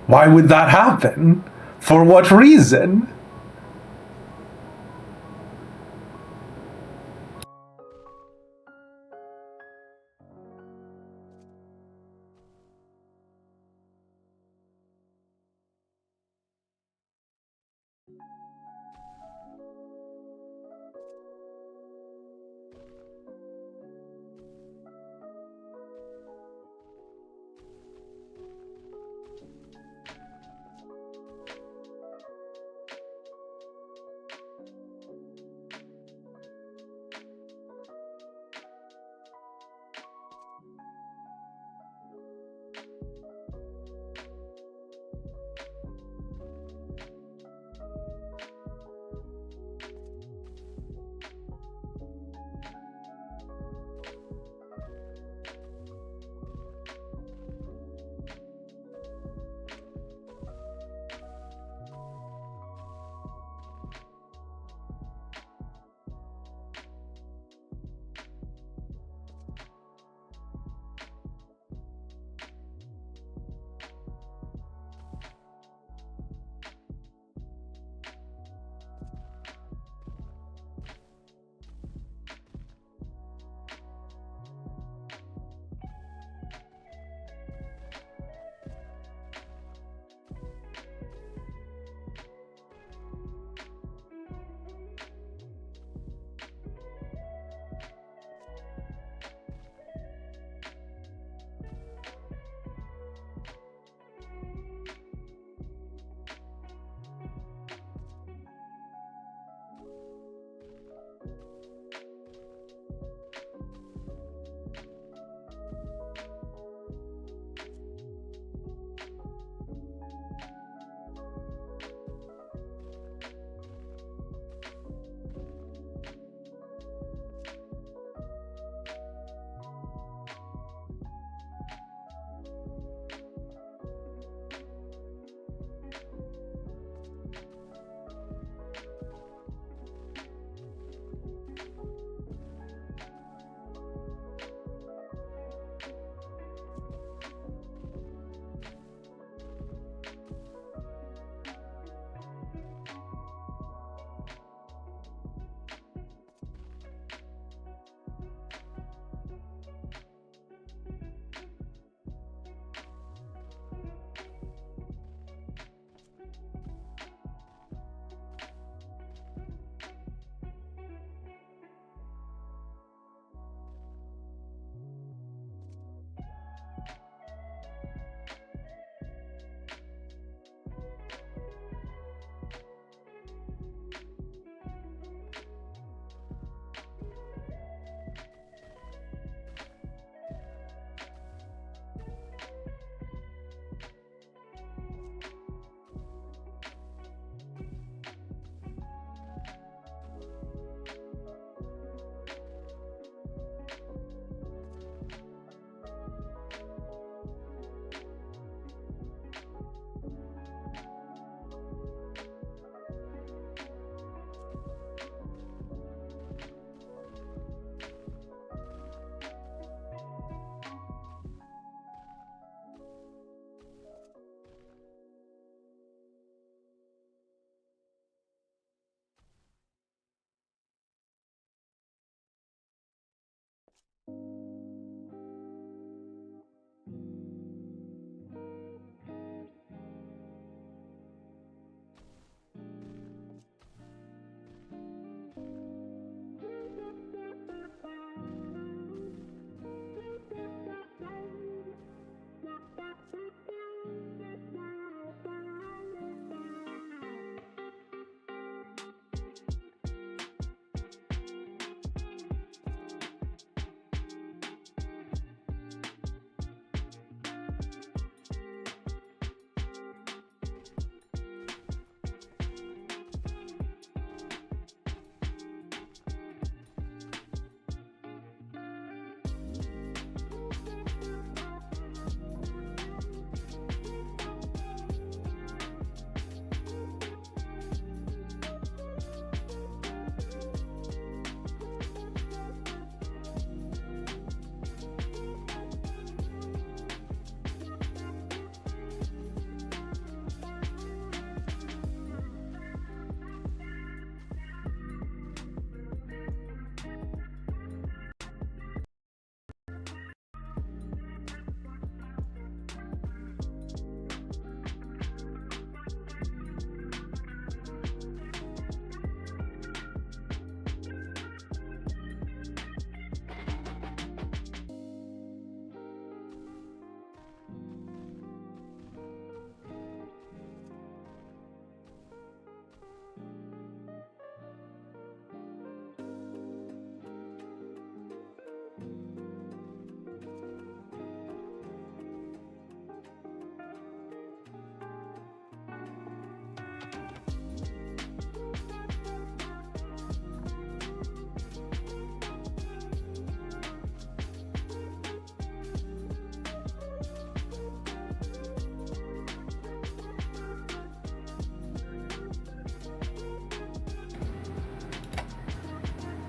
Why would that happen? For what reason?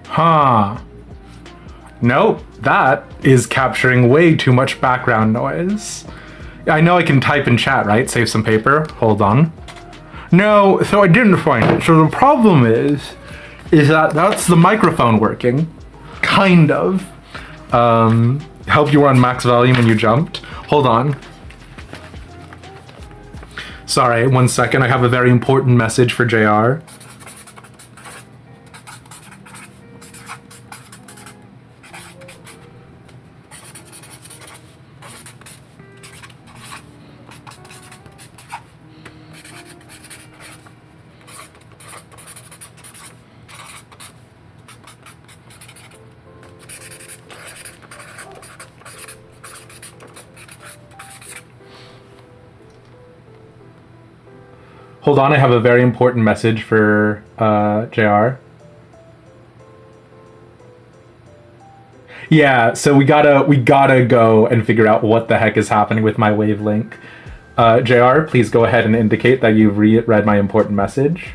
Huh. Nope, that is capturing way too much background noise. I know I can type in chat, right? Save some paper. Hold on. No, so I didn't find it. So the problem is that that's the microphone working. Kind of. Help you were on max volume and you jumped. Hold on. Sorry, 1 second. I have a very important message for JR. Hold on, I have a very important message for JR. Yeah, so we gotta go and figure out what the heck is happening with my wavelink. JR, please go ahead and indicate that you've read my important message.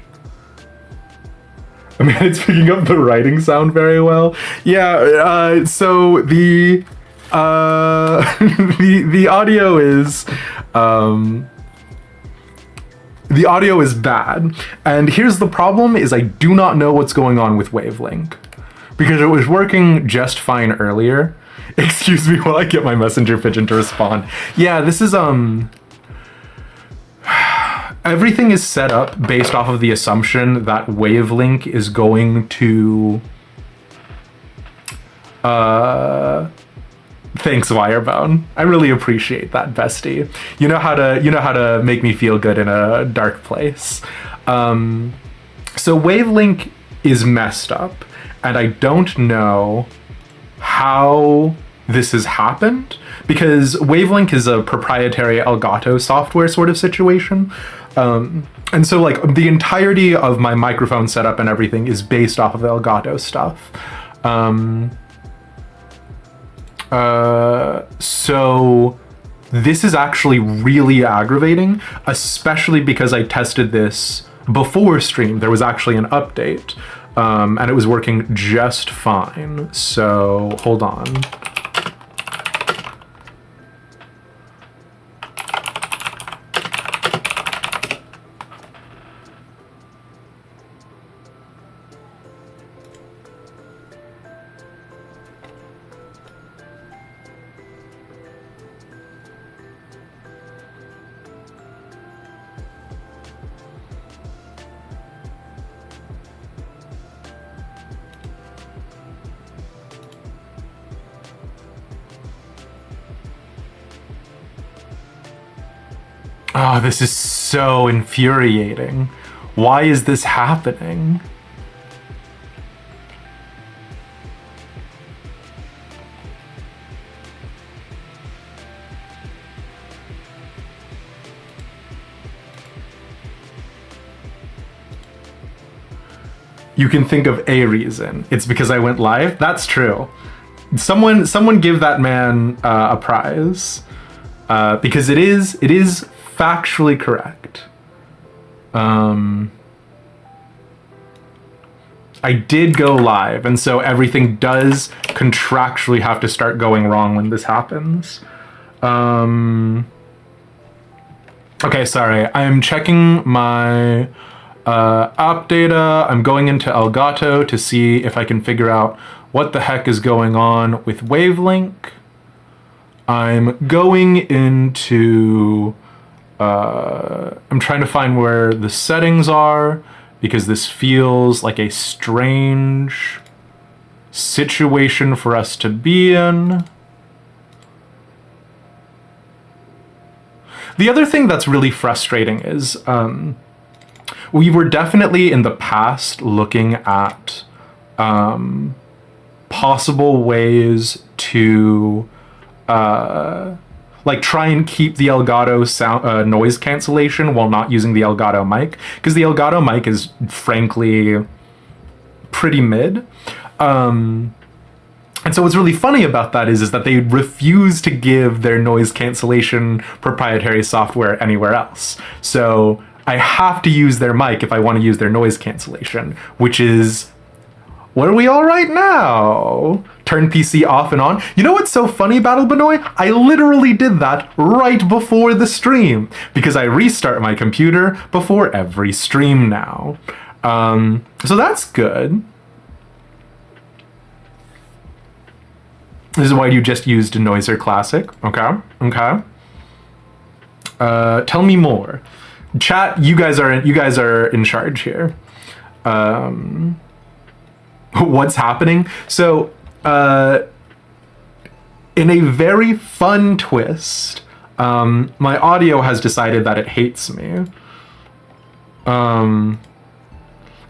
I mean, it's picking up the writing sound very well. Yeah, so the the audio is the audio is bad, and here's the problem: is I do not know what's going on with wavelink, because it was working just fine earlier. Excuse me while I get my messenger pigeon to respond. Yeah, this is everything is set up based off of the assumption that wavelink is going to thanks, Wirebone. I really appreciate that, bestie. You know how to make me feel good in a dark place. So wavelink is messed up, and I don't know how this has happened, because wavelink is a proprietary Elgato software sort of situation. And so like the entirety of my microphone setup and everything is based off of Elgato stuff. So this is actually really aggravating, especially because I tested this before stream. There was actually an update, and it was working just fine. So hold on. Oh, this is so infuriating. Why is this happening? You can think of a reason. It's because I went live? That's true. Someone give that man a prize. Because it is factually correct. I did go live, and so everything does contractually have to start going wrong when this happens. Okay, sorry. I'm checking my app data. I'm going into Elgato to see if I can figure out what the heck is going on with wavelink. I'm going into I'm trying to find where the settings are, because this feels like a strange situation for us to be in. The other thing that's really frustrating is we were definitely in the past looking at possible ways to like try and keep the Elgato sound noise cancellation while not using the Elgato mic, because the Elgato mic is frankly pretty mid. And so what's really funny about that is that they refuse to give their noise cancellation proprietary software anywhere else. So I have to use their mic if I want to use their noise cancellation, which is, what are we all right now? Turn PC off and on. You know what's so funny, Battle Benoit? I literally did that right before the stream, because I restart my computer before every stream now. So that's good. This is why you just used Noiser Classic. Okay. Tell me more. Chat, you guys are in charge here. What's happening? So, in a very fun twist, my audio has decided that it hates me.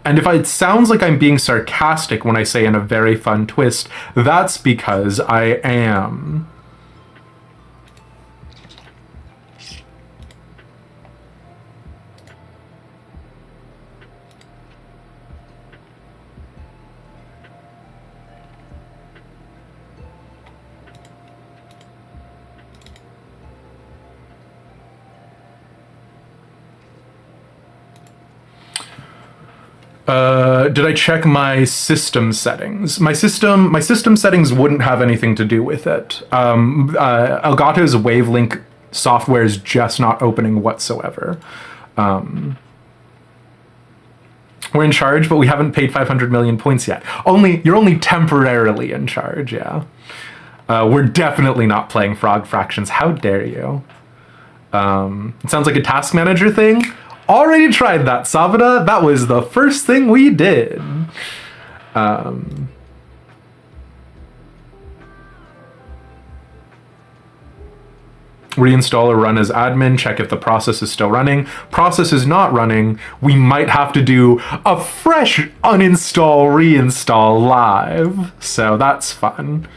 And if it sounds like I'm being sarcastic when I say in a very fun twist, that's because I am. Did I check my system settings? My system settings wouldn't have anything to do with it. Elgato's Wavelink software is just not opening whatsoever. We're in charge, but we haven't paid 500 million points yet. You're only temporarily in charge, yeah. We're definitely not playing Frog Fractions. How dare you? It sounds like a task manager thing. Already tried that, Savada. That was the first thing we did. Reinstall or run as admin, check if the process is still running. Process is not running. We might have to do a fresh uninstall, reinstall live. So that's fun.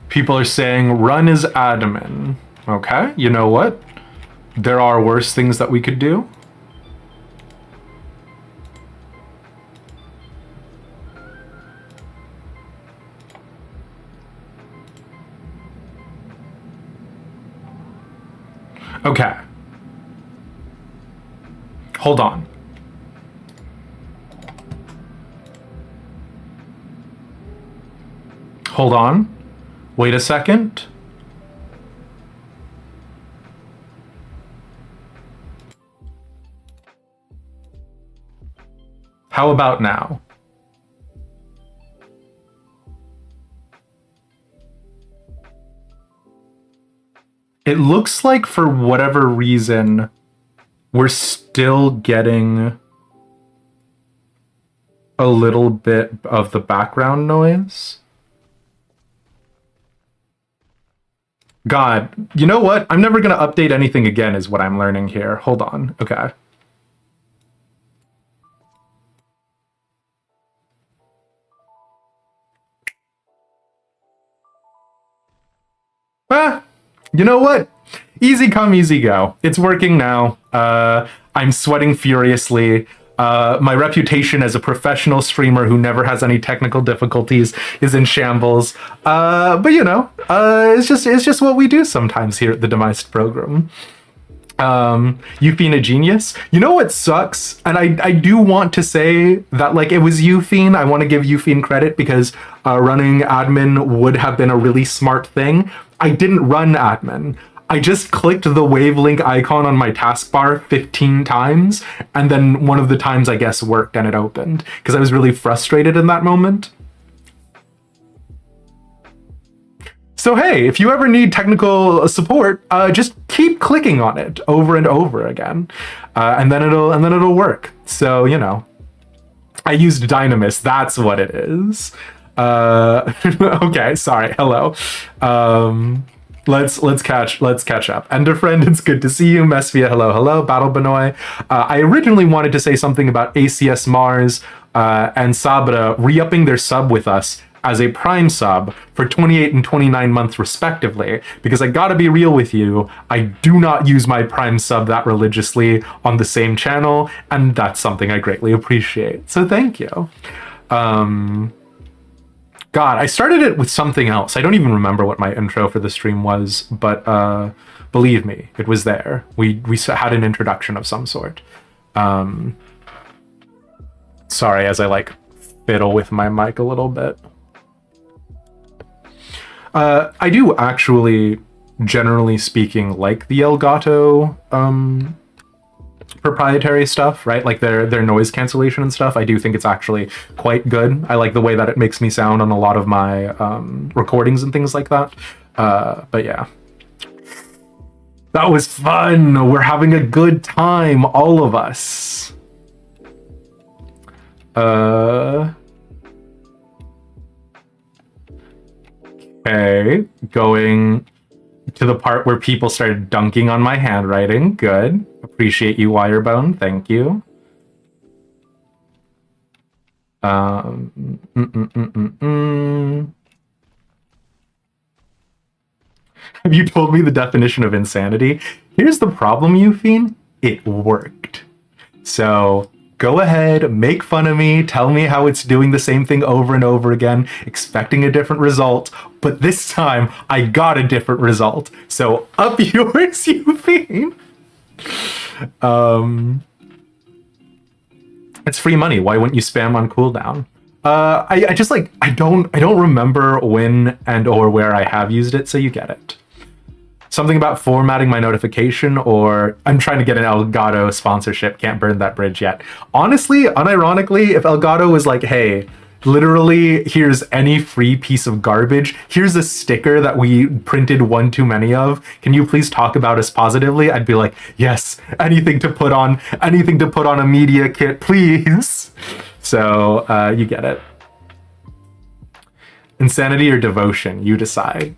People are saying run as admin. Okay, you know what? There are worse things that we could do. Okay. Hold on. Hold on. Wait a second. How about now? It looks like for whatever reason, we're still getting a little bit of the background noise. God, you know what? I'm never going to update anything again is what I'm learning here. Hold on. Okay. You know what? Easy come, easy go. It's working now. I'm sweating furiously. My reputation as a professional streamer who never has any technical difficulties is in shambles. But you know, it's just what we do sometimes here at the Demised program. You've been a genius. You know what sucks? And I do want to say that, like, it was Euphine. I want to give Euphine credit because running admin would have been a really smart thing. I didn't run admin. I just clicked the Wavelink icon on my taskbar 15 times, and then one of the times, I guess, worked and it opened, because I was really frustrated in that moment. So hey, if you ever need technical support, just keep clicking on it over and over again, and then it'll work. So, you know, I used Dynamis. That's what it is. Okay, sorry. Hello. Let's catch up. Ender friend, it's good to see you. Mesvia, hello. Battle Benoy. I originally wanted to say something about ACS Mars and Sabra re-upping their sub with us as a Prime sub for 28 and 29 months respectively, because I gotta be real with you, I do not use my Prime sub that religiously on the same channel, and that's something I greatly appreciate. So thank you. God, I started it with something else. I don't even remember what my intro for the stream was, but believe me, it was there. We had an introduction of some sort. Sorry, as I like fiddle with my mic a little bit. I do actually, generally speaking, like the Elgato proprietary stuff, right? Like their noise cancellation and stuff. I do think it's actually quite good. I like the way that it makes me sound on a lot of my recordings and things like that. But yeah. That was fun. We're having a good time, all of us. Okay, going to the part where people started dunking on my handwriting. Good. Appreciate you, Wirebone. Thank you. Have you told me the definition of insanity? Here's the problem, Euphine. It worked. So go ahead, make fun of me, tell me how it's doing the same thing over and over again, expecting a different result, but this time I got a different result. So up yours, Euphine. It's free money. Why wouldn't you spam on cooldown? I just like I don't remember when and or where I have used it, so you get it. Something about formatting my notification, or I'm trying to get an Elgato sponsorship. Can't burn that bridge yet. Honestly, unironically, if Elgato was like, hey, literally, here's any free piece of garbage. Here's a sticker that we printed one too many of. Can you please talk about us positively? I'd be like, yes, anything to put on a media kit, please. So you get it. Insanity or devotion, you decide.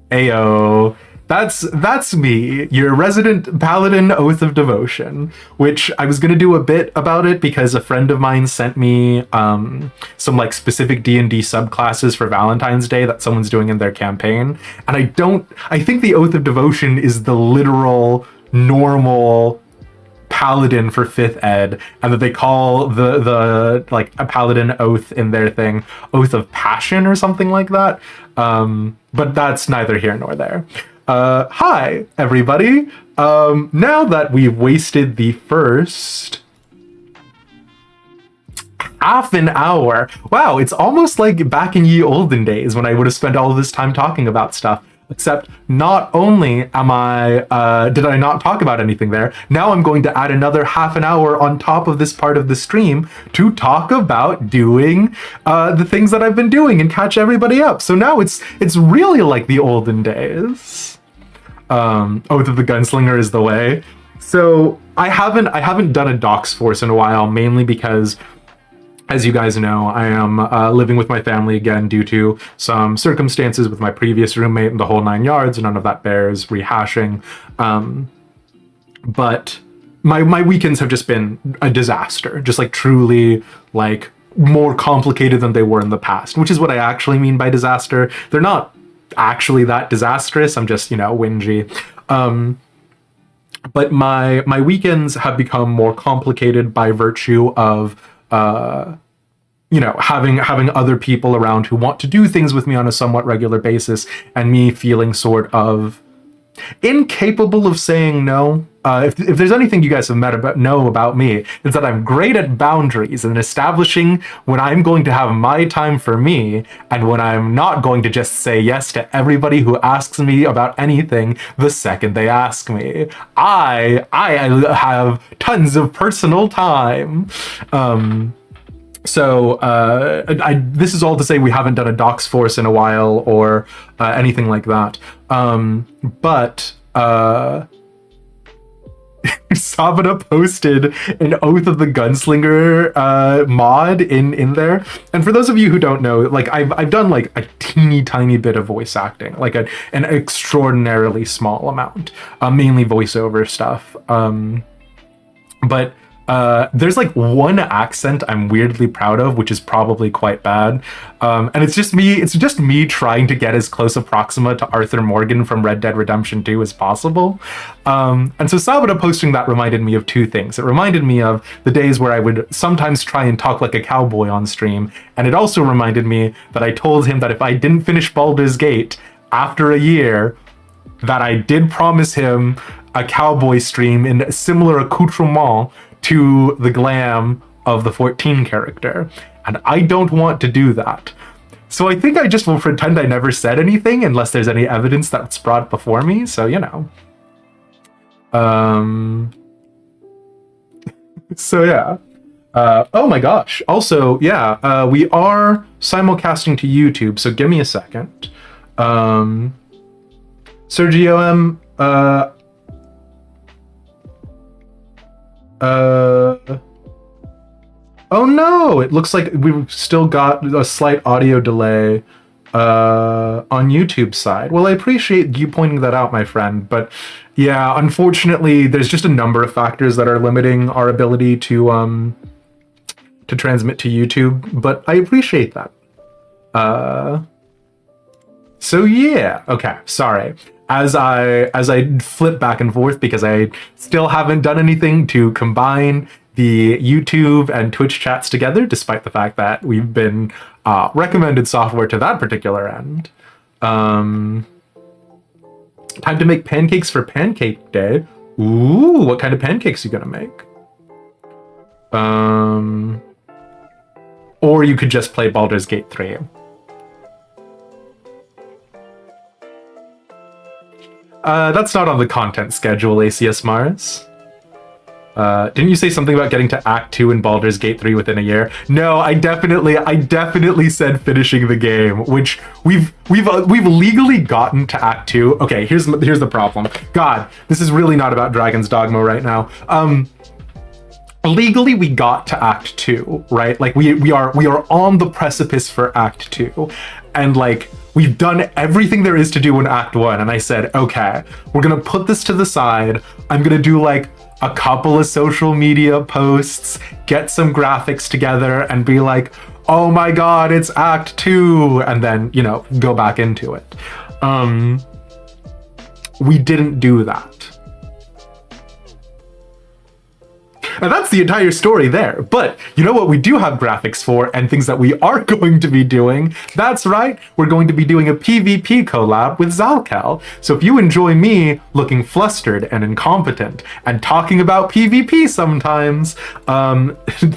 Ayo. That's me, your resident paladin oath of devotion, which I was gonna do a bit about it because a friend of mine sent me some like specific D&D subclasses for Valentine's Day that someone's doing in their campaign, and I think the oath of devotion is the literal normal paladin for 5th ed, and that they call the like a paladin oath in their thing oath of passion or something like that, but that's neither here nor there. Hi everybody. Now that we've wasted the first half an hour, wow, it's almost like back in ye olden days when I would have spent all of this time talking about stuff. Except not only did I not talk about anything there, now I'm going to add another half an hour on top of this part of the stream to talk about doing the things that I've been doing and catch everybody up. So now it's really like the olden days. Oath of the Gunslinger is the way. So I haven't done a Docs Force in a while, mainly because, as you guys know, I am living with my family again due to some circumstances with my previous roommate and the whole 9 yards, and none of that bears rehashing. But my weekends have just been a disaster, just like truly like more complicated than they were in the past, which is what I actually mean by disaster. They're not actually that disastrous. I'm just, whingy. But my weekends have become more complicated by virtue of having other people around who want to do things with me on a somewhat regular basis, and me feeling sort of incapable of saying no. If there's anything you guys have know about me, it's that I'm great at boundaries and establishing when I'm going to have my time for me and when I'm not going to just say yes to everybody who asks me about anything the second they ask me. I have tons of personal time. So this is all to say we haven't done a Docs Force in a while or anything like that. But Sabata posted an Oath of the Gunslinger mod in there. And for those of you who don't know, like I've done like a teeny tiny bit of voice acting, like an extraordinarily small amount, mainly voiceover stuff. But there's like one accent I'm weirdly proud of, which is probably quite bad. And it's just me trying to get as close a proxima to Arthur Morgan from Red Dead Redemption 2 as possible. And so Sabata posting that reminded me of two things. It reminded me of the days where I would sometimes try and talk like a cowboy on stream. And it also reminded me that I told him that if I didn't finish Baldur's Gate after a year, that I did promise him a cowboy stream in similar accoutrement to the glam of the 14 character, and I don't want to do that. So I think I just will pretend I never said anything unless there's any evidence that's brought before me, so you know. So yeah. Oh my gosh. Also, yeah, we are simulcasting to YouTube, so give me a second. Sergio M, oh no, it looks like we've still got a slight audio delay on YouTube's side. Well, I appreciate you pointing that out, my friend, but yeah, unfortunately, there's just a number of factors that are limiting our ability to transmit to YouTube, but I appreciate that. So yeah, okay, sorry. As I flip back and forth because I still haven't done anything to combine the YouTube and Twitch chats together, despite the fact that we've been recommended software to that particular end. Time to make pancakes for Pancake Day. Ooh, what kind of pancakes are you gonna make? Or you could just play Baldur's Gate 3. That's not on the content schedule, ACS Mars. Didn't you say something about getting to Act 2 in Baldur's Gate 3 within a year? No, I definitely said finishing the game, which we've legally gotten to Act 2. Okay, here's the problem. God, this is really not about Dragon's Dogma right now. Legally we got to Act 2, right? Like we are on the precipice for Act 2, and like we've done everything there is to do in Act 1, and I said, okay, we're gonna put this to the side. I'm gonna do like a couple of social media posts, get some graphics together, and be like, oh my god, it's Act 2, and then, you know, go back into it. We didn't do that. And that's the entire story there. But you know what we do have graphics for and things that we are going to be doing? That's right, we're going to be doing a PvP collab with Zalkel. So if you enjoy me looking flustered and incompetent and talking about PvP sometimes,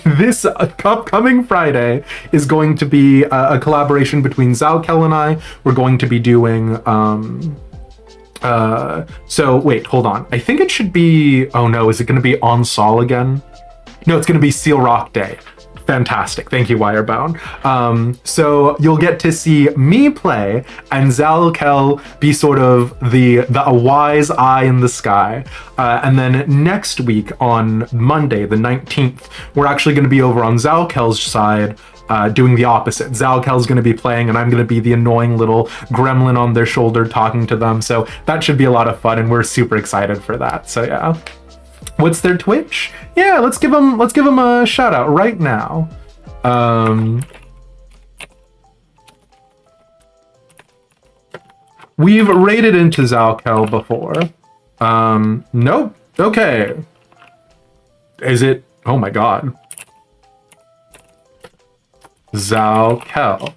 this upcoming Friday is going to be a collaboration between Zalkel and I. We're going to be doing... so wait, hold on. I think it should be, oh no, is it going to be on Sol again? No, it's going to be Seal Rock Day. Fantastic. Thank you, Wirebound. So you'll get to see me play and Zalkel be sort of the wise eye in the sky. And then next week on Monday, the 19th, we're actually going to be over on Zalkel's side, doing the opposite. Zalkel's going to be playing and I'm going to be the annoying little gremlin on their shoulder talking to them. So that should be a lot of fun and we're super excited for that. So yeah. What's their Twitch? Yeah, let's give them a shout out right now. We've raided into Zalkel before. Nope. Okay. Is it? Oh my god. Zalkel.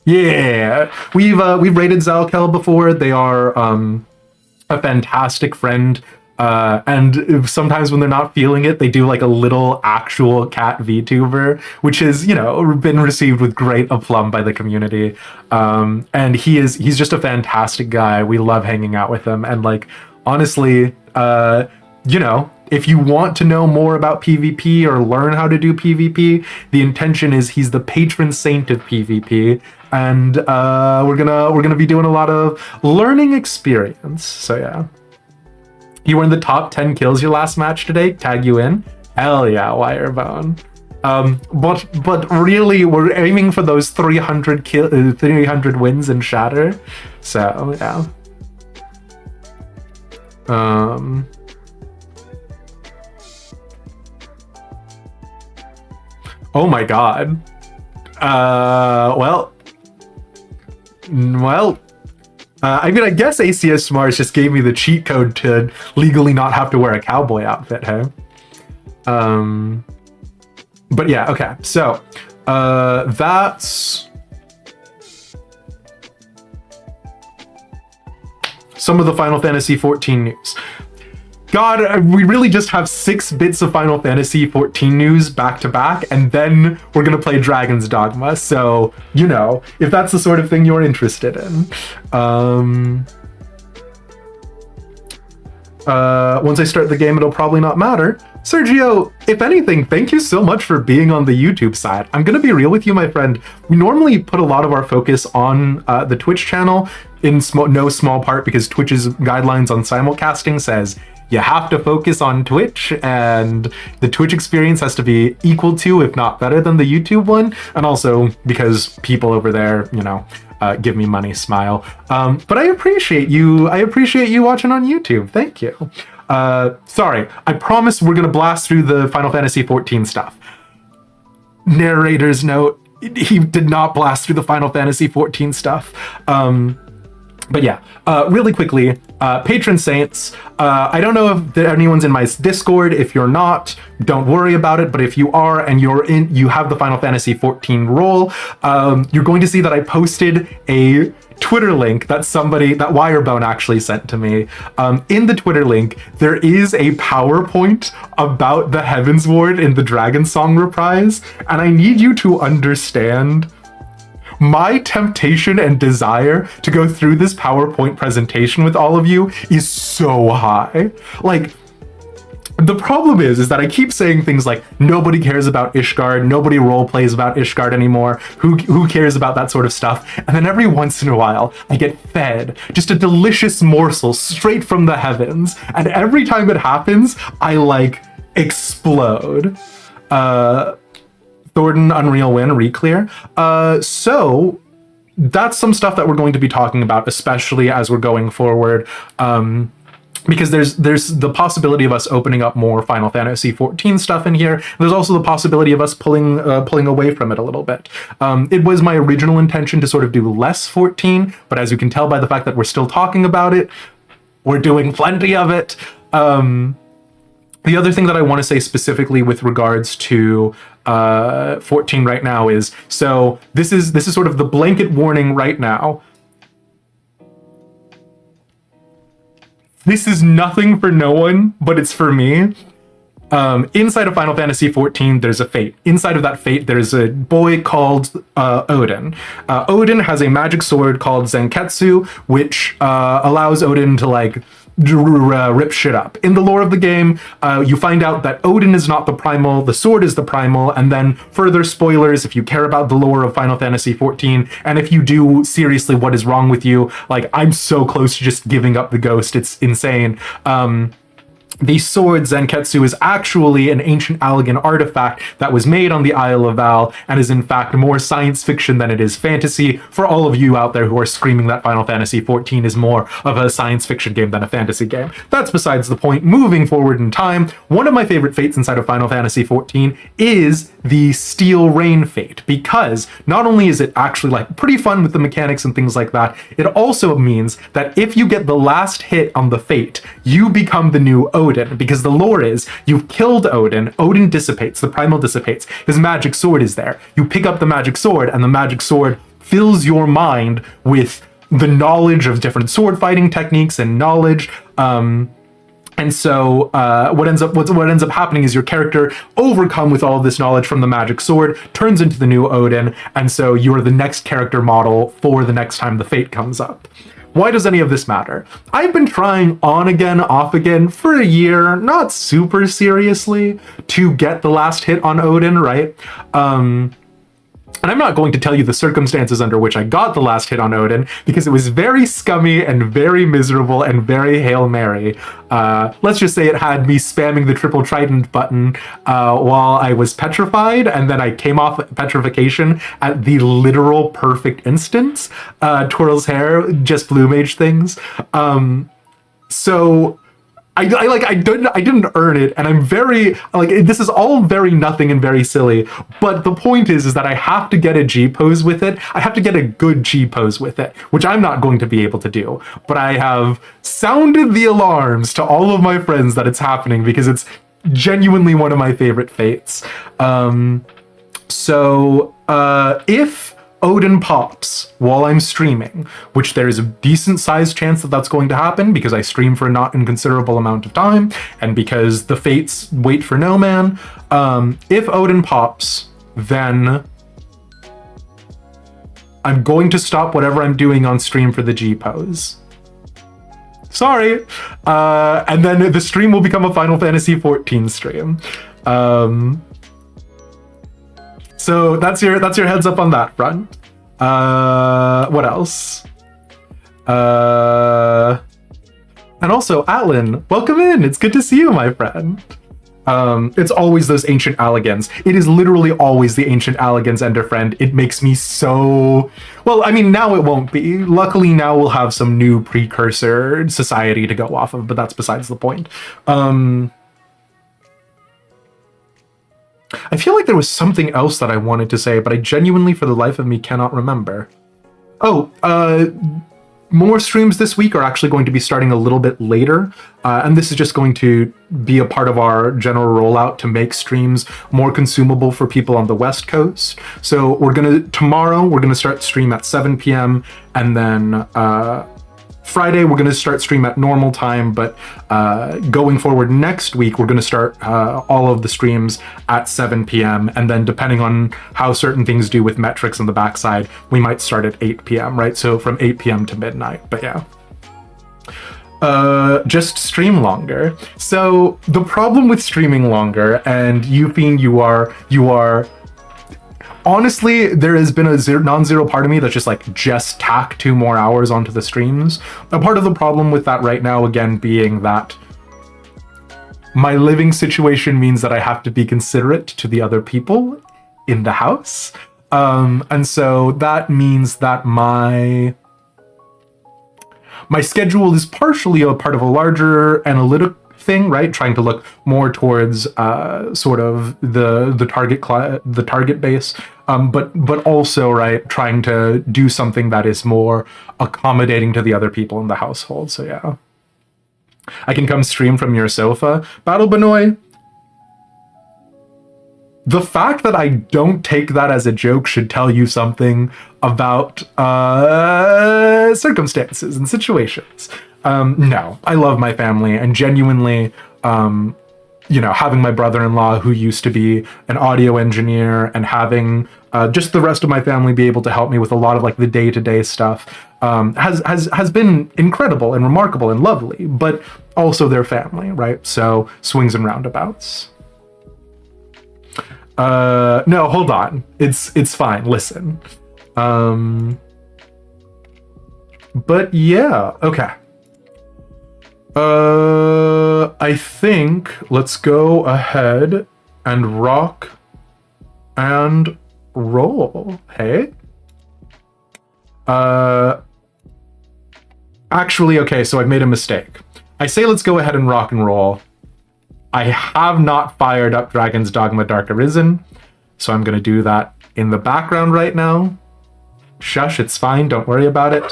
Yeah, we've raided Zalkel before. They are a fantastic friend, and sometimes when they're not feeling it, they do like a little actual cat VTuber, which is, you know, been received with great aplomb by the community. And he's just a fantastic guy. We love hanging out with him, and like honestly, you know, if you want to know more about PvP or learn how to do PvP, the intention is he's the patron saint of PvP, and we're gonna be doing a lot of learning experience. So yeah. You were in the top 10 kills your last match today. Tag you in. Hell yeah, Wirebone. But really, we're aiming for those 300 wins in Shatter. So yeah. Oh my god. Well. I mean, I guess ACS Mars just gave me the cheat code to legally not have to wear a cowboy outfit, hey? But yeah, okay. So, that's some of the Final Fantasy XIV news. God, we really just have 6 bits of Final Fantasy XIV news back to back, and then we're gonna play Dragon's Dogma, so, you know, if that's the sort of thing you're interested in. Once I start the game, it'll probably not matter. Sergio, if anything, thank you so much for being on the YouTube side. I'm gonna be real with you, my friend. We normally put a lot of our focus on the Twitch channel, in no small part because Twitch's guidelines on simulcasting says you have to focus on Twitch, and the Twitch experience has to be equal to, if not better than, the YouTube one. And also because people over there, you know, give me money, smile. But I appreciate you. I appreciate you watching on YouTube. Thank you. Sorry, I promise we're gonna blast through the Final Fantasy XIV stuff. Narrator's note, he did not blast through the Final Fantasy XIV stuff. But yeah, really quickly, patron saints, I don't know if anyone's in my Discord. If you're not, don't worry about it. But if you are and you have the Final Fantasy XIV role, you're going to see that I posted a Twitter link that Wirebone actually sent to me. In the Twitter link, there is a PowerPoint about the Heavensward in the Dragon Song reprise, and I need you to understand my temptation and desire to go through this PowerPoint presentation with all of you is so high. Like, the problem is that I keep saying things like, nobody cares about Ishgard, nobody role plays about Ishgard anymore, who cares about that sort of stuff? And then every once in a while, I get fed just a delicious morsel straight from the heavens, and every time it happens, I, like, explode. Thornton, Unreal Win, Reclear. So that's some stuff that we're going to be talking about, especially as we're going forward. Because there's the possibility of us opening up more Final Fantasy XIV stuff in here. There's also the possibility of us pulling away from it a little bit. It was my original intention to sort of do less 14, but as you can tell by the fact that we're still talking about it, we're doing plenty of it. The other thing that I want to say specifically with regards to 14 right now is, so this is sort of the blanket warning right now. This is nothing for no one, but it's for me. Inside of Final Fantasy XIV, there's a fate. Inside of that fate, there's a boy called Odin. Odin has a magic sword called Zenketsu, which allows Odin to, like, rip shit up. In the lore of the game, you find out that Odin is not the primal, the sword is the primal, and then further spoilers if you care about the lore of Final Fantasy XIV, and if you do, seriously, what is wrong with you? Like, I'm so close to just giving up the ghost, it's insane. The sword Zenketsu is actually an ancient Allegan artifact that was made on the Isle of Val and is in fact more science fiction than it is fantasy. For all of you out there who are screaming that Final Fantasy XIV is more of a science fiction game than a fantasy game, that's besides the point. Moving forward in time, one of my favorite fates inside of Final Fantasy XIV is the Steel Rain fate, because not only is it actually, like, pretty fun with the mechanics and things like that, it also means that if you get the last hit on the fate, you become the new Odin, because the lore is, you've killed Odin, Odin dissipates, the primal dissipates, his magic sword is there. You pick up the magic sword, and the magic sword fills your mind with the knowledge of different sword fighting techniques and knowledge. And so what ends up happening is your character, overcome with all of this knowledge from the magic sword, turns into the new Odin, and so you are the next character model for the next time the fate comes up. Why does any of this matter? I've been trying on again, off again for a year, not super seriously, to get the last hit on Odin, right? And I'm not going to tell you the circumstances under which I got the last hit on Odin, because it was very scummy and very miserable and very Hail Mary. Let's just say it had me spamming the triple trident button while I was petrified, and then I came off petrification at the literal perfect instance. Twirl's hair, just blue mage things. So I didn't earn it, and I'm very like, this is all very nothing and very silly, but the point is that I have to get a G pose with it. I have to get a good G pose with it, which I'm not going to be able to do, but I have sounded the alarms to all of my friends that it's happening, because it's genuinely one of my favorite fates. So if Odin pops while I'm streaming, which there is a decent sized chance that that's going to happen because I stream for a not inconsiderable amount of time, and because the fates wait for no man. If Odin pops, then I'm going to stop whatever I'm doing on stream for the G pose. Sorry. And then the stream will become a Final Fantasy XIV stream. So that's your heads up on that front. What else? And also, Atlin, welcome in. It's good to see you, my friend. It's always those ancient Alligans. It is literally always the ancient Alligans, Ender friend. It makes me so... Well, I mean, now it won't be. Luckily, now we'll have some new precursor society to go off of, but that's besides the point. I feel like there was something else that I wanted to say, but I genuinely, for the life of me, cannot remember. Oh, more streams this week are actually going to be starting a little bit later, and this is just going to be a part of our general rollout to make streams more consumable for people on the West Coast. So tomorrow we're gonna start stream at 7 p.m. and then Friday we're going to start stream at normal time, but going forward next week we're going to start all of the streams at 7 p.m. and then depending on how certain things do with metrics on the backside, we might start at 8 p.m. right? So from 8 p.m. to midnight. But yeah. Just stream longer. So the problem with streaming longer, and you being you are honestly, there has been a non-zero part of me that's just tack 2 more hours onto the streams. A part of the problem with that right now, again, being that my living situation means that I have to be considerate to the other people in the house. And so that means that my schedule is partially a part of a larger analytic thing, right? Trying to look more towards sort of the target base, but also, right, trying to do something that is more accommodating to the other people in the household. So yeah, I can come stream from your sofa. Battle Benoy, the fact that I don't take that as a joke should tell you something about circumstances and situations. No, I love my family, and genuinely, having my brother-in-law who used to be an audio engineer, and having just the rest of my family be able to help me with a lot of the day-to-day stuff has been incredible and remarkable and lovely, but also their family, right? So swings and roundabouts. No, hold on. It's fine. Listen. But yeah, okay. I think let's go ahead and rock and roll. Hey? Actually, okay, so I've made a mistake. I say let's go ahead and rock and roll. I have not fired up Dragon's Dogma Dark Arisen, so I'm gonna do that in the background right now. Shush, it's fine, don't worry about it.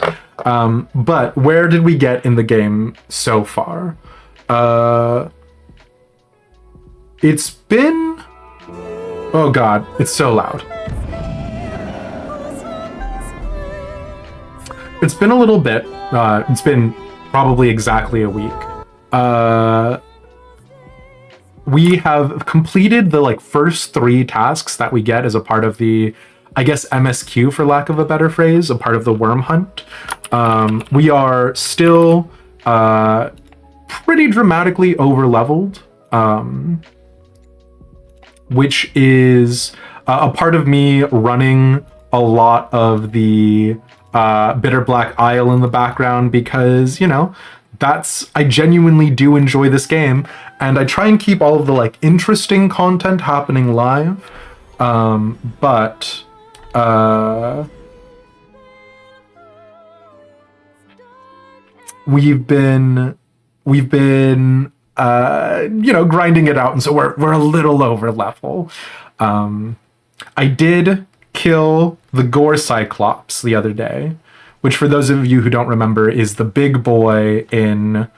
But where did we get in the game so far? It's been... Oh god, it's so loud. It's been a little bit. It's been probably exactly a week. We have completed the first 3 tasks that we get as a part of the, I guess, MSQ, for lack of a better phrase, a part of the worm hunt. We are still pretty dramatically over-leveled, which is a part of me running a lot of the Bitter Black Isle in the background because, you know, I genuinely do enjoy this game, and I try and keep all of the like interesting content happening live. But we've been you know, grinding it out, and so we're a little over level. I did kill the Gore Cyclops the other day, which for those of you who don't remember is the big boy in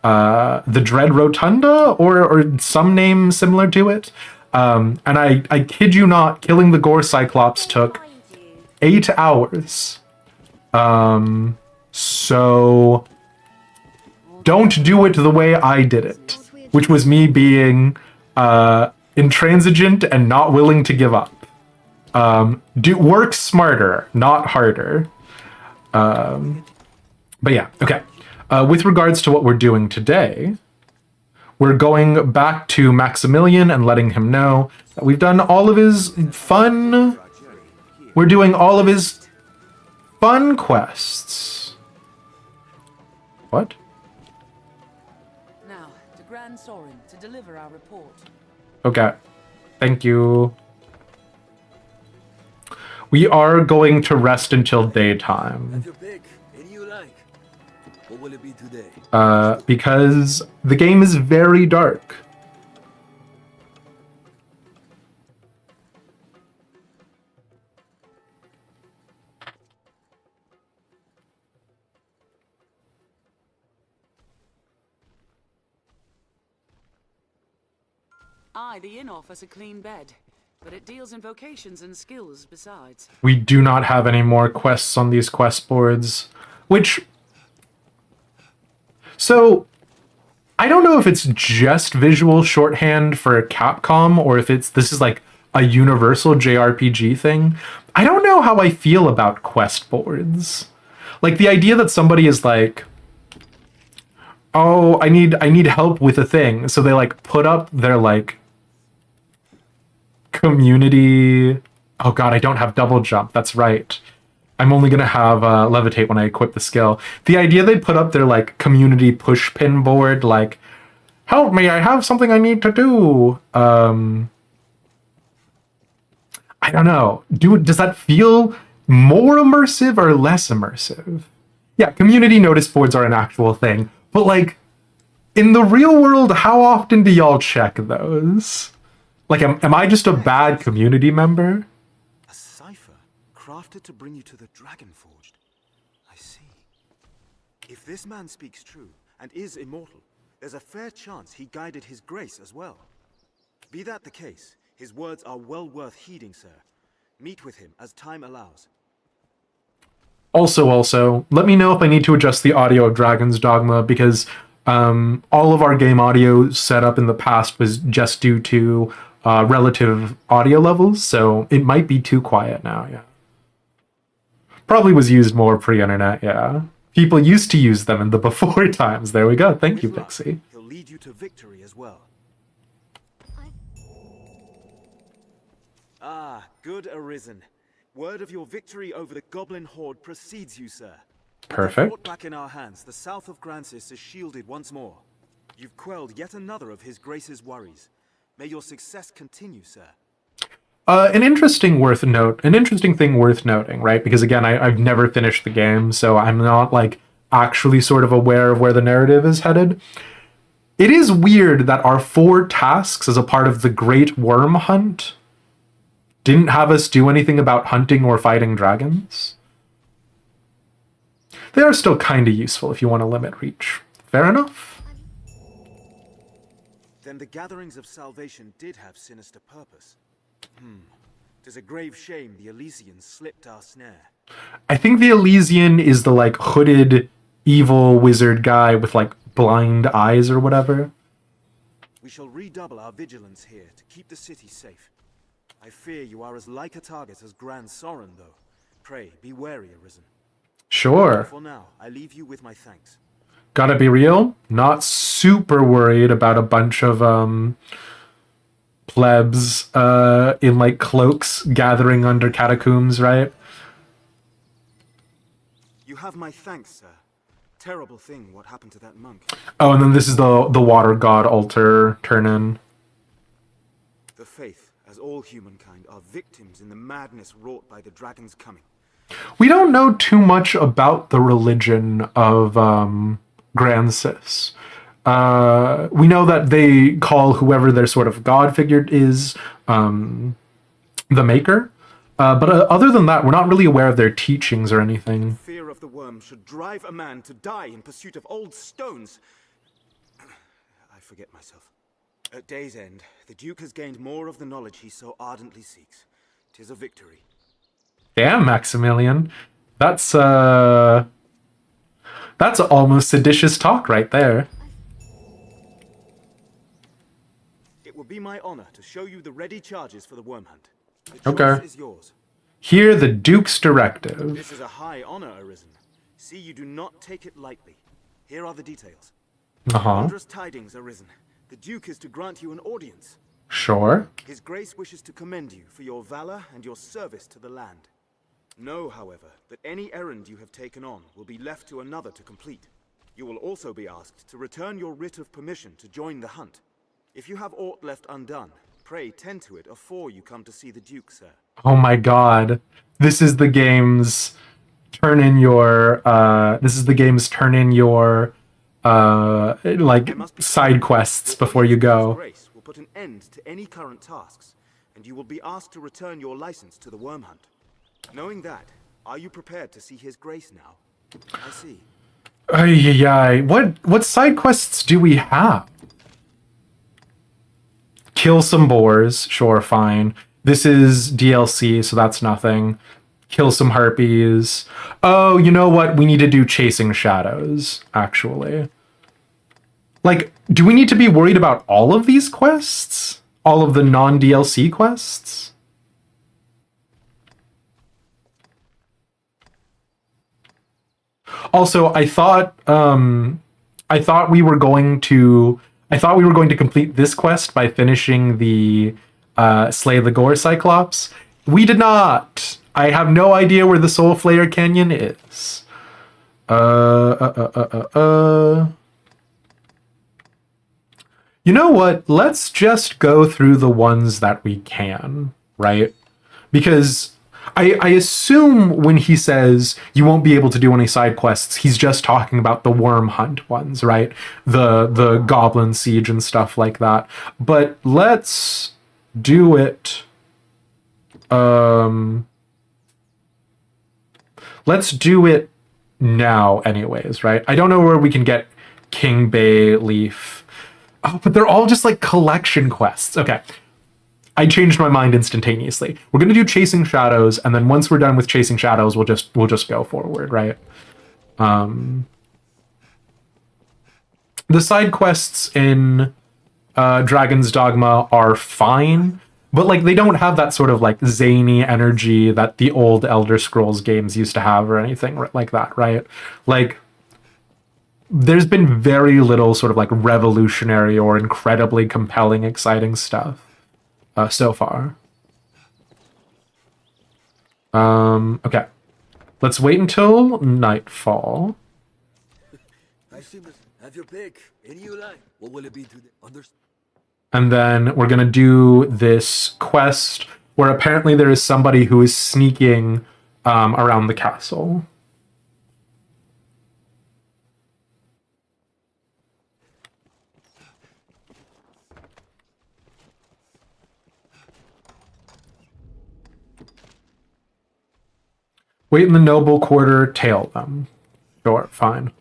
the Dread Rotunda or some name similar to it. And I kid you not, killing the Gore Cyclops took 8 hours. So don't do it the way I did it, which was me being intransigent and not willing to give up. Work smarter, not harder. But yeah, okay. With regards to what we're doing today, we're going back to Maximilian and letting him know that we've done all of his fun... We're doing all of his fun quests. What? Now, to Grand Sorin to deliver our report. Okay. Thank you. We are going to rest until daytime. What will it be today? Because the game is very dark. Aye, the inn offers a clean bed, but it deals in vocations and skills besides. We do not have any more quests on these quest boards, which... So, I don't know if it's just visual shorthand for Capcom or if this is like a universal JRPG thing. I don't know how I feel about quest boards. Like the idea that somebody is like, oh, I need help with a thing. So they like put up their like community. Oh god, I don't have double jump. That's right. I'm only going to have levitate when I equip the skill. The idea they put up their like community push pin board, like, help me, I have something I need to do. I don't know. Does that feel more immersive or less immersive? Yeah, community notice boards are an actual thing. But like, in the real world, how often do y'all check those? Like, am I just a bad community member? Crafted to bring you to the Dragon Forged. I see. If this man speaks true and is immortal, there's a fair chance he guided his grace as well. Be that the case, his words are well worth heeding, sir. Meet with him as time allows. Also, let me know if I need to adjust the audio of Dragon's Dogma, because all of our game audio setup in the past was just due to relative audio levels, so it might be too quiet now, yeah. Probably was used more pre-internet, yeah. People used to use them in the before times. There we go. Thank you, Pixie. He'll lead you to victory as well. Ah, good arisen. Word of your victory over the Goblin Horde precedes you, sir. Perfect. Fought back in our hands, the south of Grancis is shielded once more. You've quelled yet another of his grace's worries. May your success continue, sir. An interesting thing worth noting, right? Because again, I've never finished the game, so I'm not like actually sort of aware of where the narrative is headed. It is weird that our 4 tasks as a part of the Great Worm Hunt didn't have us do anything about hunting or fighting dragons. They are still kind of useful if you want to limit reach. Fair enough. Then the gatherings of salvation did have sinister purpose. 'Tis a grave shame the Elysians slipped our snare. I think the Elysian is the like hooded evil wizard guy with like blind eyes or whatever. We shall redouble our vigilance here to keep the city safe. I fear you are as like a target as Grand Sorin, though. Pray, be wary, Arisen. Sure. For now, I leave you with my thanks. Gotta be real, not super worried about a bunch of plebs in like cloaks gathering under catacombs, right? You have my thanks, sir. Terrible thing what happened to that monk. Oh, and then this is the water god altar turn-in. The faith, as all humankind, are victims in the madness wrought by the dragon's coming. We don't know too much about the religion of Grand Sis. We know that they call whoever their sort of god figure is the Maker. But other than that, we're not really aware of their teachings or anything. Fear of the worm should drive a man to die in pursuit of old stones. I forget myself. At day's end, the Duke has gained more of the knowledge he so ardently seeks. 'Tis a victory. Damn, Maximilian. That's almost seditious talk right there. It will be my honor to show you the ready charges for the worm hunt. The choice Okay. is yours. Hear the Duke's directive. This is a high honor, Arisen. See, you do not take it lightly. Here are the details. Wondrous tidings, Arisen. The Duke is to grant you an audience. Sure. His Grace wishes to commend you for your valor and your service to the land. Know, however, that any errand you have taken on will be left to another to complete. You will also be asked to return your writ of permission to join the hunt. If you have aught left undone, pray tend to it afore you come to see the Duke, sir. Oh my god. This is the game's turn in your like side quests before you go. Grace will put an end to any current tasks, and you will be asked to return your license to the worm hunt. Knowing that, are you prepared to see His Grace now? I see. Ay. What side quests do we have? Kill some boars, sure, fine. This is DLC, so that's nothing. Kill some harpies. Oh, you know what? We need to do Chasing Shadows, actually. Like, do we need to be worried about all of these quests? All of the non-DLC quests? Also, I thought we were going to complete this quest by finishing the Slay the Gore Cyclops. We did not. I have no idea where the Soul Flayer Canyon is. You know what? Let's just go through the ones that we can, right? Because I assume when he says you won't be able to do any side quests, he's just talking about the worm hunt ones, right? The goblin siege and stuff like that. But let's do it. Let's do it now anyways, right? I don't know where we can get King Bay Leaf. Oh, but they're all just like collection quests. Okay. I changed my mind instantaneously. We're gonna do Chasing Shadows, and then once we're done with Chasing Shadows, we'll just go forward, right? The side quests in Dragon's Dogma are fine, but like they don't have that sort of like zany energy that the old Elder Scrolls games used to have or anything like that, right? Like there's been very little sort of like revolutionary or incredibly compelling, exciting stuff so far. Okay. Let's wait until nightfall. I see, miss. Have your pick. Any you like. What will it be today? Understand? And then we're gonna do this quest where apparently there is somebody who is sneaking around the castle. Wait in the noble quarter, tail them. Sure, fine.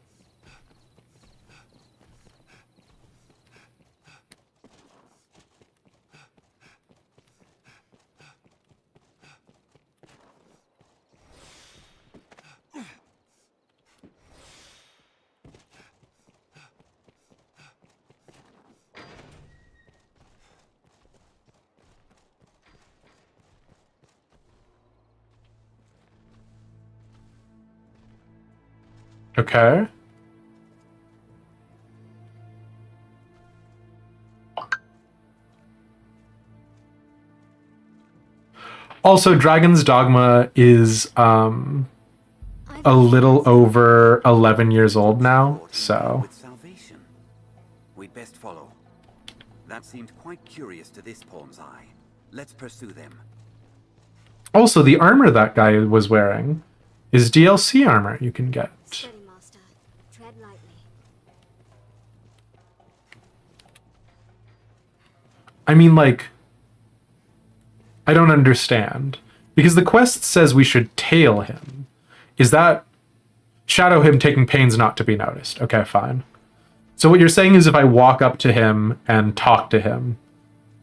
Okay. Also, Dragon's Dogma is a little over 11 years old now, so... With salvation. We'd best follow. That seemed quite curious to this pawn's eye. Let's pursue them. Also, the armor that guy was wearing is DLC armor you can get. Steady, Master. Tread lightly. I mean, like... I don't understand. Because the quest says we should tail him. Is that... shadow him taking pains not to be noticed? Okay, fine. So what you're saying is if I walk up to him and talk to him,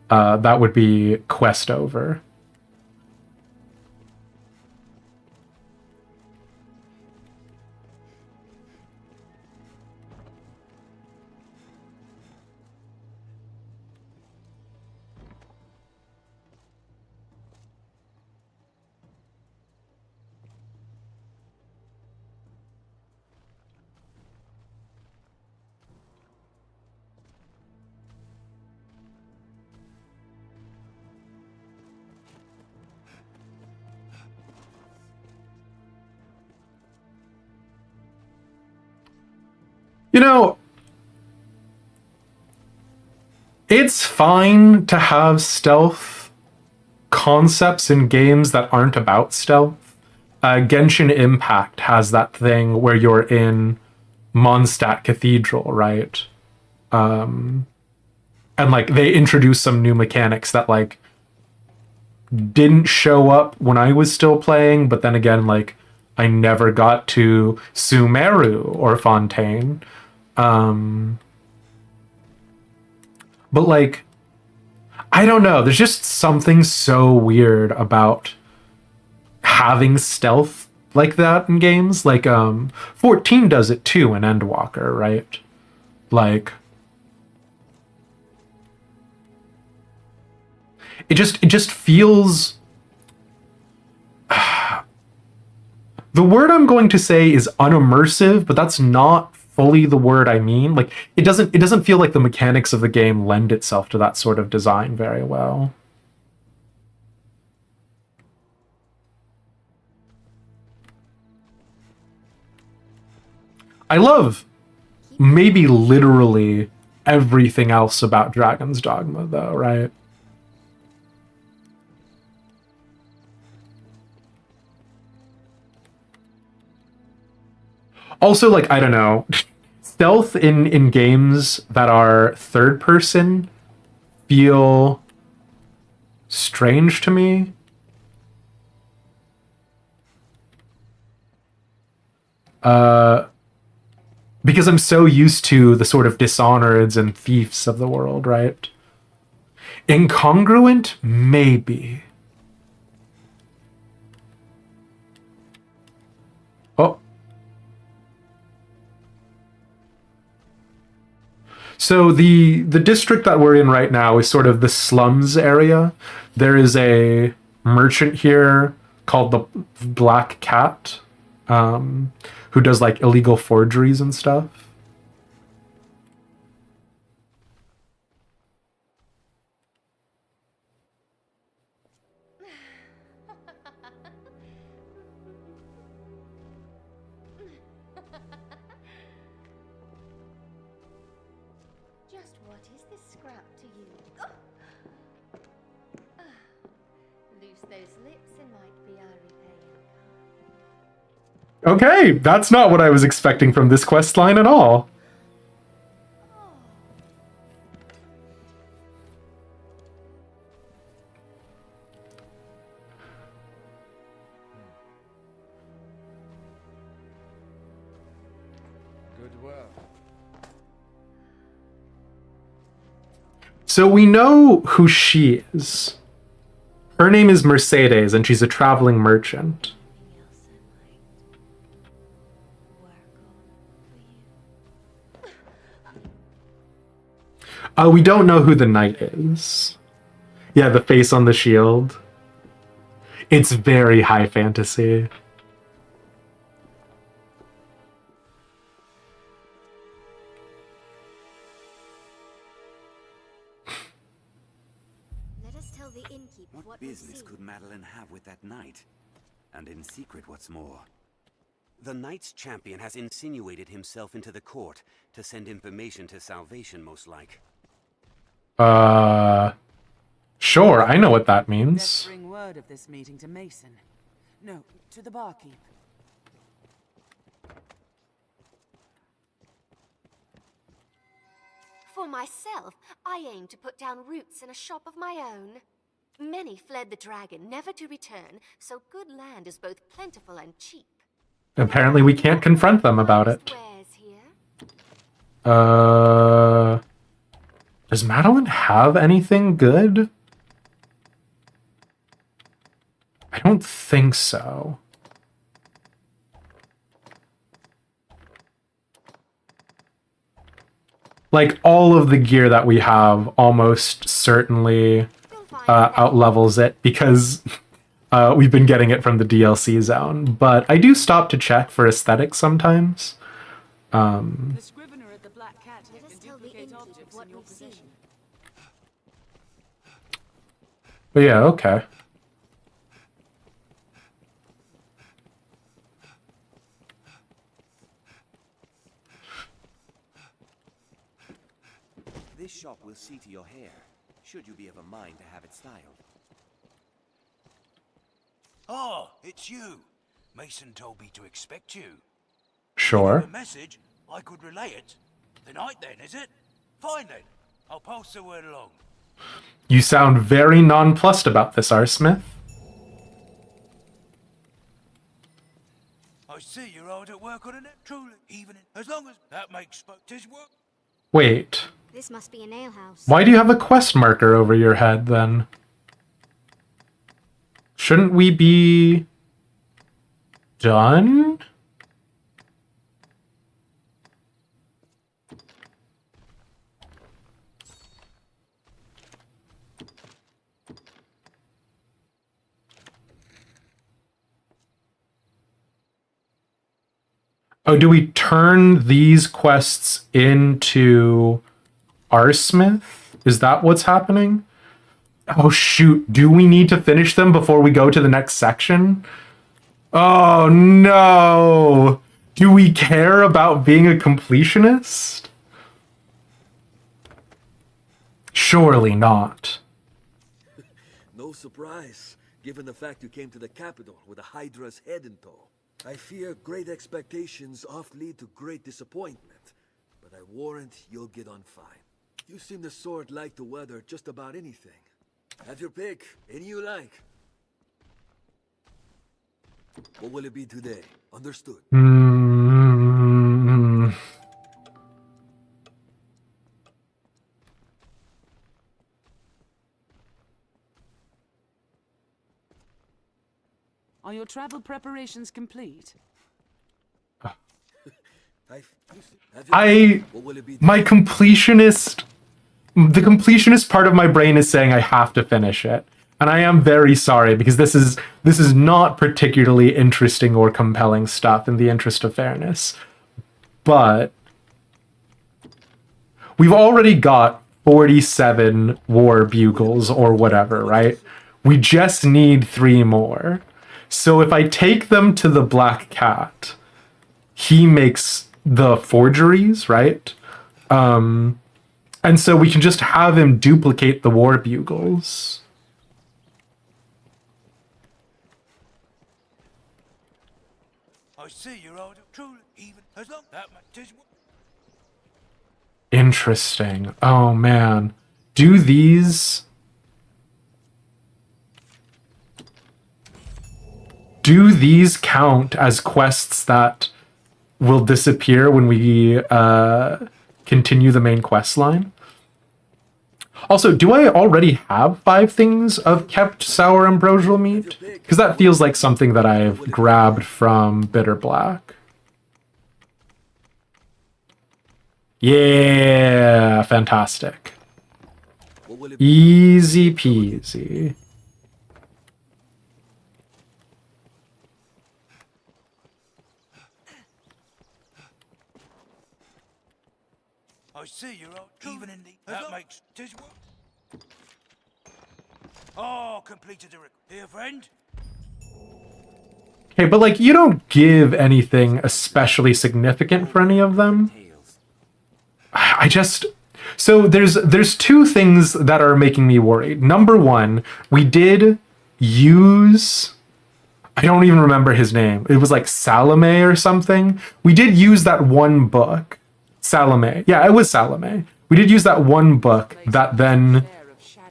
that would be quest over. You know, it's fine to have stealth concepts in games that aren't about stealth. Genshin Impact has that thing where you're in Mondstadt Cathedral, right? And like they introduce some new mechanics that like didn't show up when I was still playing, but then again, like I never got to Sumeru or Fontaine. But like, I don't know, there's just something so weird about having stealth like that in games. Like 14 does it too in Endwalker, right? Like it just feels the word I'm going to say is unimmersive, but that's not fully the word I mean. Like it doesn't feel like the mechanics of the game lend itself to that sort of design very well. I love maybe literally everything else about Dragon's Dogma though, right? Also, like, I don't know, stealth in games that are third person feel strange to me. Because I'm so used to the sort of Dishonoreds and Thieves of the world, right? Incongruent? Maybe. Oh. So the district that we're in right now is sort of the slums area. There is a merchant here called the Black Cat, who does like illegal forgeries and stuff. Just what is this scrap to you? Loose those lips and might be our repaying. Okay, that's not what I was expecting from this quest line at all. Good work. So we know who she is. Her name is Mercedes, and she's a traveling merchant. We don't know who the knight is. Yeah, the face on the shield. It's very high fantasy. Let us tell the innkeep What what we've business seen. could Madeline have with that knight? And in secret, what's more? The knight's champion has insinuated himself into the court to send information to Salvation, most like. Sure, I know what that Let's means. bring word of this meeting to Mason. No, to the barkeep. For myself, I aim to put down roots in a shop of my own. Many fled the dragon, never to return, so good land is both plentiful and cheap. Apparently we can't confront them about it. Wares here. Does Madeline have anything good? I don't think so. Like, all of the gear that we have almost certainly outlevels it because we've been getting it from the DLC zone. But I do stop to check for aesthetics sometimes. The scrivener at the Black Cat Let us can tell the duplicate innkeep objects what in your we've seen. possession. But yeah, okay. This shop will see to your hair, should you be of a mind to have it styled. Oh, it's you. Mason told me to expect you. Sure. A message, I could relay it. Tonight then, is it? Fine then. I'll pass the word along. You sound very nonplussed about this, R. Smith. I see you're hard at work on it, truly. Even as long as that makes tis work. Wait. This must be an alehouse. Why do you have a quest marker over your head, then? Shouldn't we be done? Oh, do we turn these quests into Arsmith? Is that what's happening? Oh shoot, do we need to finish them before we go to the next section? Oh no! Do we care about being a completionist? Surely not. No surprise, given the fact you came to the capital with a Hydra's head in tow. I fear great expectations oft lead to great disappointment, but I warrant you'll get on fine. You seem the sort like to weather just about anything. Have your pick, any you like. What will it be today? Understood. Are your travel preparations complete? My completionist, the completionist part of my brain is saying I have to finish it. And I am very sorry because this is not particularly interesting or compelling stuff in the interest of fairness. But we've already got 47 war bugles or whatever, right? We just need 3 more. So if I take them to the Black Cat, he makes the forgeries, right? And so we can just have him duplicate the war bugles. I see you're old, truly, even as long that tis work. Interesting. Oh man. Do these count as quests that will disappear when we continue the main quest line? Also, do I already have 5 things of kept sour ambrosial meat? Because that feels like something that I've grabbed from Bitter Black. Yeah, fantastic. Easy peasy. I see you're old, even in the that makes tis work. Oh, completed the here, friend. Okay, but like you don't give anything especially significant for any of them. I just so there's two things that are making me worried. Number one, we did use I don't even remember his name. It was like Salome or something. We did use that one book. Salome. Yeah, it was Salome. We did use that one book that then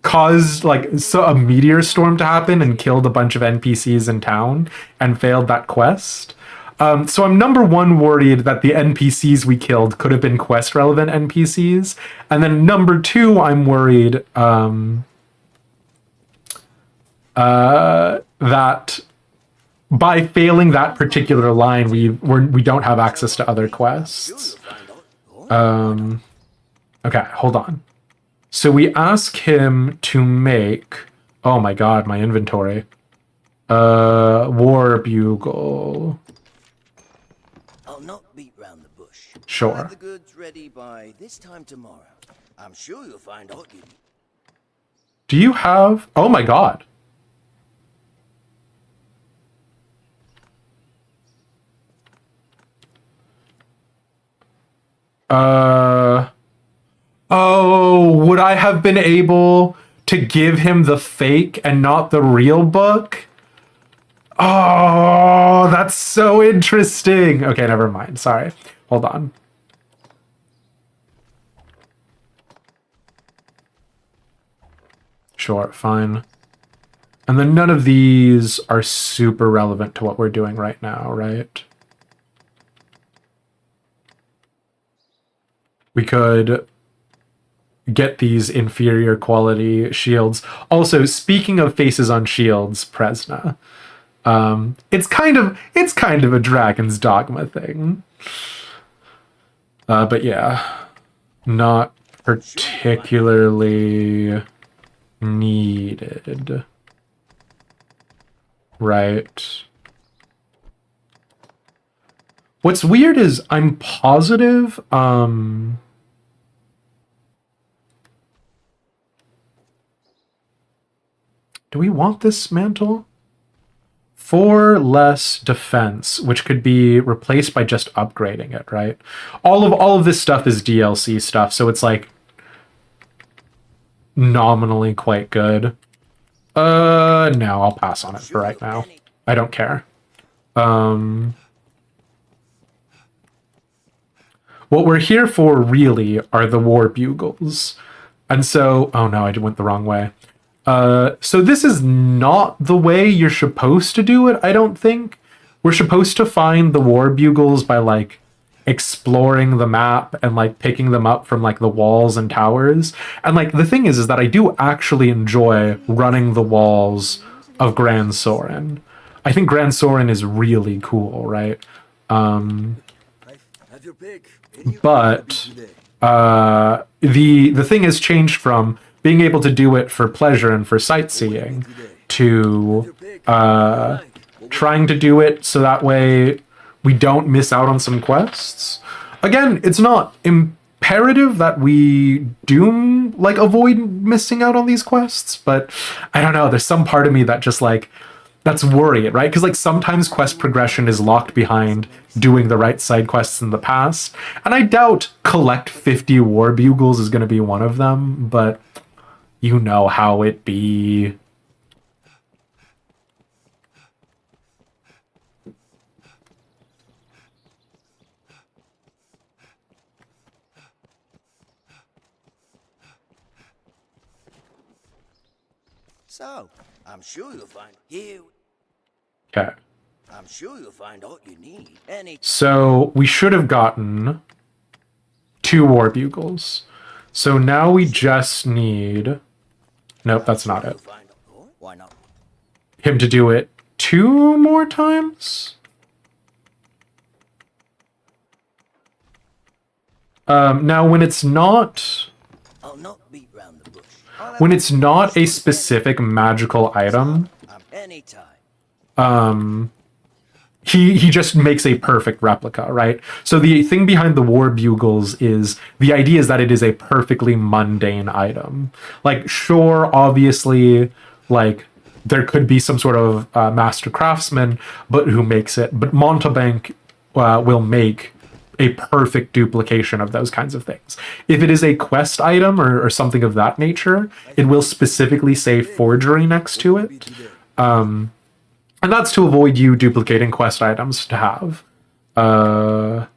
caused like a meteor storm to happen and killed a bunch of NPCs in town and failed that quest. So I'm number one worried that the NPCs we killed could have been quest relevant NPCs. And then number two, I'm worried that by failing that particular line, we don't have access to other quests. Okay, hold on. So we ask him to make, oh my god, my inventory. War bugle. I'll not beat round the bush. Sure. Have the goods ready by this time tomorrow. I'm sure you'll find out you. Do you have, oh my god. Oh, would I have been able to give him the fake and not the real book? Oh, that's so interesting. Okay, never mind. Sorry. Hold on. Sure, fine. And then none of these are super relevant to what we're doing right now, right? We could get these inferior quality shields. Also, speaking of faces on shields, Presna, it's kind of a Dragon's Dogma thing. But yeah, not particularly needed. Right. What's weird is I'm positive, do we want this mantle? 4 less defense, which could be replaced by just upgrading it, right? All of this stuff is DLC stuff, so it's like nominally quite good. No, I'll pass on it for right now. I don't care. What we're here for really are the war bugles. And so, oh no, I went the wrong way. So this is not the way you're supposed to do it, I don't think. We're supposed to find the war bugles by like exploring the map and like picking them up from like the walls and towers. And like the thing is that I do actually enjoy running the walls of Gran Soren. I think Gran Soren is really cool, right? But the thing has changed from being able to do it for pleasure and for sightseeing to trying to do it so that way we don't miss out on some quests. Again, it's not imperative that we do like avoid missing out on these quests, but I don't know, there's some part of me that just like that's worried, right? Because like sometimes quest progression is locked behind doing the right side quests in the past, and I doubt collect 50 war bugles is going to be one of them, but you know how it be. So, I'm sure you'll find you. Okay. I'm sure you'll find all you need. Any. So we should have gotten 2 war bugles. So now we just need. Nope, that's not it. Why not? Him to do it 2 more times? Now when it's not. I'll not beat round the bush. When it's not a specific magical item, Anytime. he just makes a perfect replica, right? So the thing behind the war bugles is the idea is that it is a perfectly mundane item. Like, sure, obviously, like there could be some sort of master craftsman, but who makes it. But Montebank will make a perfect duplication of those kinds of things. If it is a quest item or something of that nature, it will specifically say forgery next to it. And that's to avoid you duplicating quest items to have. But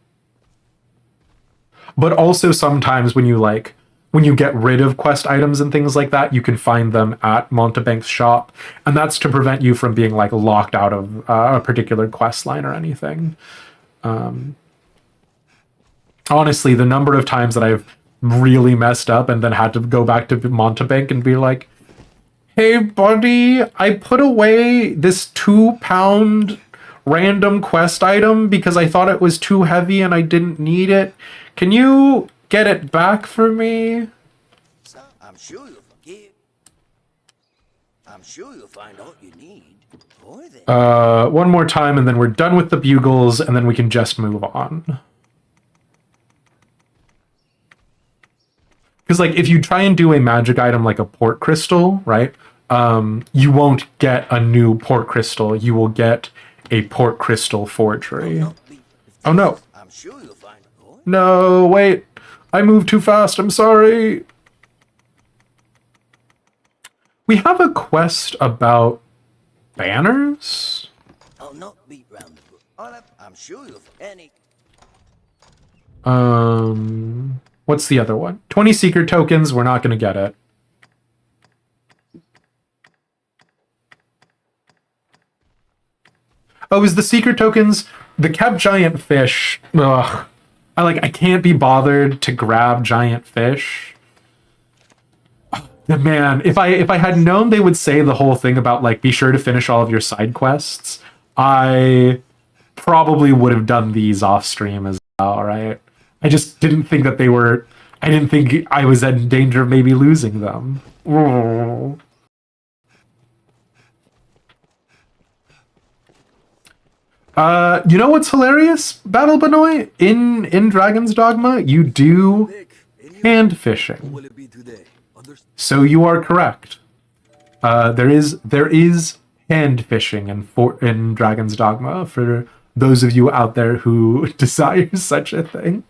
also sometimes when you get rid of quest items and things like that, you can find them at Montebank's shop, and that's to prevent you from being like locked out of a particular quest line or anything. Honestly, the number of times that I've really messed up and then had to go back to Montebank and be like, hey buddy, I put away this 2-pound random quest item because I thought it was too heavy and I didn't need it. Can you get it back for me? So, I'm sure you'll find all you need. One more time and then we're done with the bugles and then we can just move on. Because like if you try and do a magic item like a port crystal, right? You won't get a new port crystal. You will get a port crystal forgery. Oh no. I'm sure you'll find No, wait. I moved too fast. I'm sorry. We have a quest about banners? I'll not beat round the bush. I'm sure you'll find any. What's the other one? 20 secret tokens. We're not going to get it. Oh, is the secret tokens the kept giant fish? Ugh. I can't be bothered to grab giant fish. Man, if I had known they would say the whole thing about like be sure to finish all of your side quests, I probably would have done these off stream as well, right? I just didn't think that they were. I didn't think I was in danger of maybe losing them. Oh. You know what's hilarious, Battle Benoit? In Dragon's Dogma, you do hand fishing. So you are correct. There is hand fishing in Dragon's Dogma for those of you out there who desire such a thing.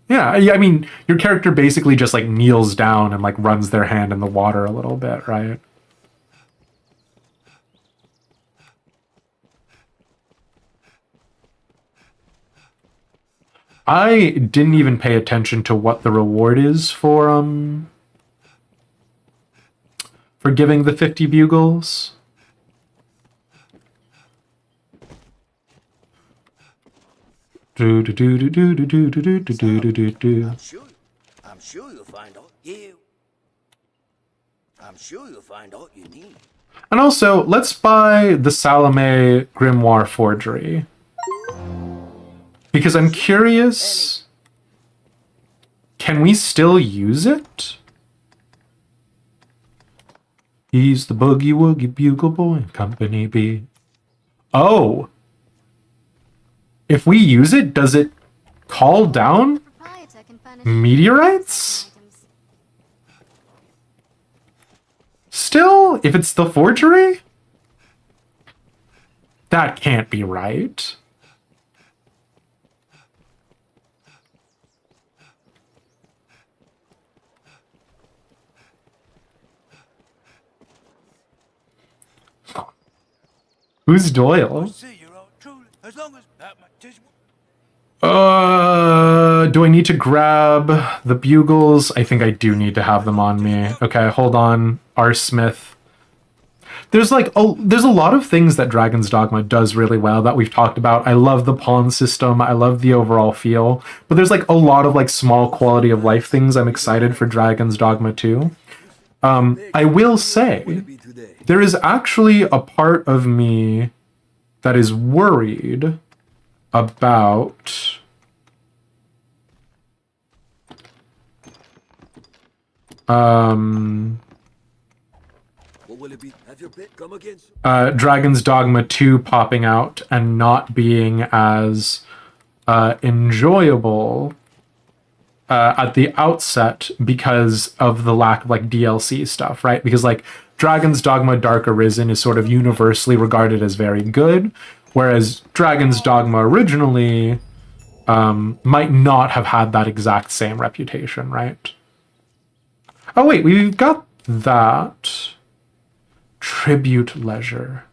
Yeah, I mean, your character basically just like kneels down and like runs their hand in the water a little bit, right? I didn't even pay attention to what the reward is for giving the 50 bugles. I'm sure you'll find all you. I'm sure you'll find all you need. And also, let's buy the Salome Grimoire Forgery. Because I'm curious, can we still use it? He's the boogie woogie bugle boy, company B. Oh! If we use it, does it call down meteorites? Still? If it's the forgery? That can't be right. Who's Doyle? Do I need to grab the bugles? I think I do need to have them on me. Okay, hold on. R. Smith. There's a lot of things that Dragon's Dogma does really well that we've talked about. I love the pawn system. I love the overall feel. But there's like a lot of like small quality of life things I'm excited for Dragon's Dogma 2. I will say, there is actually a part of me that is worried about Dragon's Dogma 2 popping out and not being as enjoyable at the outset because of the lack of like DLC stuff, right? Because like Dragon's Dogma Dark Arisen is sort of universally regarded as very good, whereas Dragon's Dogma originally might not have had that exact same reputation, right? Oh wait, we've got that. Tribute Leisure.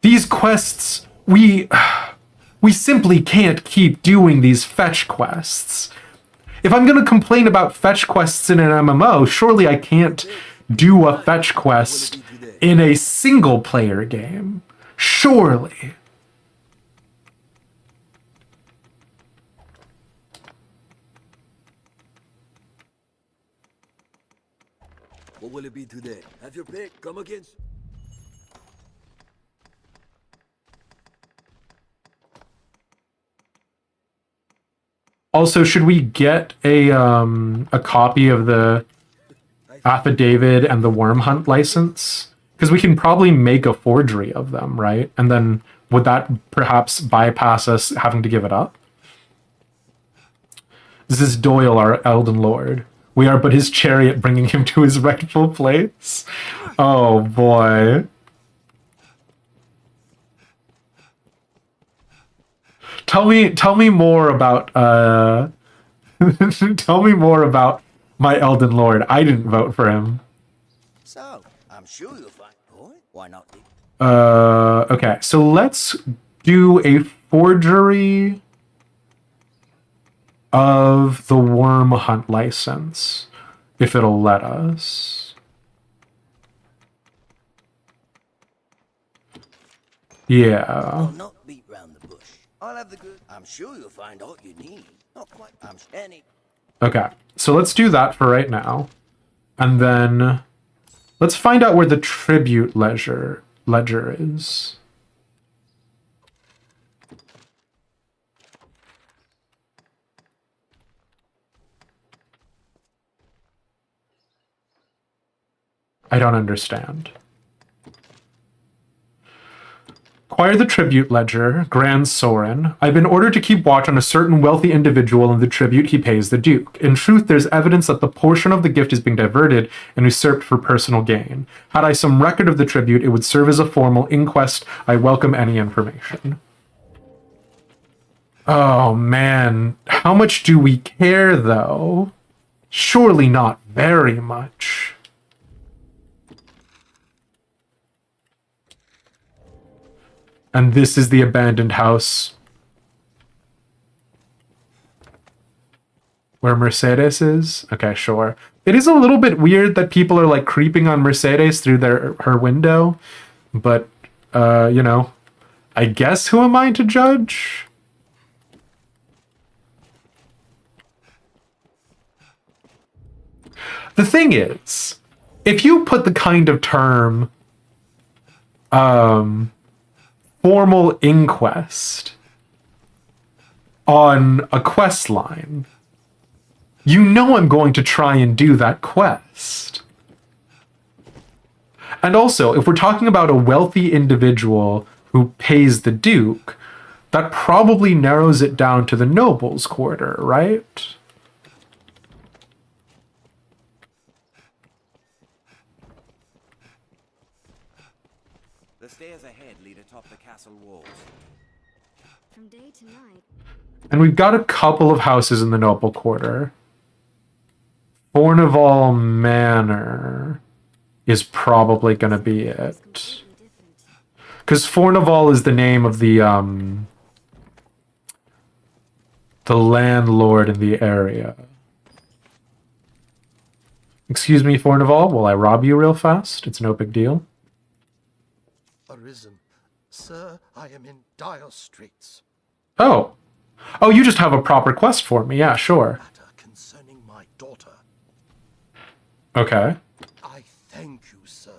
These quests, we simply can't keep doing these fetch quests. If I'm going to complain about fetch quests in an MMO, surely I can't do a fetch quest in a single player game. Surely. What will it be today? Have your pick. Come against. Also, should we get a copy of the affidavit and the worm hunt license? Because we can probably make a forgery of them, right? And then would that perhaps bypass us having to give it up? This is Doyle, our Elden Lord. We are but his chariot bringing him to his rightful place. Oh boy. Tell me more about tell me more about my Elden Lord. I didn't vote for him. So, I'm sure you'll find. Boy, why not? Okay, so let's do a forgery of the worm hunt license, if it'll let us. Yeah. I'll not beat round the bush. I'll have the good. I'm sure you'll find all you need. Not quite. I'm any. Okay, so let's do that for right now. And then let's find out where the tribute ledger is. I don't understand. Acquire the tribute ledger, Grand Sorin. I've been ordered to keep watch on a certain wealthy individual and the tribute he pays the Duke. In truth, there's evidence that the portion of the gift is being diverted and usurped for personal gain. Had I some record of the tribute, it would serve as a formal inquest. I welcome any information. Oh man, how much do we care though? Surely not very much. And this is the abandoned house where Mercedes is? Okay, sure. It is a little bit weird that people are like creeping on Mercedes through her window, but you know, I guess who am I to judge? The thing is, if you put the kind of term formal inquest on a quest line, you know I'm going to try and do that quest. And also, if we're talking about a wealthy individual who pays the Duke, that probably narrows it down to the nobles' quarter, right? The stairs ahead lead atop the castle walls. From day to night. And we've got a couple of houses in the noble quarter. Fornival Manor is probably going to be it. Because Fornival is the name of the landlord in the area. Excuse me, Fornival, will I rob you real fast? It's no big deal. Arisen. Sir, I am in dire straits. Oh. Oh, you just have a proper quest for me. Yeah, sure. Matter concerning my daughter. Okay. I thank you, sir.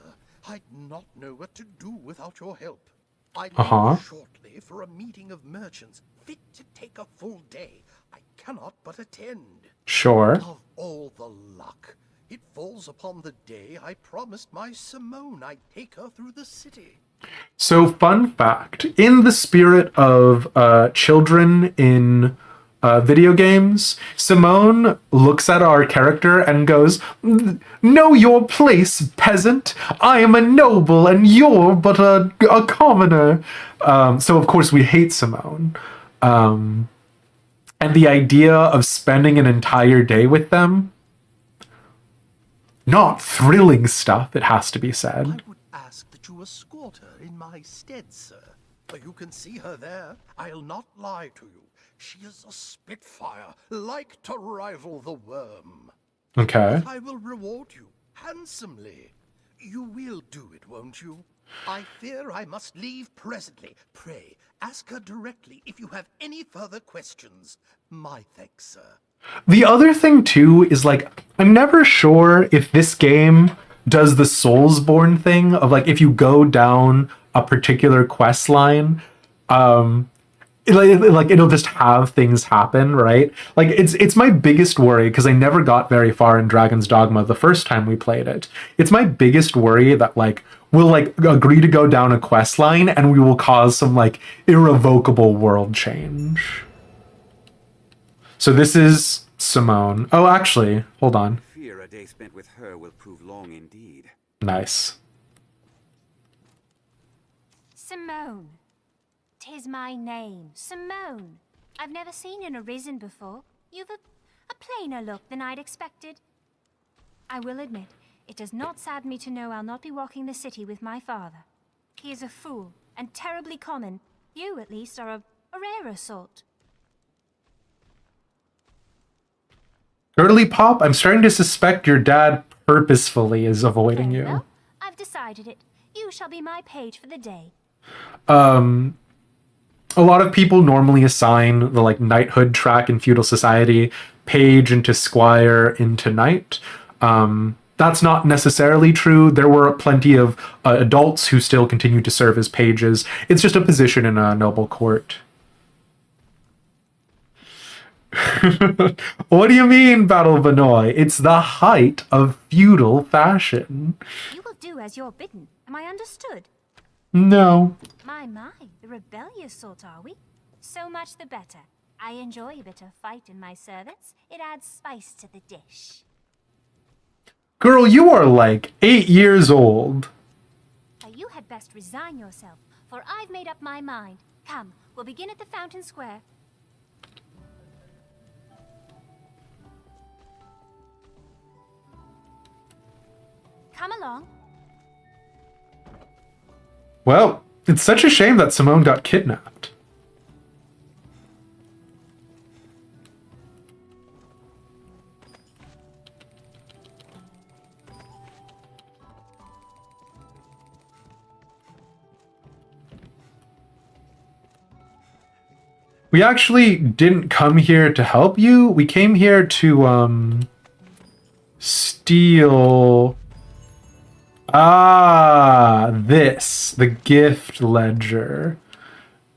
I'd not know what to do without your help. I leave shortly for a meeting of merchants, fit to take a full day. I cannot but attend. Sure. Of all the luck, it falls upon the day I promised my Simone I'd take her through the city. So, fun fact, in the spirit of children in video games, Simone looks at our character and goes, "Know your place, peasant. I am a noble and you're but a commoner." So, of course, we hate Simone. And the idea of spending an entire day with them, not thrilling stuff, it has to be said. I would ask that you escort her in my stead, sir. You can see her there. I'll not lie to you. She is a spitfire, like to rival the worm. Okay. I will reward you handsomely. You will do it, won't you? I fear I must leave presently. Pray, ask her directly if you have any further questions. My thanks, sir. The other thing too is like I'm never sure if this game does the Soulsborne thing of like if you go down a particular quest line, like it'll just have things happen, right? Like it's my biggest worry because I never got very far in Dragon's Dogma the first time we played it. It's my biggest worry that like we'll like agree to go down a quest line and we will cause some like irrevocable world change. So this is Simone. Oh, actually, hold on. Fear a day spent with her will prove long indeed. Nice. Simone. 'Tis my name, Simone. I've never seen an arisen before. You've a plainer look than I'd expected. I will admit, it does not sadden me to know I'll not be walking the city with my father. He is a fool, and terribly common. You, at least, are a rarer sort. Girly Pop, I'm starting to suspect your dad purposefully is avoiding you. Well, I've decided it. You shall be my page for the day. A lot of people normally assign the like knighthood track in feudal society page into squire into knight. That's not necessarily true. There were plenty of adults who still continue to serve as pages. It's just a position in a noble court. What do you mean, Battle Benoy? It's the height of feudal fashion. You will do as you're bidden. Am I understood? No. My, the rebellious sort are we? So much the better. I enjoy a bit of fight in my servants. It adds spice to the dish. Girl, you are like 8 years old. You had best resign yourself, for I've made up my mind. Come, we'll begin at the fountain square. Come along. Well, it's such a shame that Simone got kidnapped. We actually didn't come here to help you. We came here to steal the gift ledger,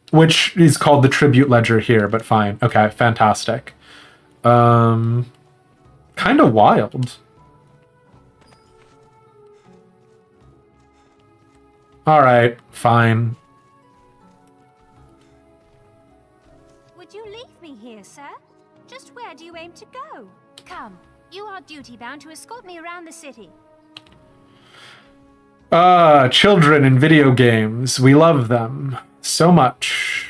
which is called the tribute ledger here, but fine. Okay, fantastic. Kind of wild. All right, fine. Would you leave me here, sir? Just where do you aim to go? Come, you are duty-bound to escort me around the city. Children in video games. We love them so much.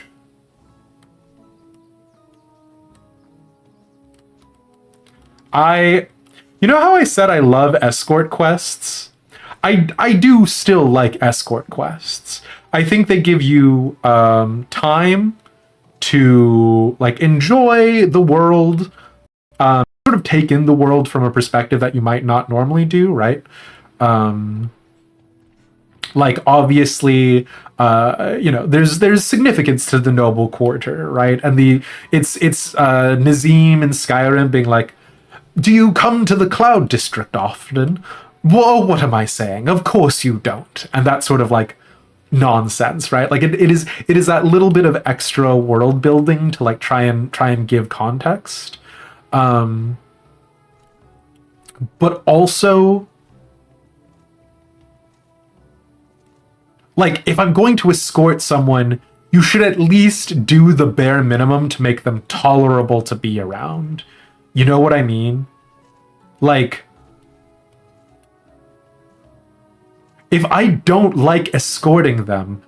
You know how I said I love escort quests? I do still like escort quests. I think they give you time to like enjoy the world, sort of take in the world from a perspective that you might not normally do, right? Like obviously, there's significance to the noble quarter, right? And it's Nazim and Skyrim being like, do you come to the Cloud District often? Whoa, what am I saying? Of course you don't. And that sort of like nonsense, right? Like it is that little bit of extra world building to like try and give context. But also Like, if I'm going to escort someone, you should at least do the bare minimum to make them tolerable to be around. You know what I mean? Like, if I don't like escorting them,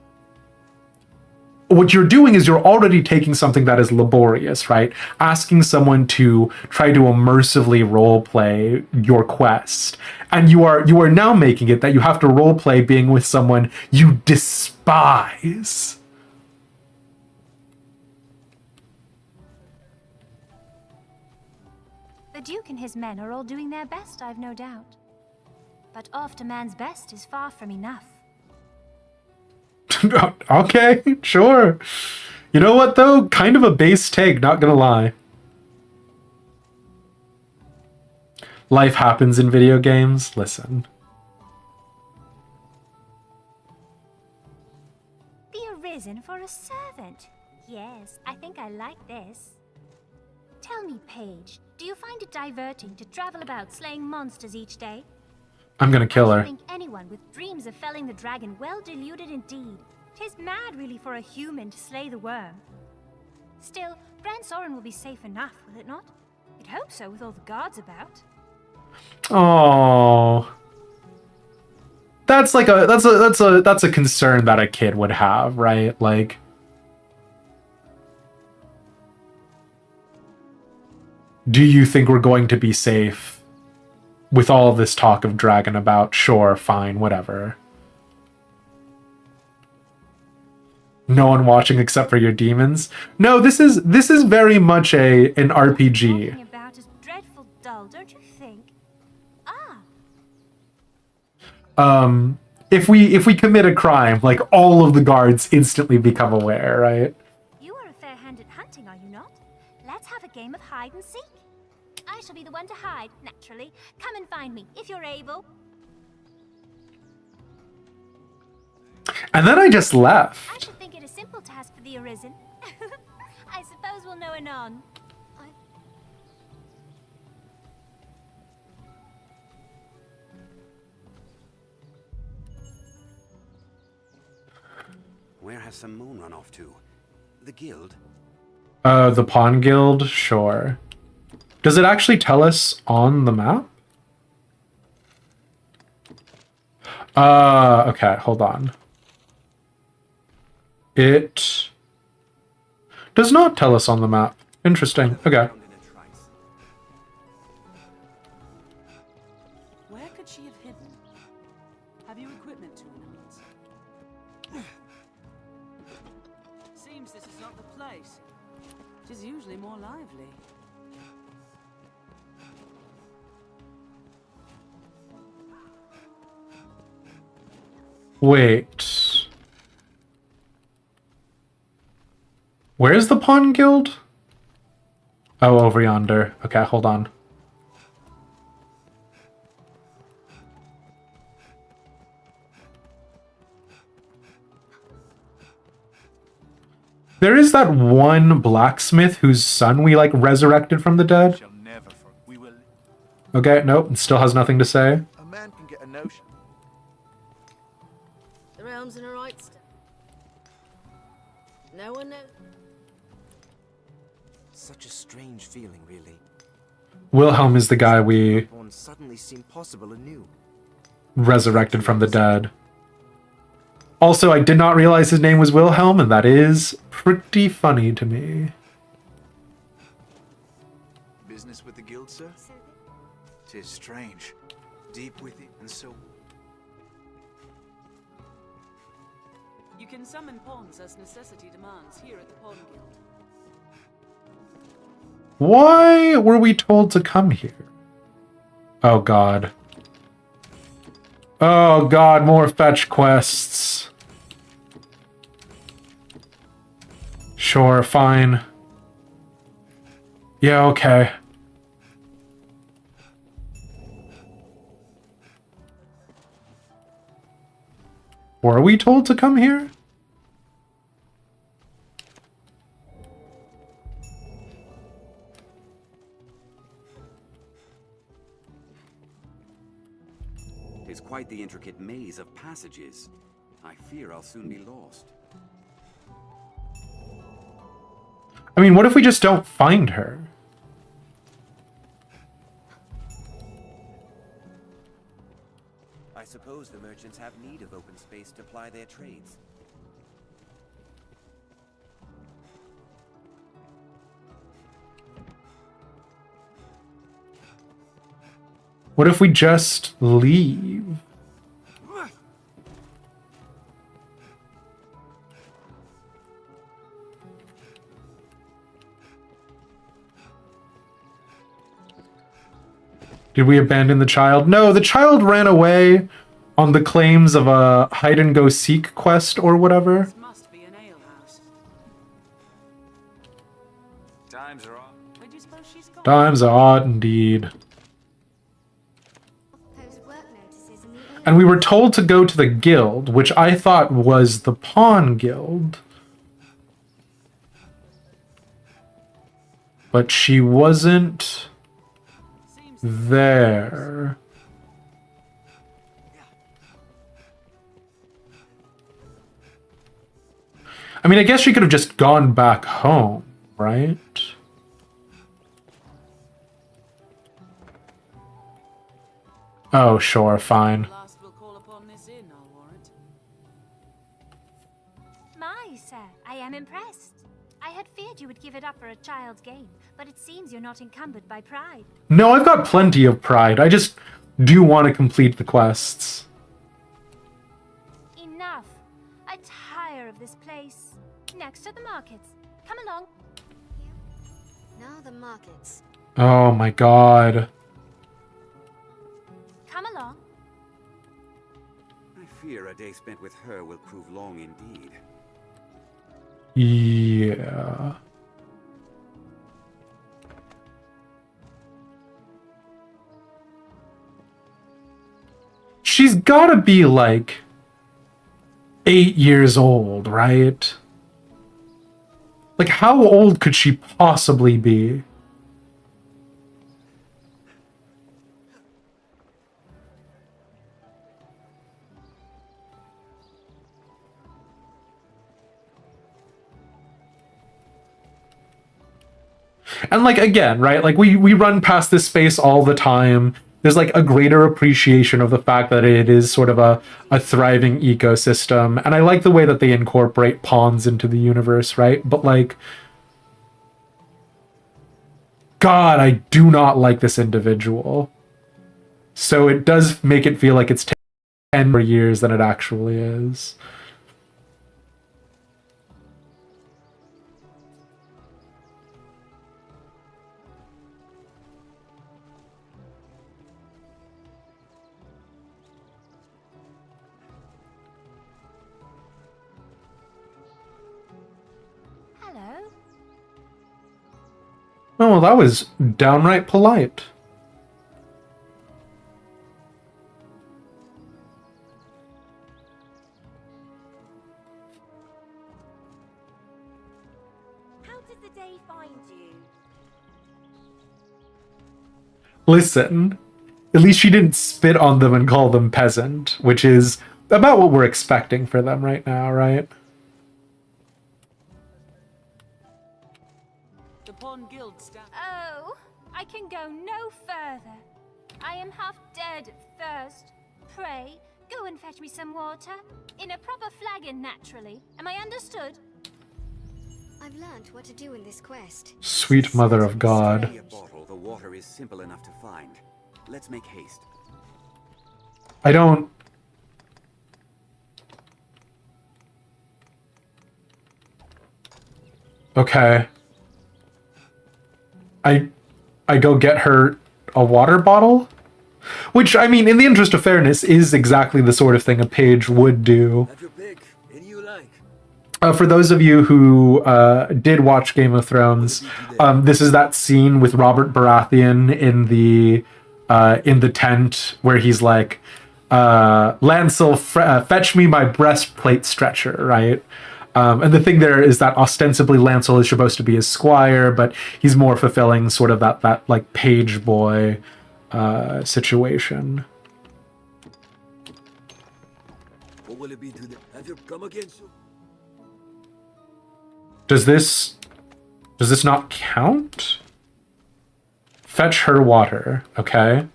what you're doing is you're already taking something that is laborious, right? Asking someone to try to immersively roleplay your quest. And you are now making it that you have to roleplay being with someone you despise. The Duke and his men are all doing their best, I've no doubt. But oft a man's best is far from enough. Okay, sure. You know what, though? Kind of a base take, not gonna lie. Life happens in video games. Listen. Be arisen for a servant. Yes, I think I like this. Tell me, Paige, do you find it diverting to travel about slaying monsters each day? I'm gonna kill her. I think anyone with dreams of felling the dragon well deluded indeed. 'Tis mad really for a human to slay the worm. Still, Grand Soren will be safe enough, will it not? You'd hope so with all the guards about. Oh, that's a concern that a kid would have, right? Like, do you think we're going to be safe with all this talk of dragon about? Sure, fine, whatever. No one watching except for your demons. No, this is very much an RPG. Talking about is dreadful dull, don't you think? If we commit a crime, like, all of the guards instantly become aware, right? You are a fair hand at hunting, are you not? Let's have a game of hide and seek. I shall be the one to hide, naturally. Come and find me, if you're able. And then I just left. I should think it a simple task for the Arisen. I suppose we'll know anon. Where has Simone run off to? The guild? The Pawn Guild? Sure. Does it actually tell us on the map? Okay, hold on. It does not tell us on the map. Interesting. Okay. Where could she have hidden? Have you equipment to announce? Seems this is not the place. It is usually more lively. Wait. Where's the Pawn Guild? Oh, over yonder. Okay, hold on. There is that one blacksmith whose son we, like, resurrected from the dead. Okay, nope, it still has nothing to say. A man can get a notion. The realm's in a right state. No one knows. Such a strange feeling, really. Wilhelm is the guy we Suddenly seemed possible anew. resurrected from the dead. Also, I did not realize his name was Wilhelm, and that is pretty funny to me. Business with the guild, sir? 'Tis strange. Deep with it, and so... You can summon pawns as necessity demands here at the Pawn Guild. Why were we told to come here? Oh god. Oh god, more fetch quests. Sure, fine. Yeah, okay. Were we told to come here? It's quite the intricate maze of passages. I fear I'll soon be lost. I mean, what if we just don't find her? I suppose the merchants have need of open space to ply their trades. What if we just leave? Did we abandon the child? No, the child ran away on the claims of a hide-and-go-seek quest or whatever. This must be an alehouse. Times are off. Where do you suppose she's gone? Times are odd indeed. Those work notices in the area. And we were told to go to the guild, which I thought was the pawn guild. But she wasn't there. I mean, I guess she could have just gone back home, right? Oh, sure, fine. Last we'll call upon this inn, I'll warrant. My, sir, I am impressed. I had feared you would give it up for a child's game, but it seems you're not encumbered by pride. No, I've got plenty of pride. I just do want to complete the quests. Enough. I tire of this place. Next to the markets. Come along. Now the markets. Oh my god. Come along. I fear a day spent with her will prove long indeed. Yeah. She's gotta be like 8 years old, right? Like, how old could she possibly be? And like, again, right, like we run past this space all the time. There's like a greater appreciation of the fact that it is sort of a thriving ecosystem. And I like the way that they incorporate pawns into the universe, right? But like, God, I do not like this individual. So it does make it feel like it's 10 more years than it actually is. Hello. Oh, well, that was downright polite. How did the day find you? Listen, at least she didn't spit on them and call them peasant, which is about what we're expecting for them right now, right? The Pawn Guild stand. Oh, I can go no further. I am half dead of thirst. Pray, go and fetch me some water. In a proper flagon, naturally. Am I understood? I've learnt what to do in this quest. Sweet mother of God. Be a bottle, the water is simple enough to find. Let's make haste. I don't... Okay. I go get her a water bottle? Which, I mean, in the interest of fairness, is exactly the sort of thing a page would do. Have your pick. Any you like. For those of you who did watch Game of Thrones, this is that scene with Robert Baratheon in the tent where he's like, Lancel, fetch me my breastplate stretcher, right? And the thing there is that ostensibly Lancel is supposed to be his squire, but he's more fulfilling sort of that like page boy situation. will it be today? Have you come again soon? Does this not count? Fetch her water, okay.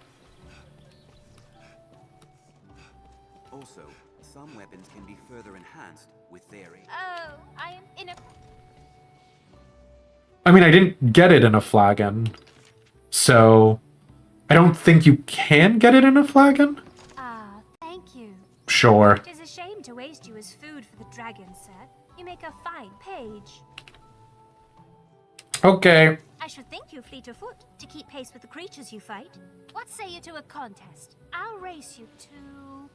Also, some weapons can be further enhanced with theory. Oh, I am in a... I mean, I didn't get it in a flagon, so I don't think you can get it in a flagon. Ah, thank you. Sure. It is a shame to waste you as food for the dragon, sir. You make a fine page. Okay. I should think you fleet of foot to keep pace with the creatures you fight. What say you to a contest? I'll race you to...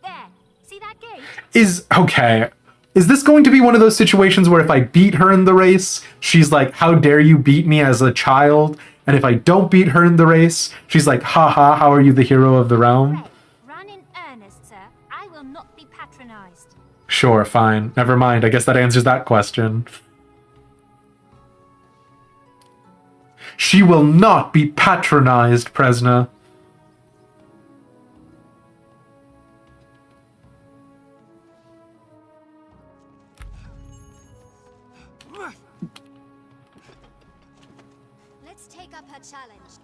There. See that gate? Is this going to be one of those situations where if I beat her in the race, she's like, how dare you beat me as a child? And if I don't beat her in the race, she's like, haha, how are you the hero of the realm? Right. Run in earnest, sir. I will not be patronized. Sure, fine. Never mind. I guess that answers that question. She will not be patronized, Presna. Let's take up her challenge.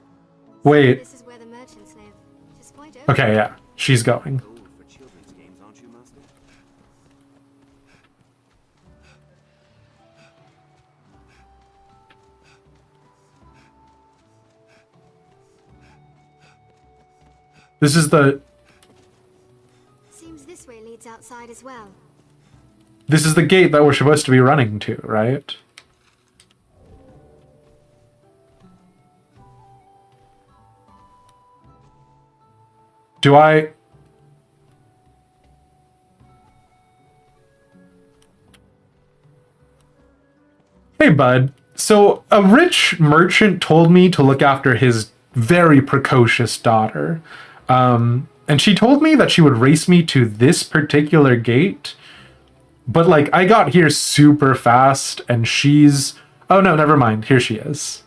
Wait. This is where the merchants live. Just quite Okay, yeah. She's going. Old for children's games, aren't you, Master? This is the Seems this way leads outside as well. gate that we're supposed to be running to, right? Do I... Hey, bud. So, a rich merchant told me to look after his very precocious daughter. And she told me that she would race me to this particular gate. But, like, I got here super fast, and she's... Oh, no, never mind. Here she is.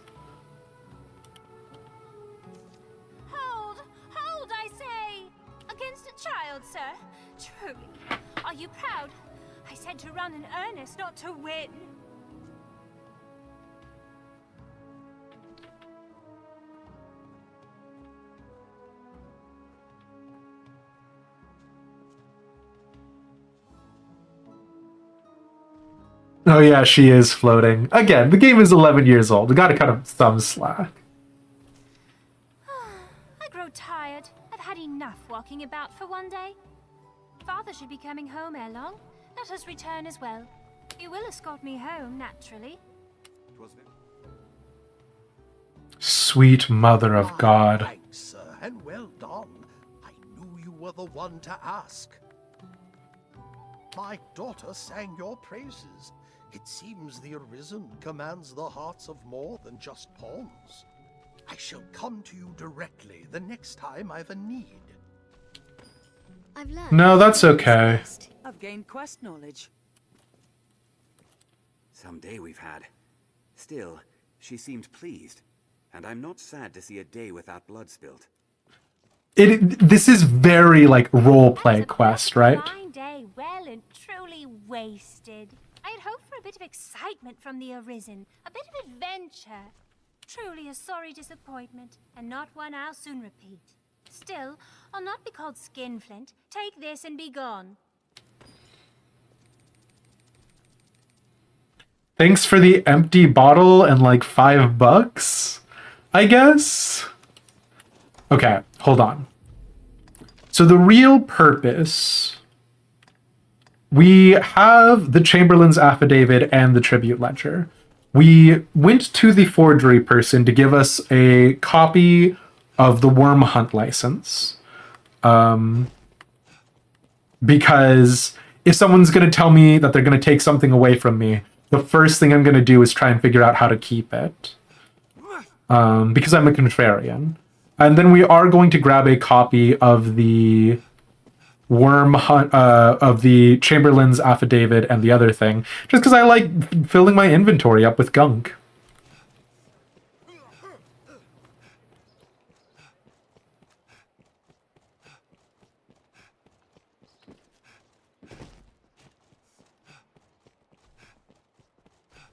Hold! Hold, I say! Against a child, sir. Truly. Are you proud? I said to run in earnest, not to win. Oh yeah, she is floating. Again, the game is 11 years old. We gotta cut him some slack. I grow tired. I've had enough walking about for one day. Father should be coming home ere long. Let us return as well. You will escort me home, naturally. Sweet mother of God. Thanks, sir, and well done. I knew you were the one to ask. My daughter sang your praises. It seems the Arisen commands the hearts of more than just pawns. I shall come to you directly the next time I've a need. I've learned. No, that's okay. I've gained quest knowledge. Some day we've had. Still, she seemed pleased. And I'm not sad to see a day without blood spilt. This is very, like, roleplay quest, right? Fine day, well and truly wasted. I had hoped for a bit of excitement from the Arisen, a bit of adventure. Truly a sorry disappointment, and not one I'll soon repeat. Still, I'll not be called Skinflint. Take this and be gone. Thanks for the empty bottle and like $5, I guess? Okay, hold on. So the real purpose... We have the Chamberlain's affidavit and the tribute ledger. We went to the forgery person to give us a copy of the worm hunt license. Because if someone's going to tell me that they're going to take something away from me, the first thing I'm going to do is try and figure out how to keep it. Because I'm a contrarian. And then we are going to grab a copy of the worm hunt, of the Chamberlain's affidavit and the other thing, just because I like filling my inventory up with gunk.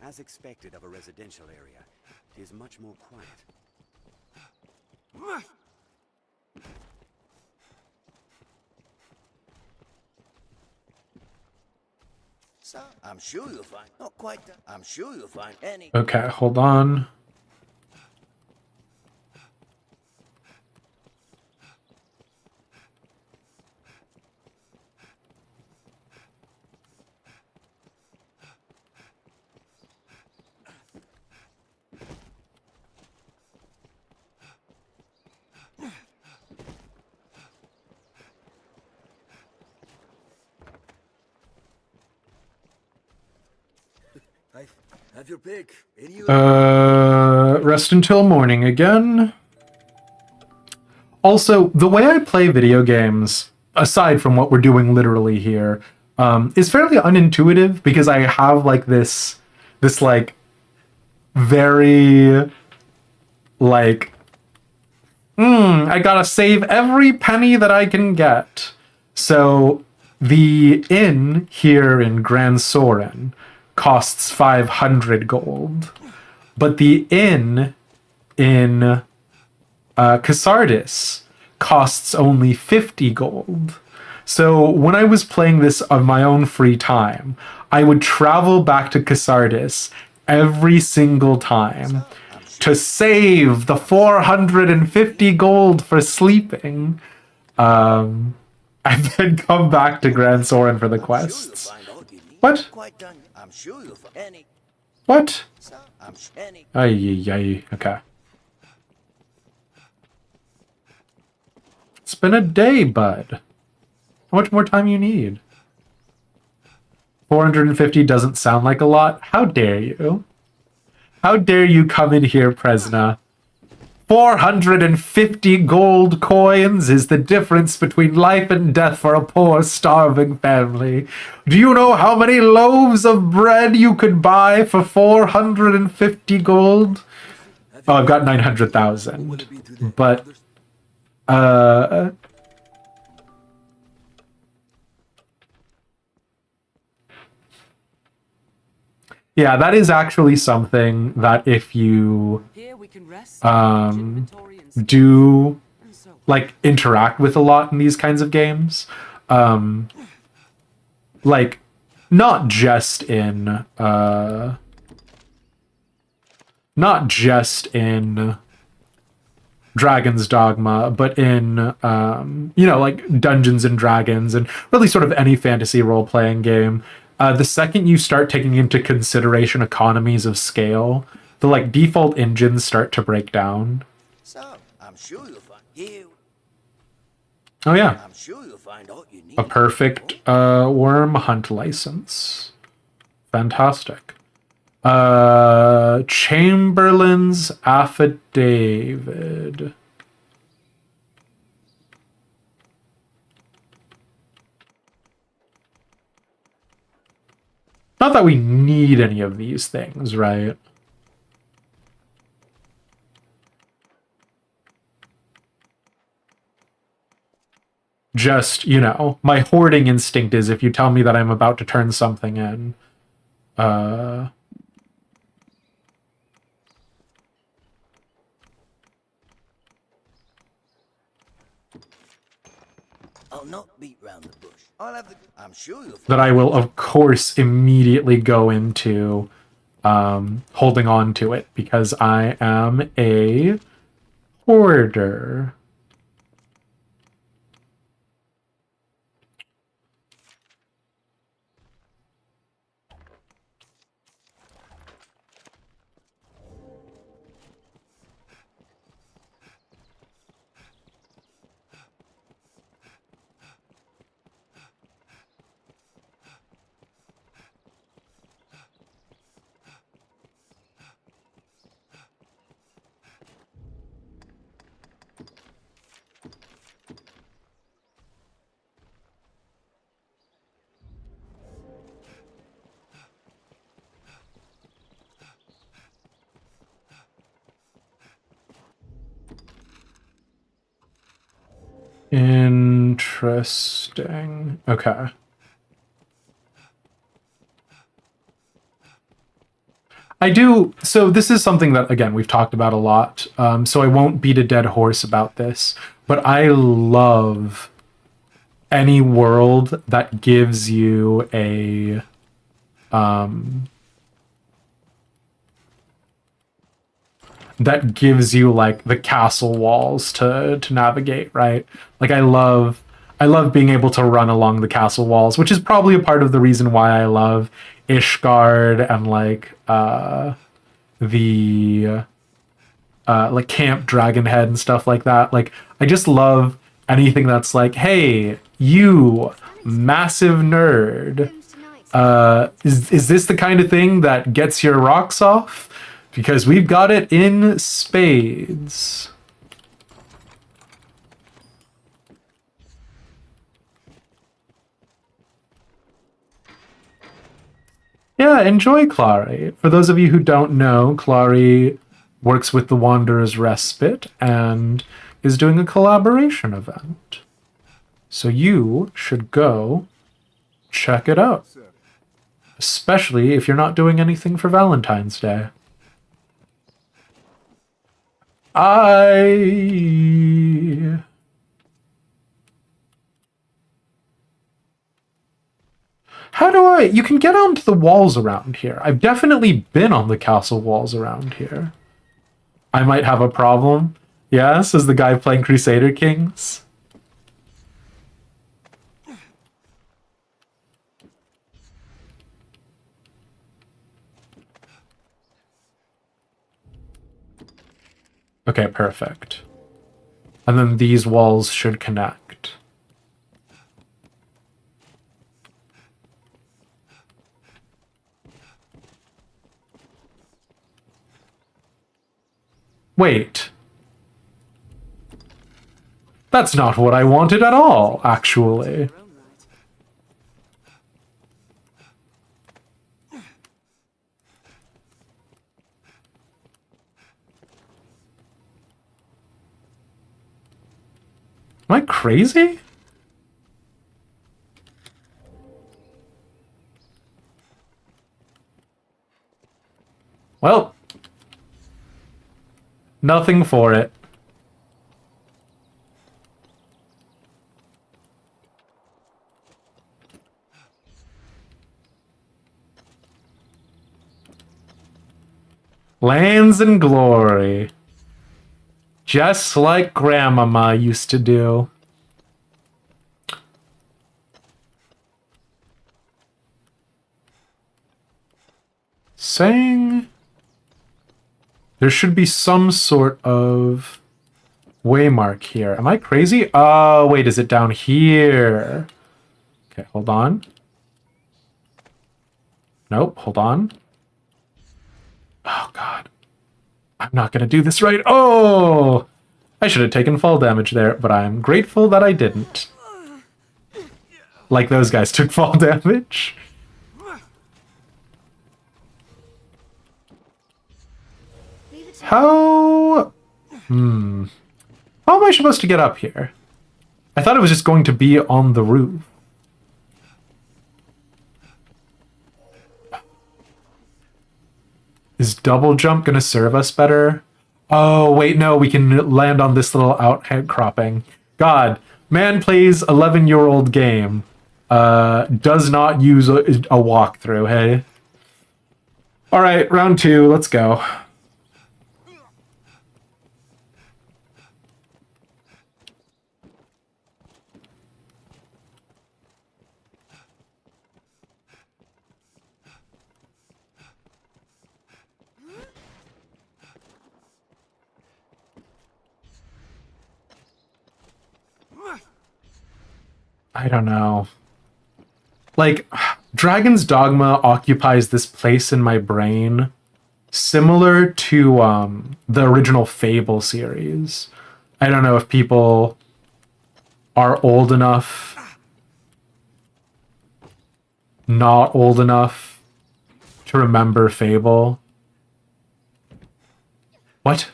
As expected of a residential area, it is much more quiet. So, I'm sure you'll find... Not quite done. I'm sure you'll find any... Okay, hold on. Have your pick. Rest until morning again. Also, the way I play video games, aside from what we're doing literally here, is fairly unintuitive because I have like this like very like I gotta save every penny that I can get. So the inn here in Gran Soren costs 500 gold, but the inn in Casardis costs only 50 gold. So when I was playing this on my own free time, I would travel back to Casardis every single time to save the 450 gold for sleeping, and then come back to Gran Soren for the quests. What? I'm sure you'll find any... What? Any... Ay. Okay. It's been a day, bud. How much more time you need? 450 doesn't sound like a lot. How dare you? How dare you come in here, Presna? 450 gold coins is the difference between life and death for a poor, starving family. Do you know how many loaves of bread you could buy for 450 gold? Oh, I've got 900,000. But, yeah, that is actually something that if you do like interact with a lot in these kinds of games, like not just in Dragon's Dogma, but in like Dungeons and Dragons and really sort of any fantasy role-playing game. The second you start taking into consideration economies of scale, the like default engines start to break down. So, I'm sure you'll find you. Oh yeah. I'm sure you'll find all you need. A perfect worm hunt license. Fantastic. Chamberlain's affidavit. Not that we need any of these things, right? Just, my hoarding instinct is if you tell me that I'm about to turn something in. I'll not beat round the bush. I'll have the... I'm sure you'll... That I will, of course, immediately go into holding on to it because I am a hoarder. Interesting. Okay. I do. So this is something that, again, we've talked about a lot. So I won't beat a dead horse about this, but I love any world that gives you a like the castle walls to navigate, right? Like I love being able to run along the castle walls, which is probably a part of the reason why I love Ishgard and like the like Camp Dragonhead and stuff like that. Like I just love anything that's like, hey, you massive nerd. Is this the kind of thing that gets your rocks off? Because we've got it in spades. Yeah, enjoy Clary. For those of you who don't know, Clary works with the Wanderer's Respite and is doing a collaboration event. So you should go check it out. Especially if you're not doing anything for Valentine's Day. How do I... You can get onto the walls around here. I've definitely been on the castle walls around here. I might have a problem. Yeah, says the guy playing Crusader Kings. Okay, perfect. And then these walls should connect. Wait. That's not what I wanted at all, actually. Am I crazy? Well, nothing for it. Lands and glory. Just like Grandmama used to do. Saying there should be some sort of waymark here. Am I crazy? Oh, wait, is it down here? Okay, hold on. Nope, hold on. Oh, God. I'm not going to do this right. Oh! I should have taken fall damage there, but I'm grateful that I didn't. Like those guys took fall damage. How... How am I supposed to get up here? I thought it was just going to be on the roof. Is double jump going to serve us better? Oh, wait, no, we can land on this little outcropping. God, man plays 11-year-old game. Does not use a walkthrough, hey? Alright, round 2, let's go. I don't know. Like, Dragon's Dogma occupies this place in my brain similar to the original Fable series. I don't know if people are old enough, not old enough to remember Fable. What?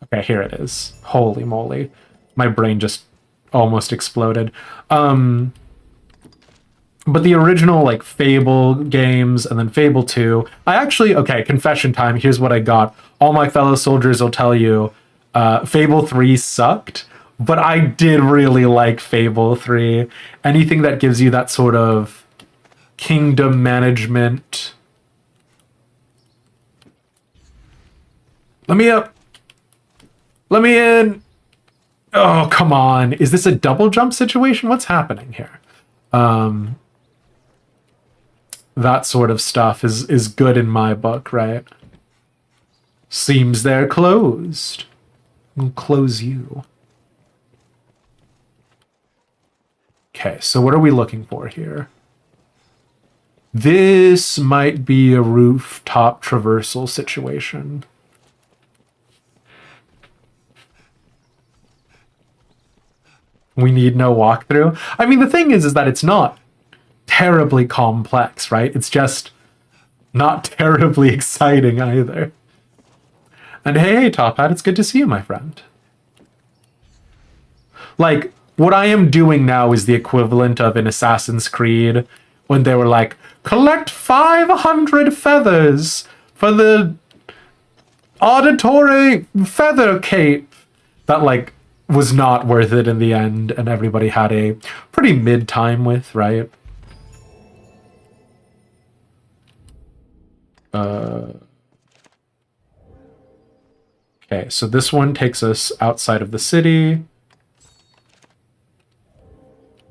Okay, here it is. Holy moly. My brain just almost exploded. But the original like Fable games and then Fable 2, I actually, okay, confession time, here's what I got. All my fellow soldiers will tell you, Fable 3 sucked, but I did really like Fable 3. Anything that gives you that sort of kingdom management. Let me up. Let me in. Oh, come on. Is this a double jump situation? What's happening here? That sort of stuff is good in my book, right? Seems they're closed. We'll close you. Okay, so what are we looking for here? This might be a rooftop traversal situation. We need no walkthrough. I mean, the thing is that it's not terribly complex, right? It's just not terribly exciting either. And hey, Top Hat, it's good to see you, my friend. Like, what I am doing now is the equivalent of in Assassin's Creed when they were like, collect 500 feathers for the auditory feather cape. That, like, was not worth it in the end, and everybody had a pretty mid time with, right? Okay, so this one takes us outside of the city.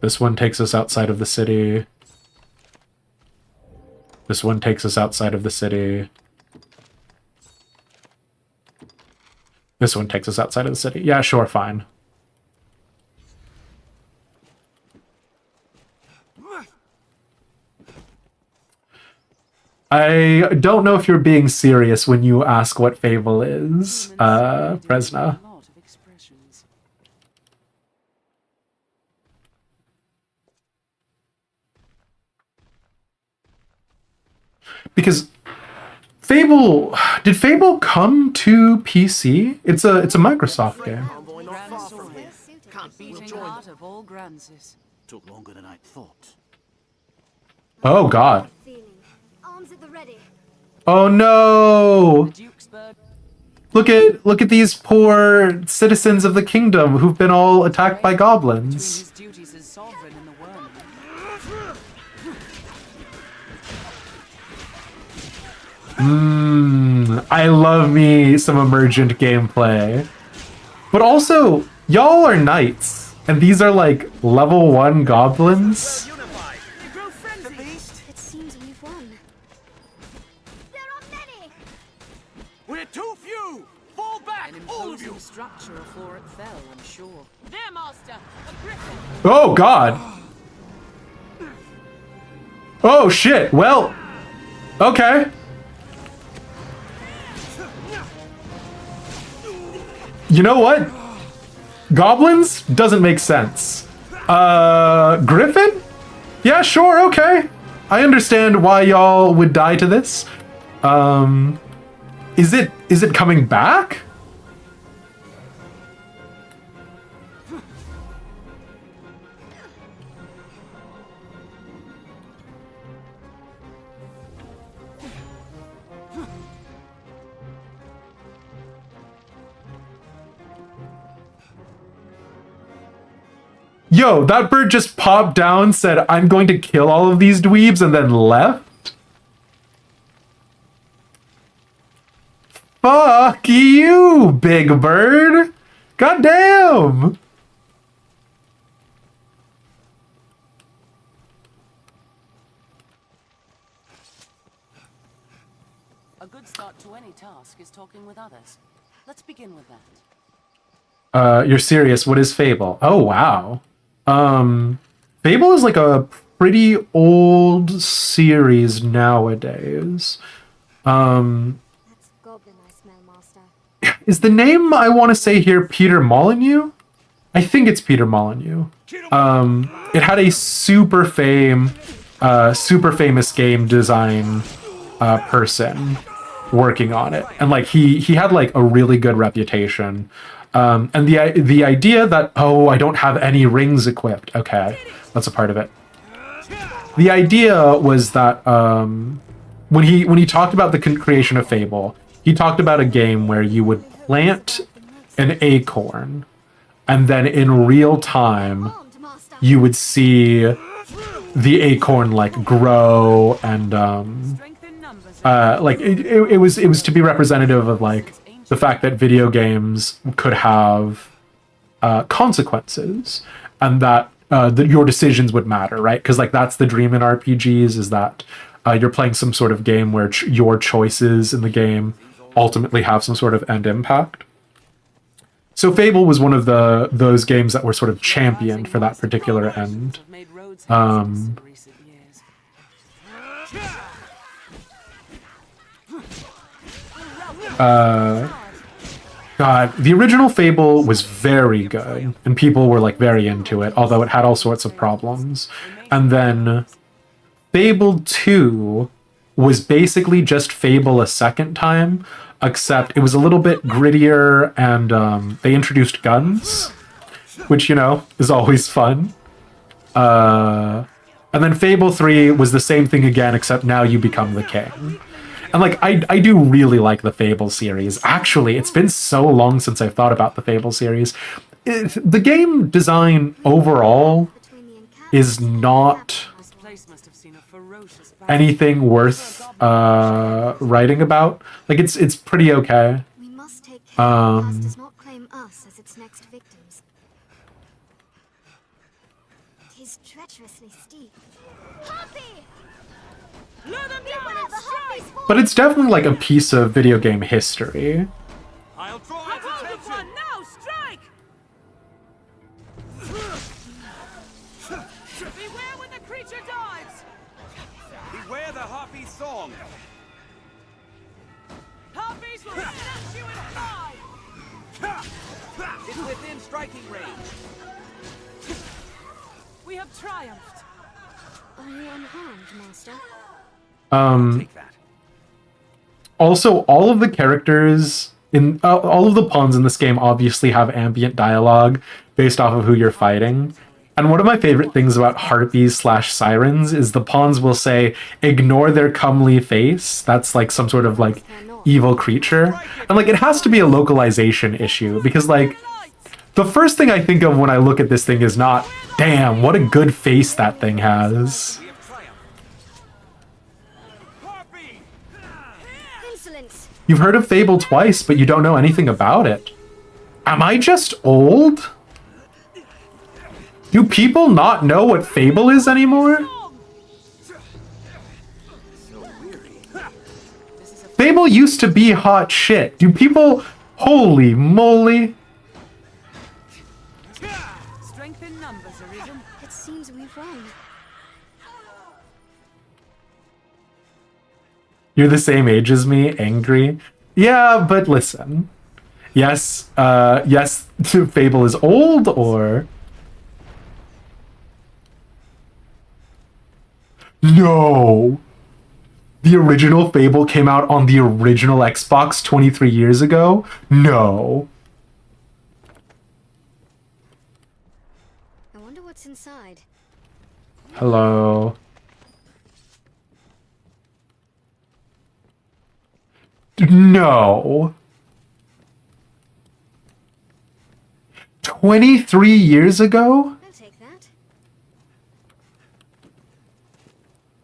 This one takes us outside of the city. This one takes us outside of the city. This one takes us outside of the city. Yeah, sure, fine. I don't know if you're being serious when you ask what Fable is, Presna. Because Fable, did Fable come to PC? It's a Microsoft game. Took longer than I thought. Oh God. Oh no! Look at these poor citizens of the kingdom who've been all attacked by goblins. I love me some emergent gameplay. But also, y'all are knights, and these are like level 1 goblins. It seems we've won. There are many! We're too few! Fall back, all of you! Structure before it fell, I'm sure. There, Master! A griffin! Oh God! Oh shit! Well, okay. You know what? Goblins doesn't make sense. Griffin? Yeah, sure, okay. I understand why y'all would die to this. Is it coming back? Yo, that bird just popped down, said, I'm going to kill all of these dweebs, and then left? Fuck you, big bird! Goddamn! A good start to any task is talking with others. Let's begin with that. You're serious. What is Fable? Oh, wow. Fable is like a pretty old series nowadays. That's goblin I smell, Master. Is the name I want to say here Peter Molyneux? I think it's Peter Molyneux. It had a super famous game design person working on it, and like he had like a really good reputation. And the idea that, oh, I don't have any rings equipped. Okay, that's a part of it. the idea was that when he talked about the creation of Fable, he talked about a game where you would plant an acorn, and then in real time, you would see the acorn like grow and like it was to be representative of like the fact that video games could have consequences, and that your decisions would matter, right? Because like that's the dream in RPGs, is that you're playing some sort of game where your choices in the game ultimately have some sort of end impact. So Fable was one of those games that were sort of championed for that particular end. God, the original Fable was very good, and people were like very into it, although it had all sorts of problems. And then Fable 2 was basically just Fable a second time, except it was a little bit grittier, and they introduced guns, which, you know, is always fun. And then Fable 3 was the same thing again, except now you become the king. And like, I do really like the Fable series. Actually, it's been so long since I've thought about the Fable series. The game design overall is not anything worth writing about. Like, it's pretty okay. We must take care the past does not claim us as its next victims. It is treacherously steep. Harpy! Lure them down and strike! But it's definitely like a piece of video game history. I'll draw its attention. Now strike! Beware when the creature dives! Beware the harpy song! Harpies will snatch you and fly! It's within striking range. We have triumphed. Are you unharmed, Master? Also, all of the characters in all of the pawns in this game obviously have ambient dialogue based off of who you're fighting. And one of my favorite things about harpies / sirens is the pawns will say, "Ignore their comely face." That's like some sort of like evil creature. And like, it has to be a localization issue, because like, the first thing I think of when I look at this thing is not, "Damn, what a good face that thing has." You've heard of Fable twice, but you don't know anything about it. Am I just old? Do people not know what Fable is anymore? Fable used to be hot shit. Do people... Holy moly. Strength in numbers, Arisen. It seems we've won. You're the same age as me, angry. Yeah, but listen. Yes, yes, Fable is old, or... No! The original Fable came out on the original Xbox 23 years ago? No. I wonder what's inside. Hello. No. 23 years ago? I'll take that.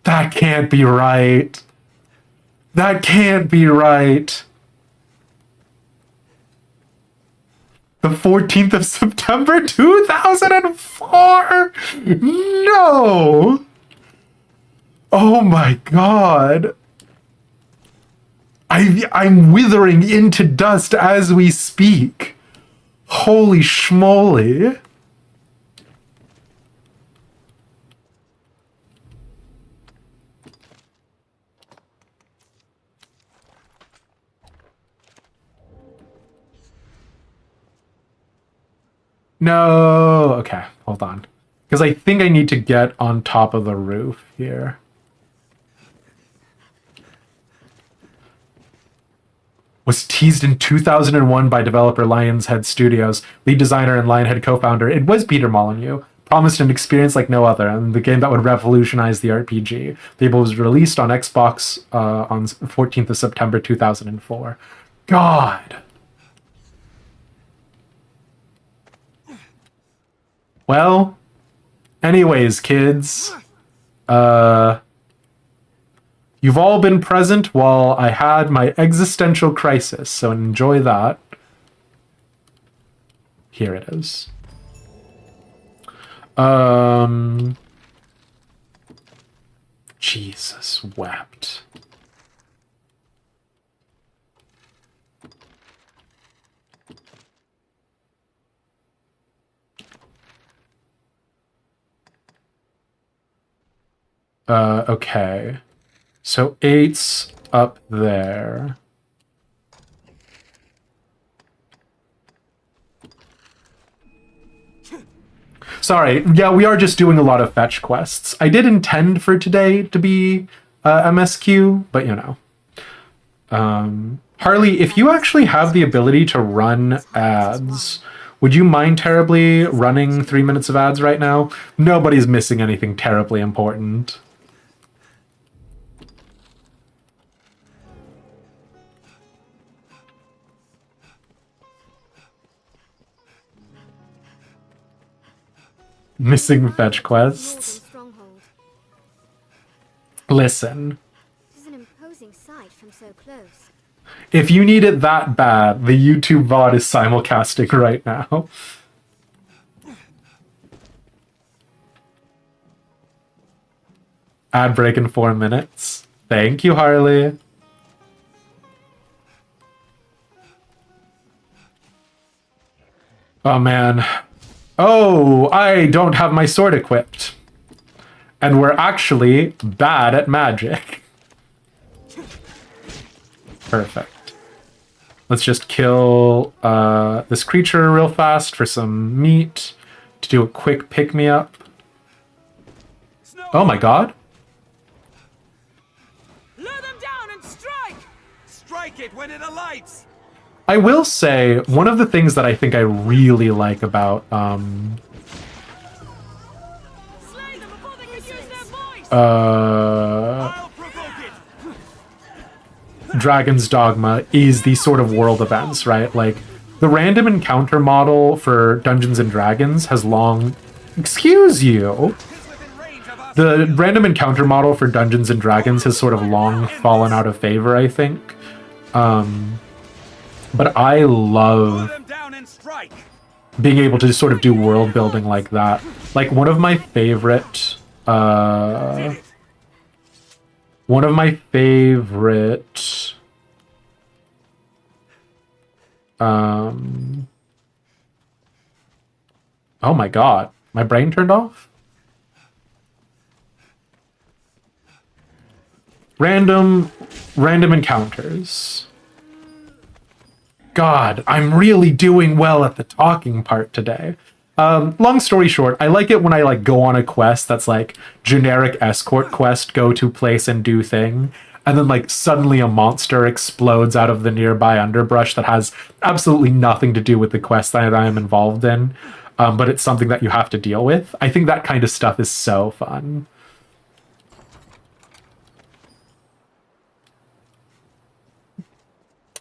That can't be right. That can't be right. The 14th of September 2004? No. Oh my god. I'm withering into dust as we speak. Holy schmoly. No. Okay, hold on. Because I think I need to get on top of the roof here. Was teased in 2001 by developer Lionhead Studios, lead designer and Lionhead co-founder. It was Peter Molyneux. promised an experience like no other, and the game that would revolutionize the RPG. The game was released on Xbox on 14th of September 2004. God. Well, anyways, kids, you've all been present while I had my existential crisis, so enjoy that. Here it is. Jesus wept. Okay. So 8's up there. Sorry, yeah, we are just doing a lot of fetch quests. I did intend for today to be MSQ, but you know. Harley, if you actually have the ability to run ads, would you mind terribly running 3 minutes of ads right now? Nobody's missing anything terribly important. Missing fetch quests. Listen. This is an imposing sight from so close. If you need it that bad, the YouTube VOD is simulcasting right now. Ad break in 4 minutes. Thank you, Harley. Oh, man. Oh, I don't have my sword equipped. And we're actually bad at magic. Perfect. Let's just kill this creature real fast for some meat to do a quick pick-me-up. Oh my god. Lure them down and strike! Strike it when it alights! I will say, one of the things that I think I really like about Dragon's Dogma is the sort of world events, right? Like, the random encounter model for Dungeons and Dragons has long... Excuse you! The random encounter model for Dungeons and Dragons has sort of long fallen out of favor, I think. But I love being able to sort of do world building like that. Like, one of my favorite... One of my favorite... Oh my god. My brain turned off? Random encounters. God, I'm really doing well at the talking part today. Long story short, I like it when I go on a quest that's like generic escort quest, go to place and do thing, and then suddenly a monster explodes out of the nearby underbrush that has absolutely nothing to do with the quest that I am involved in, but it's something that you have to deal with. I think that kind of stuff is so fun.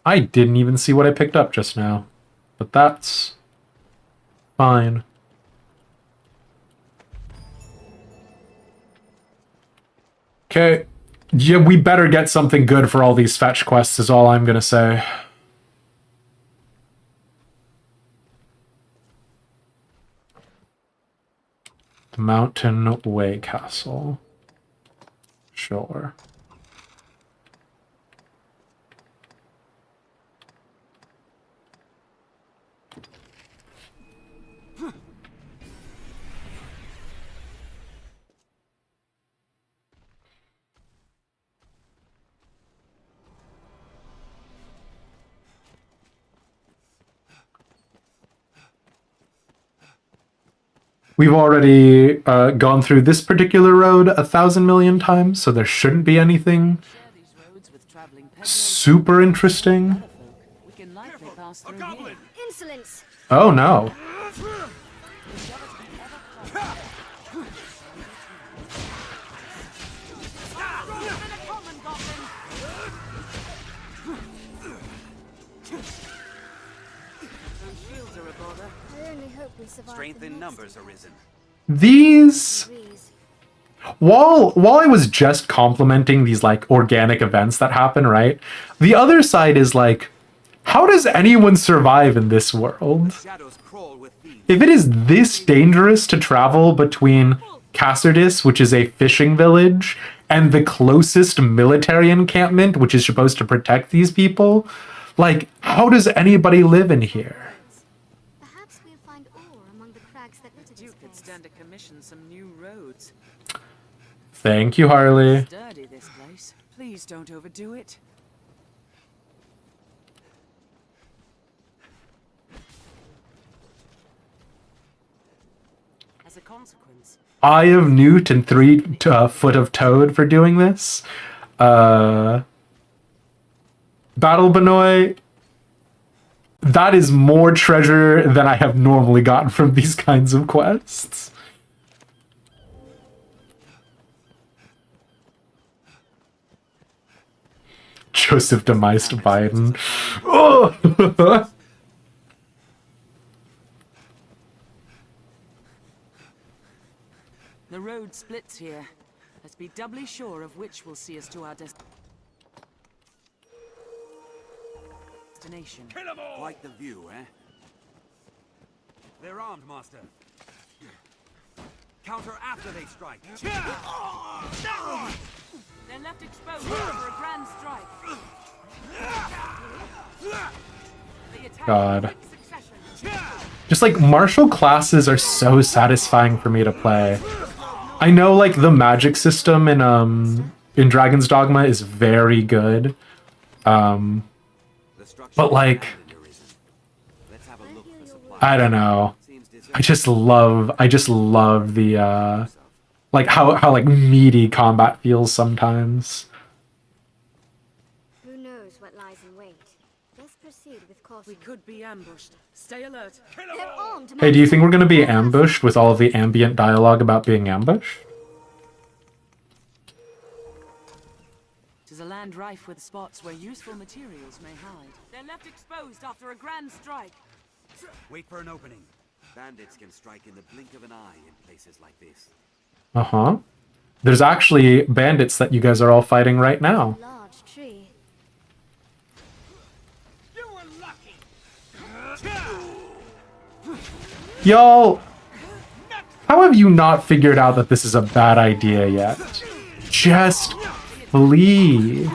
I didn't even see what I picked up just now, but that's fine. Okay. Yeah, we better get something good for all these fetch quests is all I'm gonna say. The Mountain Way Castle. Sure. We've already gone through this particular road 1,000 million times, so there shouldn't be anything super interesting. Insolence! Oh no. I only hope we survive. Strength in numbers arisen. These... While I was just complimenting these like organic events that happen, right? The other side is like, how does anyone survive in this world? If it is this dangerous to travel between Cassardis, which is a fishing village, and the closest military encampment, which is supposed to protect these people, like, how does anybody live in here? Perhaps we'll find ore among the crags that litter this You could place. stand to commission some new roads. Thank you, Harley. Sturdy, this place. Please don't overdo it. As a consequence, Eye of Newt and 3 foot of Toad for doing this. Battle Benoy. That is more treasure than I have normally gotten from these kinds of quests. Joseph Demeist Biden. Oh! the road splits here. Let's be doubly sure of which will see us to our destination. Quite the view, eh? They're armed, Master. Counter after they strike. They're left exposed for a grand strike. They attack God. in quick succession. Just like martial classes are so satisfying for me to play. I know like the magic system in Dragon's Dogma is very good. But like I don't know. I just love the like how like meaty combat feels sometimes. Who knows what lies in wait? Let's proceed with caution. We could be ambushed. Stay alert. They're armed. Hey, do you think we're going to be ambushed with all of the ambient dialogue about being ambushed? It is a land rife with spots where useful materials may hide. They're left exposed after a grand strike. Wait for an opening. Bandits can strike in the blink of an eye in places like this. Uh-huh. There's actually bandits that you guys are all fighting right now. Large tree. Y'all, how have you not figured out that this is a bad idea yet? Just flee.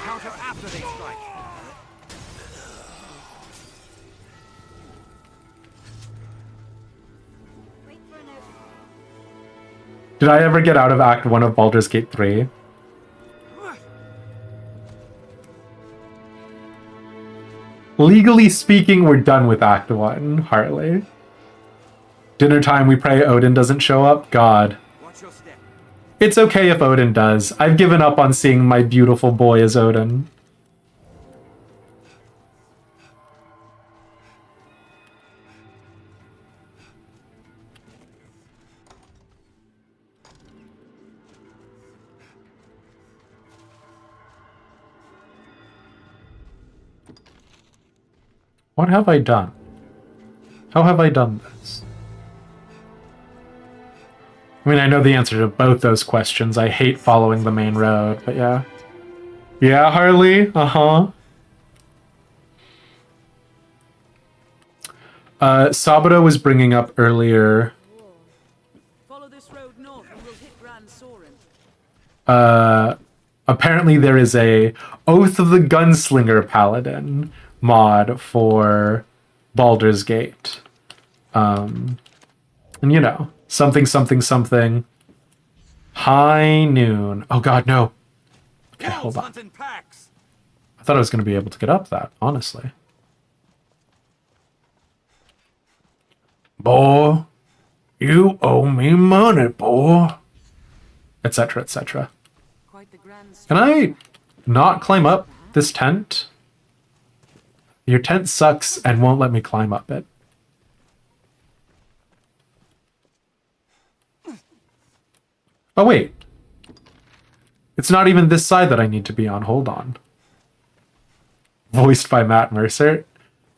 Counter after they strike. Wait for an opening. Did I ever get out of Act 1 of Baldur's Gate 3? Legally speaking, we're done with Act 1, Harley. Dinner time, we pray Odin doesn't show up? God. It's okay if Odin does. I've given up on seeing my beautiful boy as Odin. What have I done? How have I done this? I mean, I know the answer to both those questions. I hate following the main road, but yeah. Yeah, Harley? Uh-huh. Saburo was bringing up earlier... Follow this road north and we'll hit Grand Soren. Apparently there is a Oath of the Gunslinger Paladin mod for Baldur's Gate. And you know, something, something, something. High noon. Oh god, no. Okay, hold on. I thought I was going to be able to get up that, honestly. Boy, you owe me money, boy. Etc., etc. Can I not climb up this tent? Your tent sucks and won't let me climb up it. Oh, wait. It's not even this side that I need to be on. Hold on. Voiced by Matt Mercer?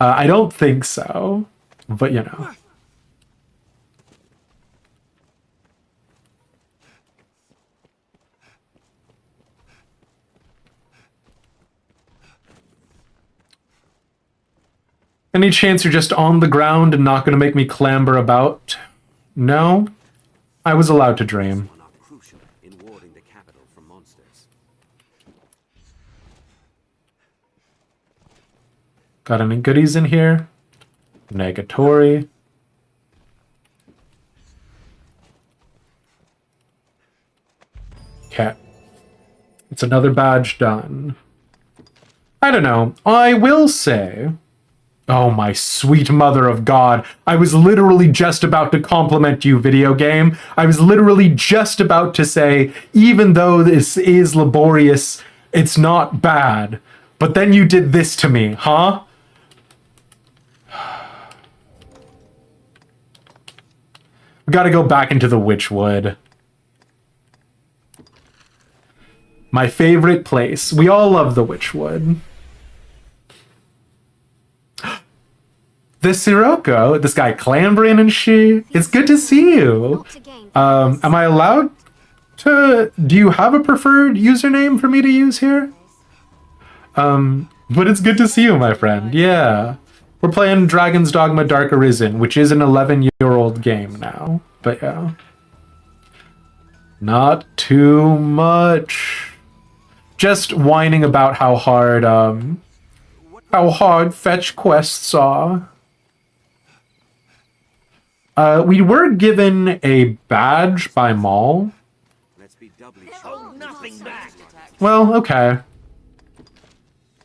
I don't think so. But, you know. Any chance you're just on the ground and not going to make me clamber about? No? I was allowed to dream. Got any goodies in here? Negatory. Okay. It's another badge done. I don't know. I will say... Oh my sweet mother of God. I was literally just about to compliment you, video game. I was literally just about to say, even though this is laborious, it's not bad. But then you did this to me, huh? We gotta go back into the Witchwood. My favorite place. We all love the Witchwood. The Sirocco, this guy clambering and shit. It's good to see you. Am I allowed to... Do you have a preferred username for me to use here? But it's good to see you, my friend. Yeah. We're playing Dragon's Dogma Dark Arisen, which is an 11-year-old game now. But yeah. Not too much. Just whining about how hard fetch quests are. We were given a badge by Maul. Well, okay.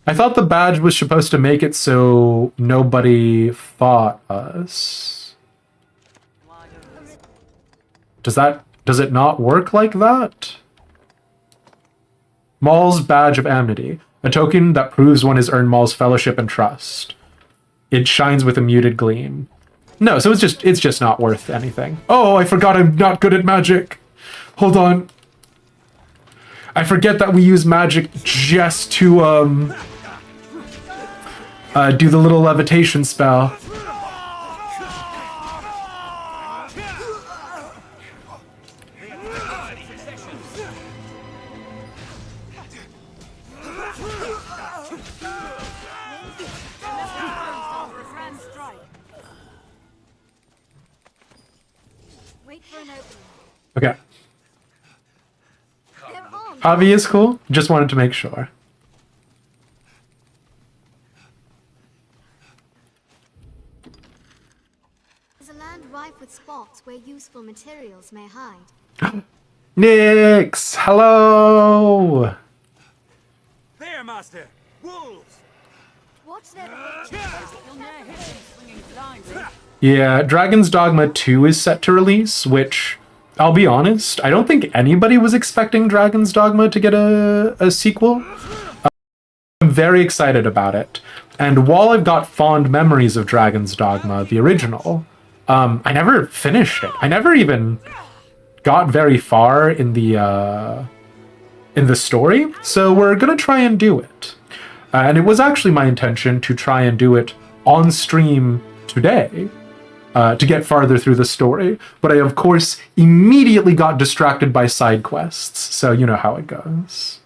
I thought the badge was supposed to make it so nobody fought us. Does it not work like that? Maul's Badge of Amity. A token that proves one has earned Maul's fellowship and trust. It shines with a muted gleam. No, so it's just not worth anything. Oh, I forgot I'm not good at magic. Hold on. I forget that we use magic just to do the little levitation spell. Okay. Javi is cool. Just wanted to make sure. There's a land rife with spots where useful materials may hide. Nix! Hello! There, Master! Wolves! Watch their Yeah, Dragon's Dogma 2 is set to release, which, I'll be honest, I don't think anybody was expecting Dragon's Dogma to get a sequel. I'm very excited about it. And while I've got fond memories of Dragon's Dogma, the original, I never finished it. I never even got very far in the story, so we're gonna try and do it. And it was actually my intention to try and do it on stream today, to get farther through the story, but I of course immediately got distracted by side quests, so you know how it goes.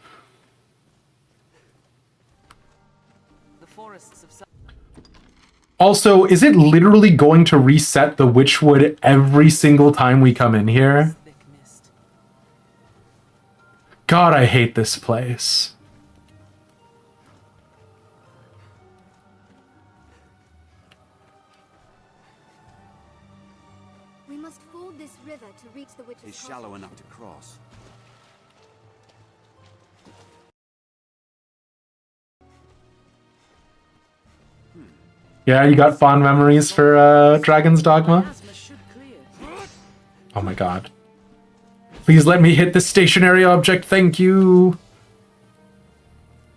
Also, is it literally going to reset the Witchwood every single time we come in here? God, I hate this place. We must ford this river to reach the witch's It's shallow enough to cross. Yeah, you got fond memories for Dragon's Dogma? Oh my god. Please let me hit the stationary object, thank you!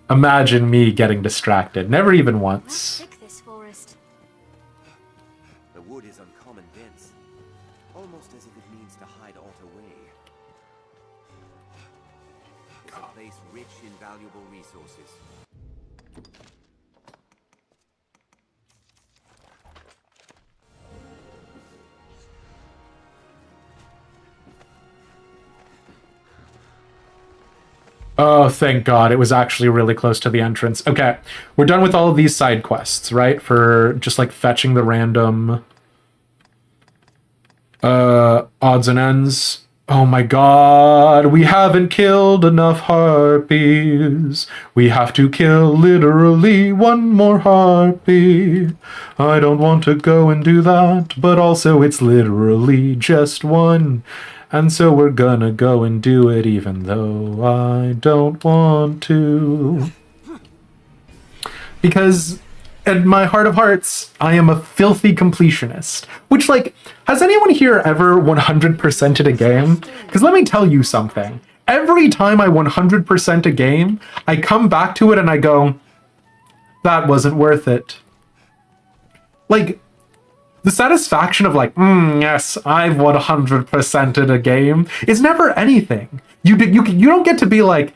Imagine me getting distracted, never even once. this forest. The wood is uncommon dense, almost as if it means to hide aught away. is a place rich in valuable resources. Oh, thank God. It was actually really close to the entrance. Okay, we're done with all of these side quests, right? For just like fetching the random odds and ends. Oh my God, we haven't killed enough harpies. We have to kill literally one more harpy. I don't want to go and do that, but also it's literally just one. And so we're gonna go and do it even though I don't want to. Because at my heart of hearts, I am a filthy completionist. Which, like, has anyone here ever 100%ed a game? Because let me tell you something. Every time I 100% a game, I come back to it and I go, that wasn't worth it. Like, the satisfaction of like, yes, I've 100%ed a game is never anything. You don't get to be like,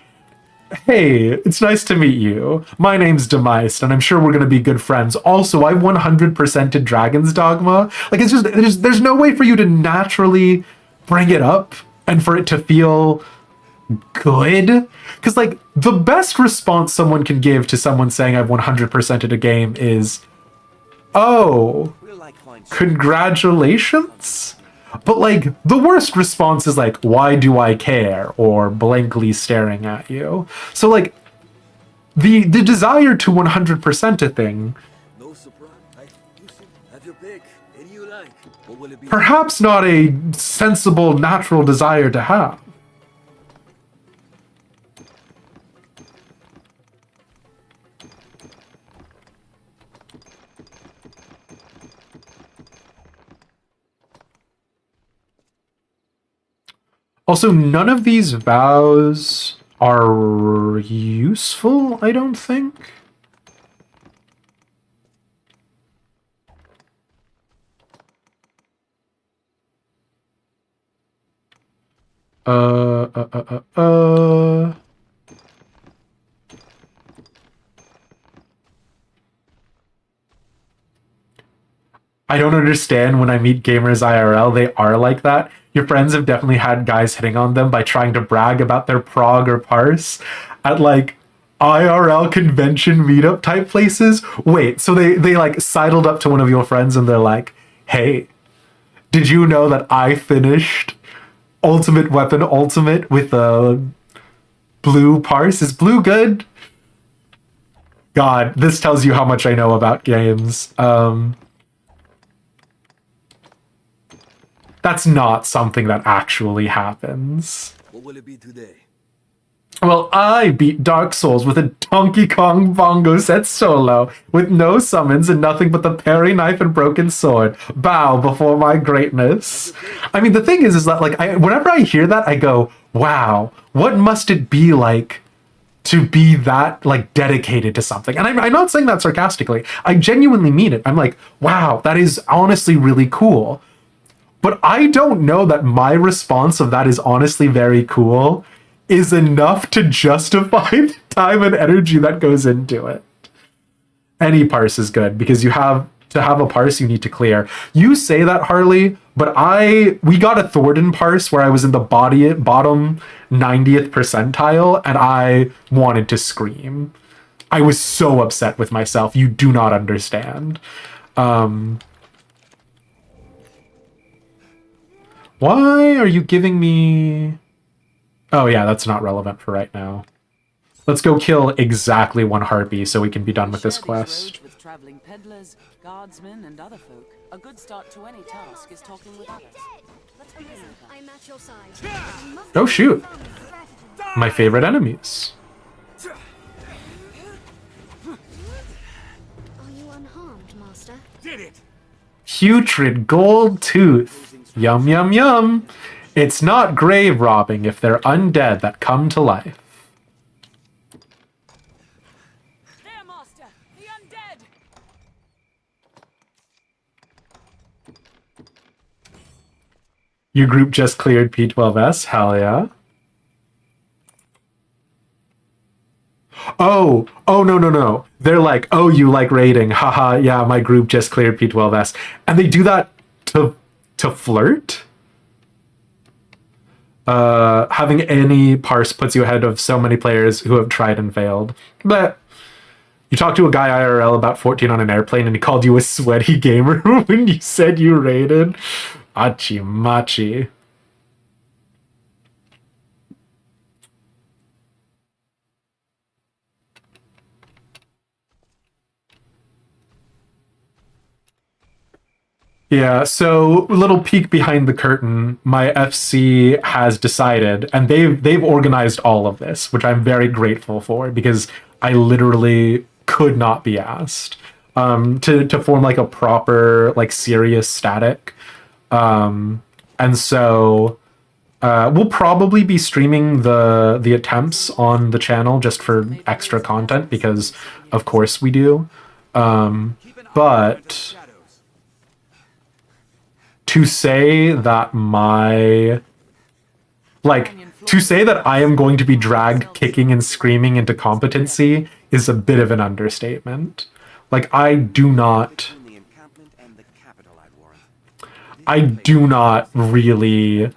hey, it's nice to meet you. My name's Demised, and I'm sure we're gonna be good friends. Also, I 100%ed Dragon's Dogma. Like, it's just there's no way for you to naturally bring it up and for it to feel good. Because like the best response someone can give to someone saying I've 100%ed a game is, oh, congratulations. But like the worst response is like, why do I care? Or blankly staring at you. So like the desire to 100% a thing, No surprise. Have your pick. Any you like. What will it be? perhaps not a sensible, natural desire to have. Also, none of these vows are useful, I don't think. Uh. I don't understand when I meet gamers IRL, they are like that. Your friends have definitely had guys hitting on them by trying to brag about their prog or parse at like IRL convention meetup type places. Wait, so they like sidled up to one of your friends and they're like, hey, did you know that I finished Ultimate Weapon Ultimate with a blue parse? Is blue good? God, this tells you how much I know about games. That's not something that actually happens. What will it be today? Well, I beat Dark Souls with a Donkey Kong bongo set solo, with no summons and nothing but the parry knife and broken sword. Bow before my greatness. I mean, the thing is that like, whenever I hear that, I go, wow, what must it be like to be that like dedicated to something? And I'm not saying that sarcastically. I genuinely mean it. I'm like, wow, that is honestly really cool. But I don't know that my response of that is honestly very cool is enough to justify the time and energy that goes into it. Any parse is good because you have to have a parse you need to clear. You say that, Harley, but we got a Thornton parse where I was in the bottom 90th percentile and I wanted to scream. I was so upset with myself. You do not understand. Why are you giving me... Oh yeah, that's not relevant for right now. Let's go kill exactly one harpy so we can be done with this quest. With traveling peddlers, guardsmen, and other folk. A good start to any task is talking with others. I'm at your side. Oh shoot! My favorite enemies. Are you unharmed, Master? Did it! Putrid gold tooth. Yum yum yum. It's not grave robbing if they're undead that come to life. There, Master! The undead! Your group just cleared P12S? Hell yeah. Oh, no, no, no. They're like, oh, you like raiding. Haha, yeah, my group just cleared P12S. And they do that to flirt? Having any parse puts you ahead of so many players who have tried and failed. But you talked to a guy IRL about 14 on an airplane and he called you a sweaty gamer when you said you raided. Achi machi. Yeah, so a little peek behind the curtain, my FC has decided, and they've organized all of this, which I'm very grateful for because I literally could not be asked to form like a proper like serious static, and so we'll probably be streaming the attempts on the channel just for extra content because of course we do, but. To say that I am going to be dragged kicking and screaming into competency is a bit of an understatement. Like, I do not really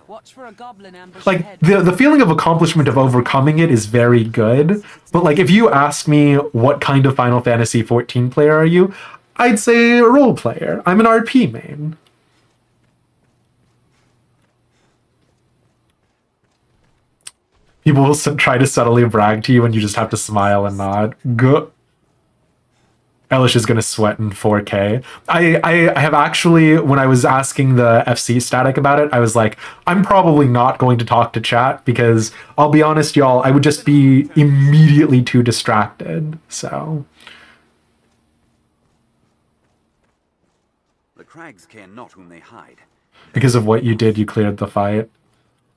like the feeling of accomplishment of overcoming it is very good, but like if you ask me what kind of Final Fantasy 14 player are you, I'd say a role player. I'm an RP main. People will try to subtly brag to you and you just have to smile and nod. Go. Elish is going to sweat in 4K. I have actually, when I was asking the FC static about it, I was like, I'm probably not going to talk to chat because I'll be honest, y'all, I would just be immediately too distracted. So. The crags care not whom they hide. Because of what you did, you cleared the fight.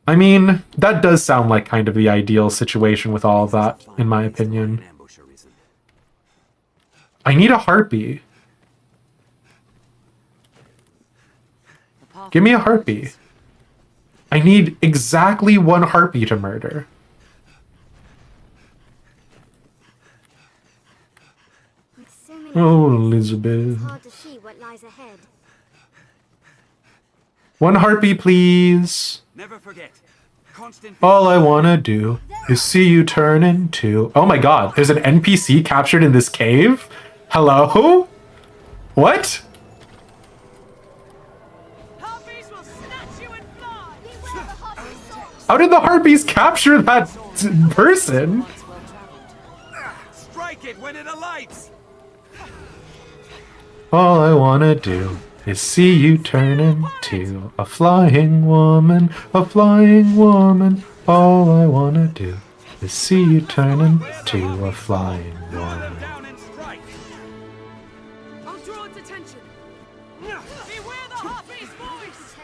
I mean, that does sound like kind of the ideal situation with all of that, in my opinion. I need a harpy. Give me a harpy. I need exactly one harpy to murder. Oh, Elizabeth. It's hard to see what lies ahead. One harpy, please. Never forget. All I wanna do is see you turn into... Oh my god, there's an NPC captured in this cave? Hello? What? How did the harpies capture that person? Strike it when it alights. All I wanna do is see you turn into a flying woman, a flying woman. All I wanna do is see you turn into a flying woman. I'll draw its attention. Beware the harpy's voice.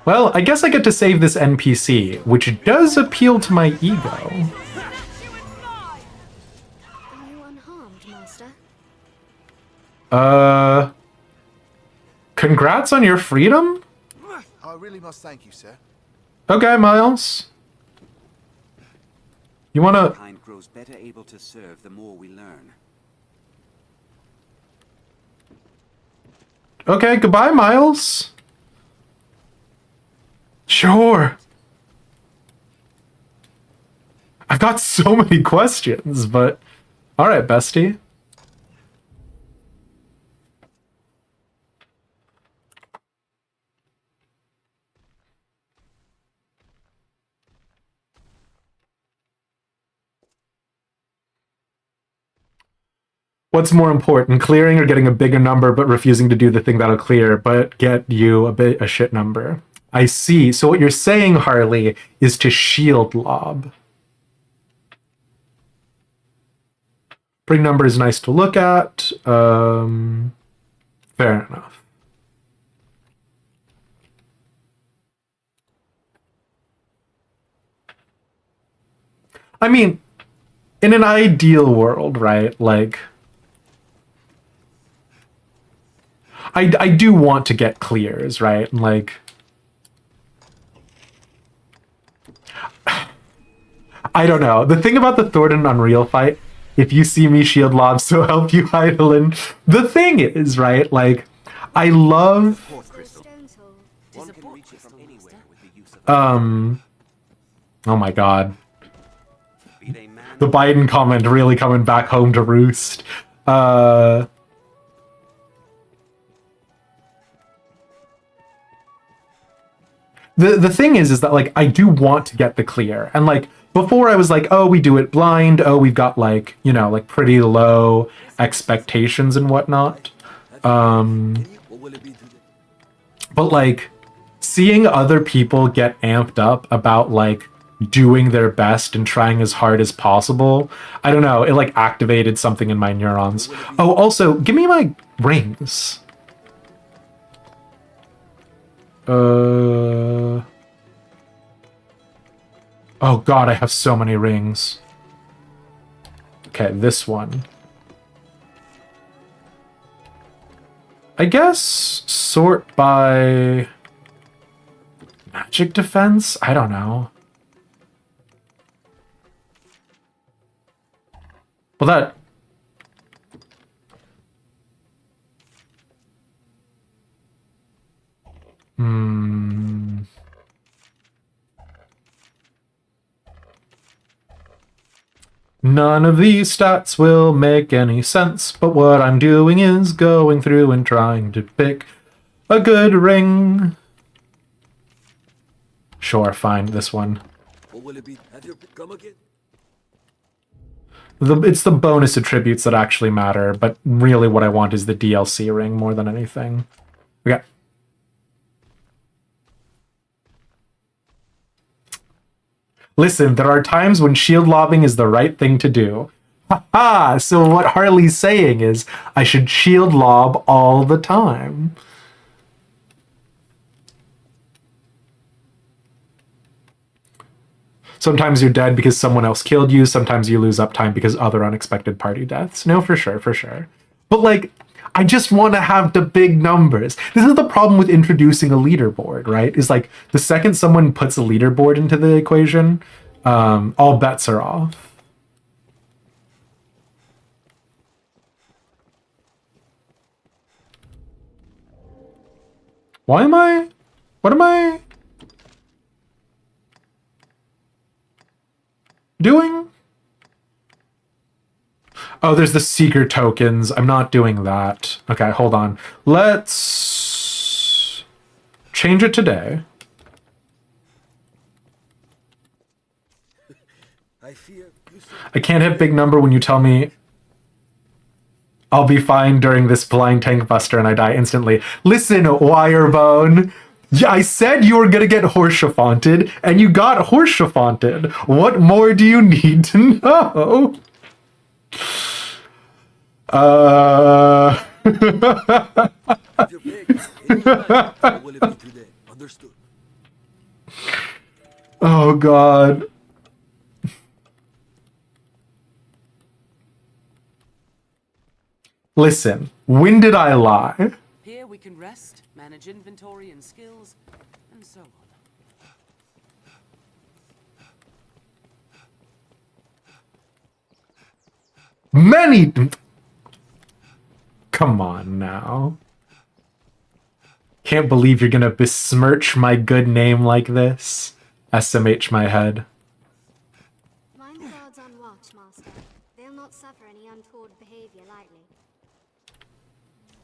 Well, I guess I get to save this NPC, which does appeal to my ego. Are you unharmed, Master? Congrats on your freedom? I really must thank you, sir. Okay, Miles. You wanna... Kind grows better able to serve the more we learn. Okay, goodbye, Miles. Sure. I've got so many questions, but... Alright, bestie. What's more important, clearing or getting a bigger number but refusing to do the thing that'll clear but get you a shit number? I see. So what you're saying, Harley, is to shield lob. Bring number is nice to look at. Fair enough. I mean, in an ideal world, right? Like, I do want to get clears, right? Like, I don't know. The thing about the Thornton Unreal fight, if you see me shield lob, so help you, Hydaelyn. The thing is, right, like, I love... Oh my god. The Biden comment really coming back home to roost. The thing is that, like, I do want to get the clear. And, like, before I was like, oh, we do it blind. Oh, we've got, like, you know, like, pretty low expectations and whatnot. But, like, seeing other people get amped up about, like, doing their best and trying as hard as possible, I don't know, it, like, activated something in my neurons. Oh, also, give me my rings. Oh god, I have so many rings. Okay, this one. I guess sort by magic defense? I don't know. Well, that... None of these stats will make any sense, but what I'm doing is going through and trying to pick a good ring. Sure, fine, this one. What will it be? Have you come again? It's the bonus attributes that actually matter, but really what I want is the DLC ring more than anything. Okay. Listen, there are times when shield lobbing is the right thing to do. Haha! So what Harley's saying is, I should shield lob all the time. Sometimes you're dead because someone else killed you, sometimes you lose uptime because other unexpected party deaths. No, for sure, for sure. But, like, I just want to have the big numbers. This is the problem with introducing a leaderboard, right? Is like the second someone puts a leaderboard into the equation, all bets are off. What am I? Doing? Oh, there's the seeker tokens. I'm not doing that. Okay, hold on. Let's change it today. I can't hit big number when you tell me I'll be fine during this blind tank buster and I die instantly. Listen, Wirebone. Yeah, I said you were gonna get horse-chaffonted, and you got horse-chaffonted. What more do you need to know? Oh god. Listen, when did I lie? Here we can rest, manage inventory and skills, and so on. Many... Come on now. Can't believe you're gonna besmirch my good name like this. SMH my head. Mind the guards on watch, Master. They'll not suffer any untoward behavior lightly.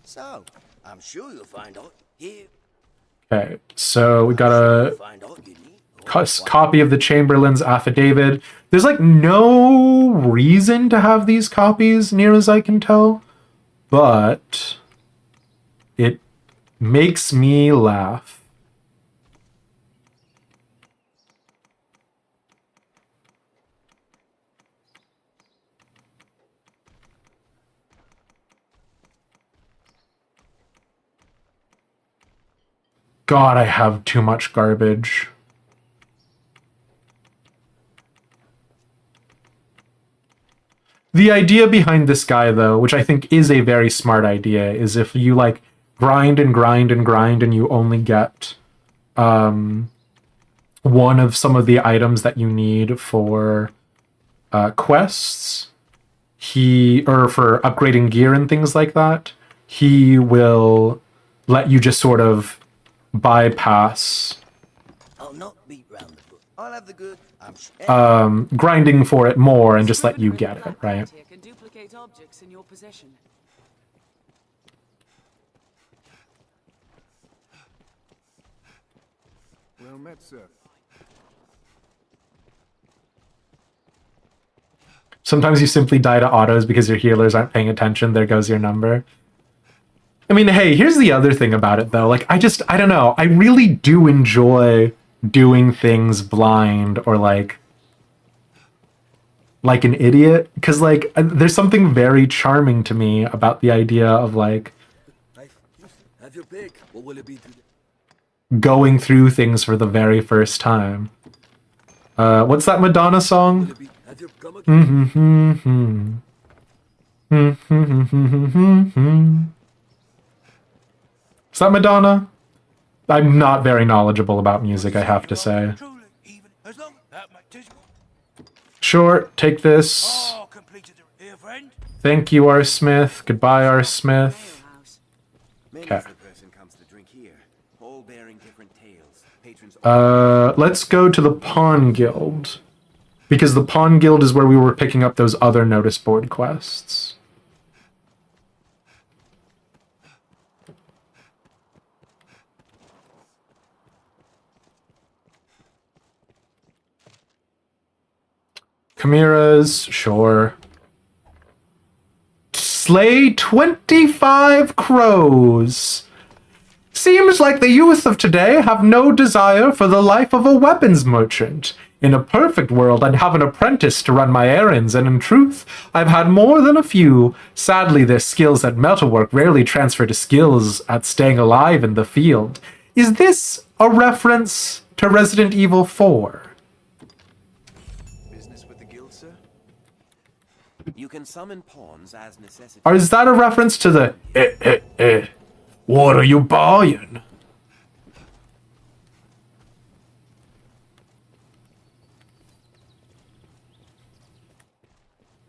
So, I'm sure you'll find out here. Okay, so we got a copy of the Chamberlain's affidavit. There's like no reason to have these copies, near as I can tell, but it makes me laugh. God, I have too much garbage. The idea behind this guy, though, which I think is a very smart idea, is if you, like, grind and grind and grind and you only get one of some of the items that you need for quests, or for upgrading gear and things like that, he will let you just sort of bypass I'll not beat round the bush. I'll have the good. I'm grinding for it more and just let you get it, right? Here can duplicate objects in your possession. Well met, sir. Sometimes you simply die to autos because your healers aren't paying attention. There goes your number. I mean, hey, here's the other thing about it, though. Like, I don't know. I really do enjoy doing things blind or like an idiot. Because, like, there's something very charming to me about the idea of, like, Have your pick. What will it be today? going through things for the very first time. What's that Madonna song? Is that Madonna? I'm not very knowledgeable about music, I have to say. Sure, take this. Thank you, R. Smith. Goodbye, R. Smith. Okay. Let's go to the Pawn Guild. Because the Pawn Guild is where we were picking up those other notice board quests. Chimeras, sure. Slay 25 crows. Seems like the youth of today have no desire for the life of a weapons merchant. In a perfect world, I'd have an apprentice to run my errands, and in truth, I've had more than a few. Sadly, their skills at metalwork rarely transfer to skills at staying alive in the field. Is this a reference to Resident Evil 4? You can summon pawns as necessity. Or is that a reference to the what are you buying?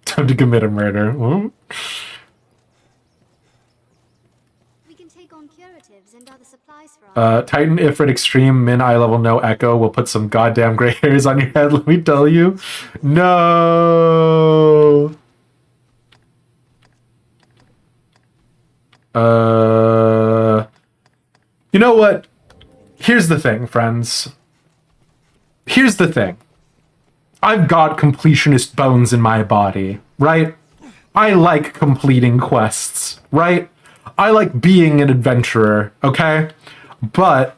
Time to commit a murder. We can take on curatives and other supplies for our Titan Ifrit Extreme Min Eye Level No Echo will put some goddamn gray hairs on your head, let me tell you. No. You know what? Here's the thing, friends. Here's the thing. I've got completionist bones in my body, right? I like completing quests, right? I like being an adventurer, okay? But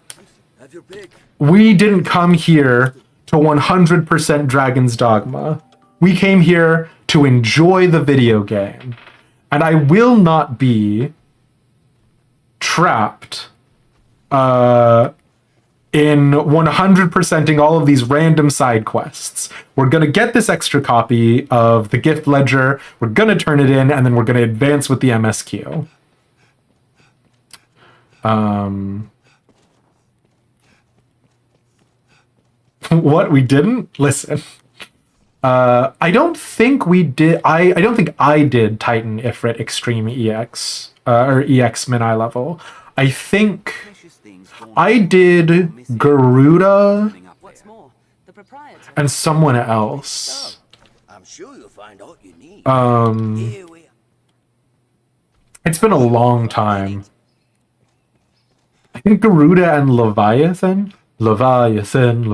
we didn't come here to 100% Dragon's Dogma. We came here to enjoy the video game. And I will not be trapped in 100%ing all of these random side quests. We're going to get this extra copy of the gift ledger, we're going to turn it in, and then we're going to advance with the MSQ. What, we didn't? Listen. I don't think we did. I don't think I did Titan Ifrit Extreme EX or EX Min Eye Level. I think I did Garuda and someone else. I'm sure you'll find all you need. It's been a long time. I think Garuda and Leviathan. Leviathan.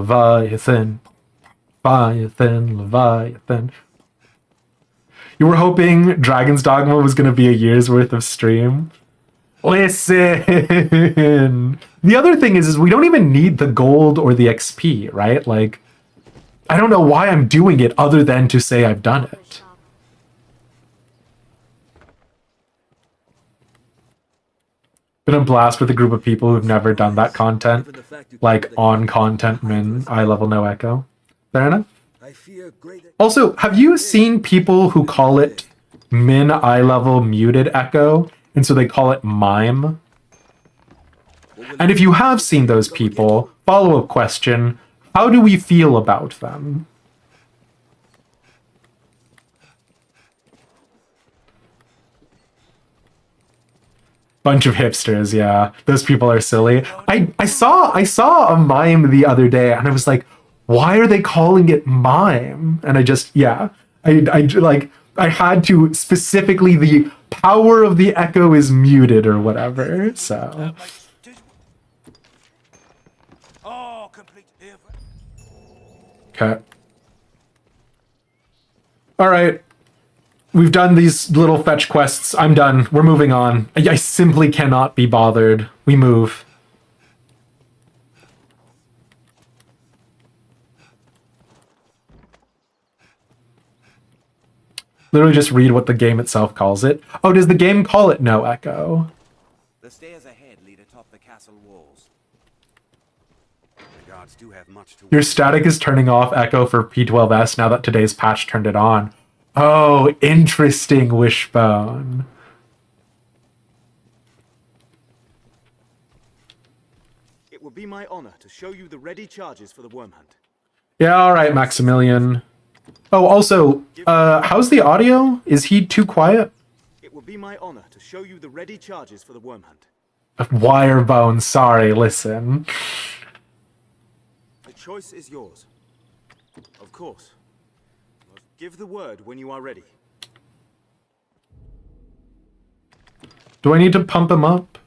You were hoping Dragon's Dogma was going to be a year's worth of stream? Listen! The other thing is we don't even need the gold or the XP, right? Like, I don't know why I'm doing it other than to say I've done it. Been a blast with a group of people who've never done that content. Like, on content min, eye level no echo. Fair enough. Also, have you seen people who call it min eye level muted echo, and so they call it mime? And if you have seen those people, follow-up question, how do we feel about them? Bunch of hipsters, yeah. Those people are silly. I saw a mime the other day, and I was like, why are they calling it mime? And I just, yeah. I had to specifically, the power of the echo is muted or whatever, so. Oh, complete. Okay. All right. We've done these little fetch quests. I'm done. We're moving on. I simply cannot be bothered. We move. Literally just read what the game itself calls it. Oh, does the game call it No Echo? The stairs ahead lead atop the castle walls. The guards do have much to. Your static is turning off Echo for P12S now that today's patch turned it on. Oh, interesting, Wishbone. It will be my honor to show you the ready charges for the worm hunt. Yeah, all right, Maximilian. Oh, also, how's the audio? Is he too quiet? It will be my honor to show you the ready charges for the worm hunt. Wirebone, sorry, listen. The choice is yours. Of course. Give the word when you are ready. Do I need to pump him up?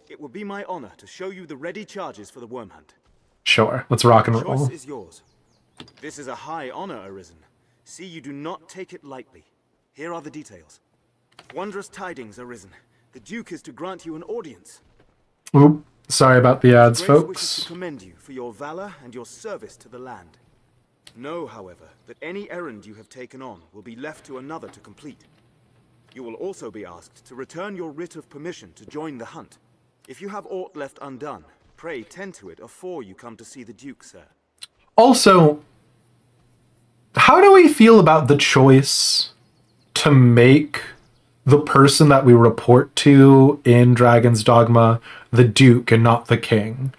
It will be my honor to show you the ready charges for the worm hunt. Sure, let's rock and roll. The choice is yours. This is a high honor, Arisen. See, you do not take it lightly. Here are the details. Wondrous tidings, Arisen. The Duke is to grant you an audience. Oop, sorry about the ads, His Grace folks. wishes to commend you for your valor and your service to the land. Know, however, that any errand you have taken on will be left to another to complete. You will also be asked to return your writ of permission to join the hunt. If you have aught left undone, pray tend to it afore you come to see the Duke, sir. Also, how do we feel about the choice to make the person that we report to in Dragon's Dogma the Duke and not the King?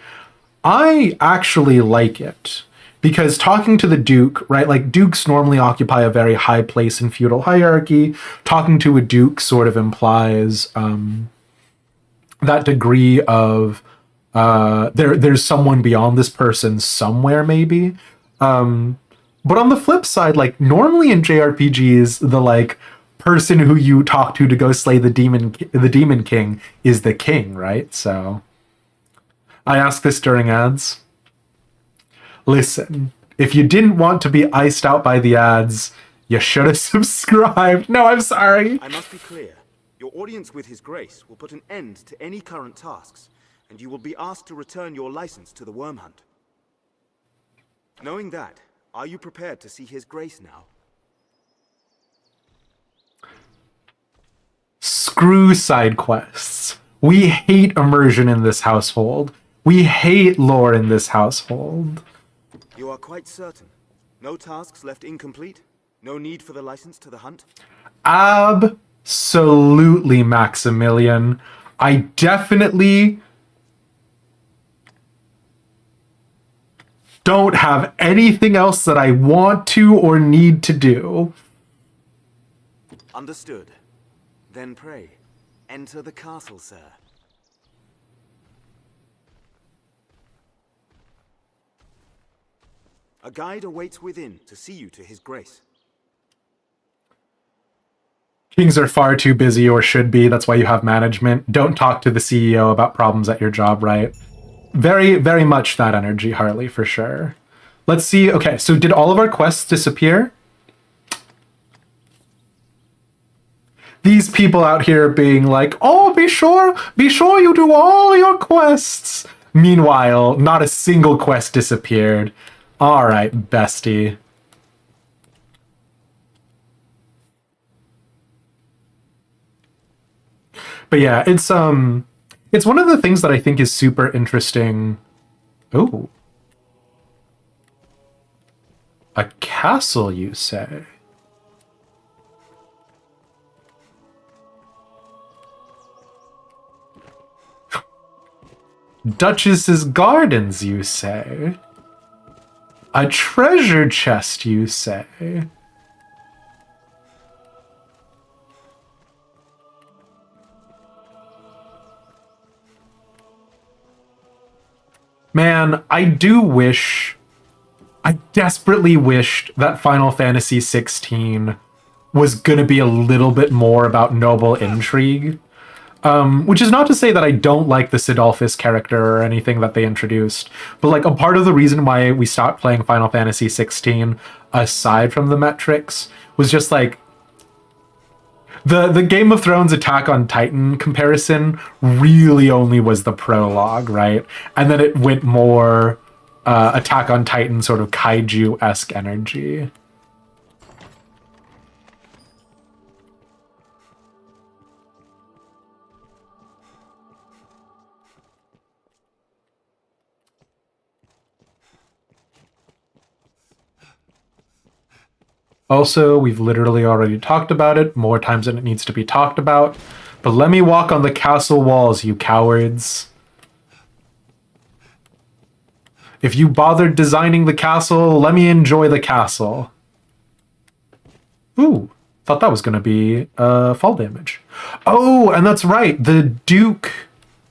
I actually like it. Because talking to the Duke, right, like Dukes normally occupy a very high place in feudal hierarchy. Talking to a Duke sort of implies that degree of there's someone beyond this person somewhere, maybe. But on the flip side, like normally in JRPGs, the like person who you talk to go slay the demon king is the king, right? So I asked this during ads. Listen, if you didn't want to be iced out by the ads, you should have subscribed. No, I'm sorry. I must be clear. Your audience with His Grace will put an end to any current tasks, and you will be asked to return your license to the worm hunt. Knowing that, are you prepared to see His Grace now? Screw side quests. We hate immersion in this household. We hate lore in this household. You are quite certain? No tasks left incomplete? No need for the license to the hunt? Absolutely, Maximilian. I definitely don't have anything else that I want to or need to do. Understood. Then pray, enter the castle, sir. A guide awaits within to see you to His Grace. Kings are far too busy, or should be. That's why you have management. Don't talk to the CEO about problems at your job, right? Very, very much that energy, Harley, for sure. Let's see. Okay, so did all of our quests disappear? These people out here being like, oh, be sure you do all your quests. Meanwhile, not a single quest disappeared. All right, bestie. But yeah, it's one of the things that I think is super interesting. Oh. A castle, you say? Duchess's gardens, you say? A treasure chest, you say? Man, I desperately wished that Final Fantasy XVI was gonna be a little bit more about noble intrigue. Which is not to say that I don't like the Sidolphus character or anything that they introduced, but like a part of the reason why we stopped playing Final Fantasy XVI, aside from the metrics, was just like the Game of Thrones Attack on Titan comparison really only was the prologue, right? And then it went more Attack on Titan sort of kaiju-esque energy. Also, we've literally already talked about it more times than it needs to be talked about. But let me walk on the castle walls, you cowards. If you bothered designing the castle, let me enjoy the castle. Ooh, thought that was going to be fall damage. Oh, and that's right. The Duke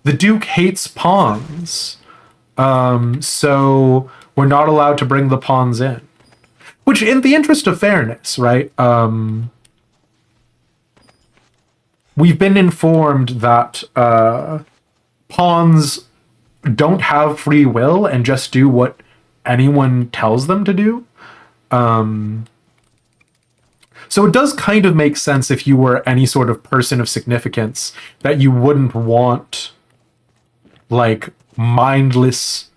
hates pawns. So we're not allowed to bring the pawns in. Which, in the interest of fairness, right? We've been informed that pawns don't have free will and just do what anyone tells them to do. So it does kind of make sense if you were any sort of person of significance that you wouldn't want, like, mindless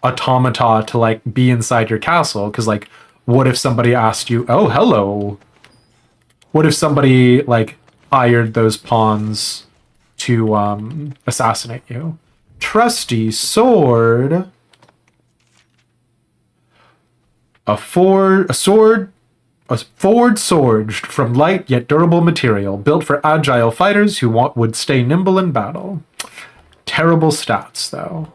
automata to, like, be inside your castle. Because, like, what if somebody asked you, oh, hello? What if somebody, like, hired those pawns to assassinate you? Trusty sword. A forward sword from light yet durable material, built for agile fighters who would stay nimble in battle. Terrible stats, though.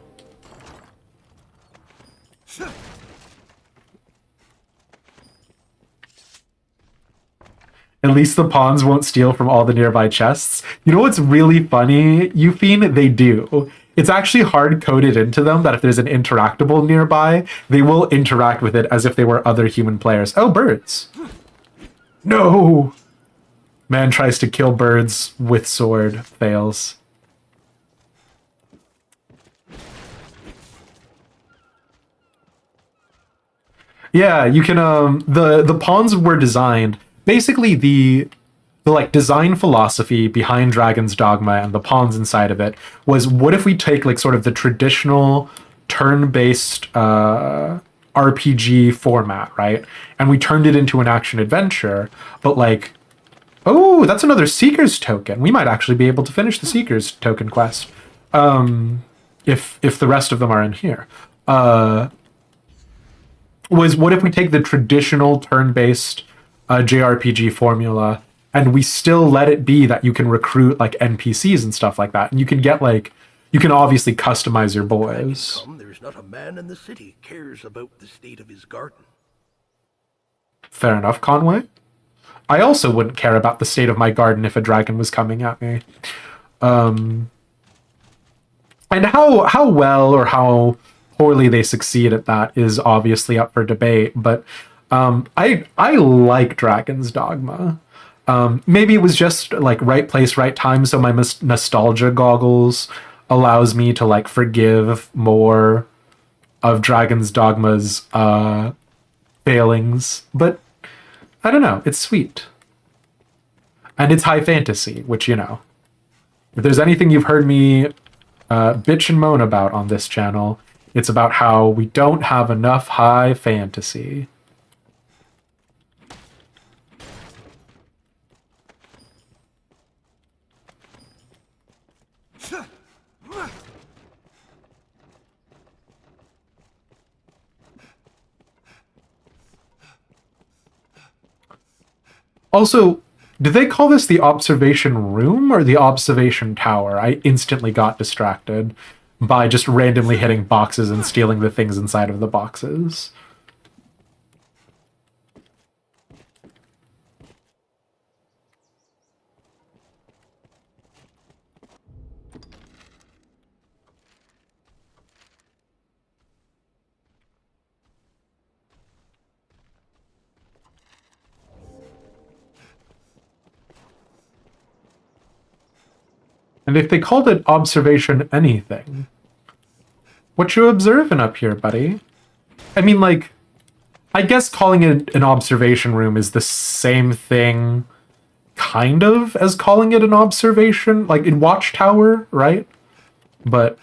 At least the pawns won't steal from all the nearby chests. You know what's really funny, Eufine? They do. It's actually hard-coded into them that if there's an interactable nearby, they will interact with it as if they were other human players. Oh, birds. No! Man tries to kill birds with sword. Fails. Yeah, you can, the pawns were designed. Basically, the like design philosophy behind Dragon's Dogma and the pawns inside of it was, what if we take like sort of the traditional turn-based RPG format, right? And we turned it into an action adventure, but like, oh, that's another Seeker's token. We might actually be able to finish the Seeker's token quest. If the rest of them are in here. Was what if we take the traditional turn-based JRPG formula and we still let it be that you can recruit like NPCs and stuff like that, and you can get like, you can obviously customize your boys. There's not a man in the city cares about the state of his garden. Fair enough, Conway. I also wouldn't care about the state of my garden if a dragon was coming at me. And how well or how poorly they succeed at that is obviously up for debate, but I like Dragon's Dogma. Maybe it was just like right place, right time, so my nostalgia goggles allows me to like forgive more of Dragon's Dogma's failings, but I don't know, it's sweet. And it's high fantasy, which, you know, if there's anything you've heard me bitch and moan about on this channel, it's about how we don't have enough high fantasy. Also, did they call this the observation room or the observation tower? I instantly got distracted. by just randomly hitting boxes and stealing the things inside of the boxes. And if they called it observation anything, what you observing up here, buddy? I mean, like, I guess calling it an observation room is the same thing, kind of, as calling it an observation, like in Watchtower, right? But...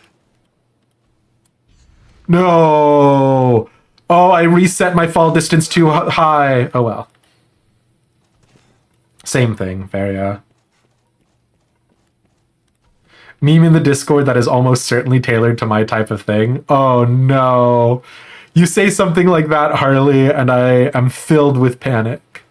No! Oh, I reset my fall distance too high. Oh well. Same thing, fair, yeah. Meme in the Discord that is almost certainly tailored to my type of thing. Oh no. You say something like that, Harley, and I am filled with panic.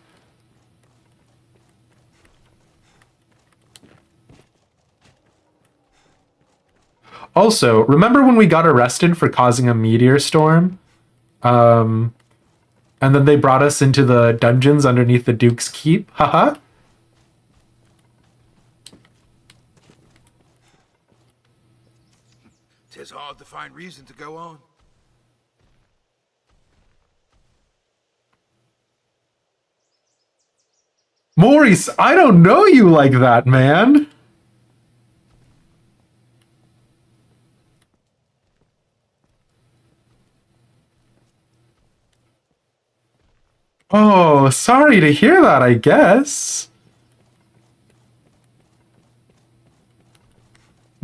Also, remember when we got arrested for causing a meteor storm? And then they brought us into the dungeons underneath the Duke's Keep? Haha. It's hard to find reason to go on. Maurice, I don't know you like that, man. Oh, sorry to hear that, I guess.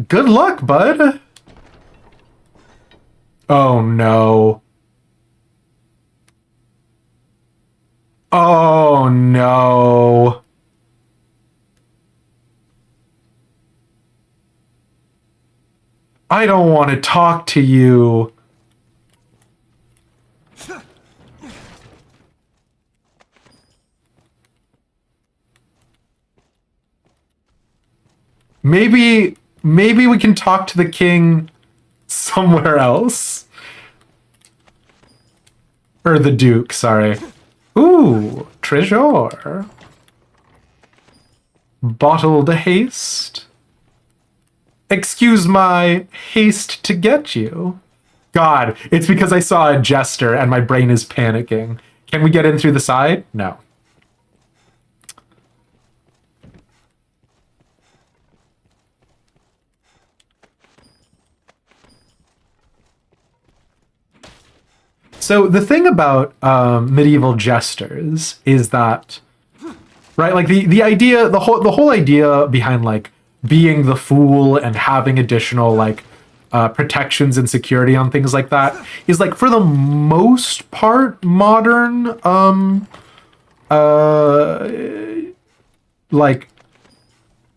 Good luck, bud. Oh, no. Oh, no. I don't want to talk to you. Maybe we can talk to the king somewhere else. Or the Duke, sorry. Ooh, treasure. Bottled haste. Excuse my haste to get you. God, it's because I saw a jester and my brain is panicking. Can we get in through the side? No. So the thing about medieval jesters is that, right, like the idea, the whole idea behind like being the fool and having additional like protections and security on things like that is like for the most part modern like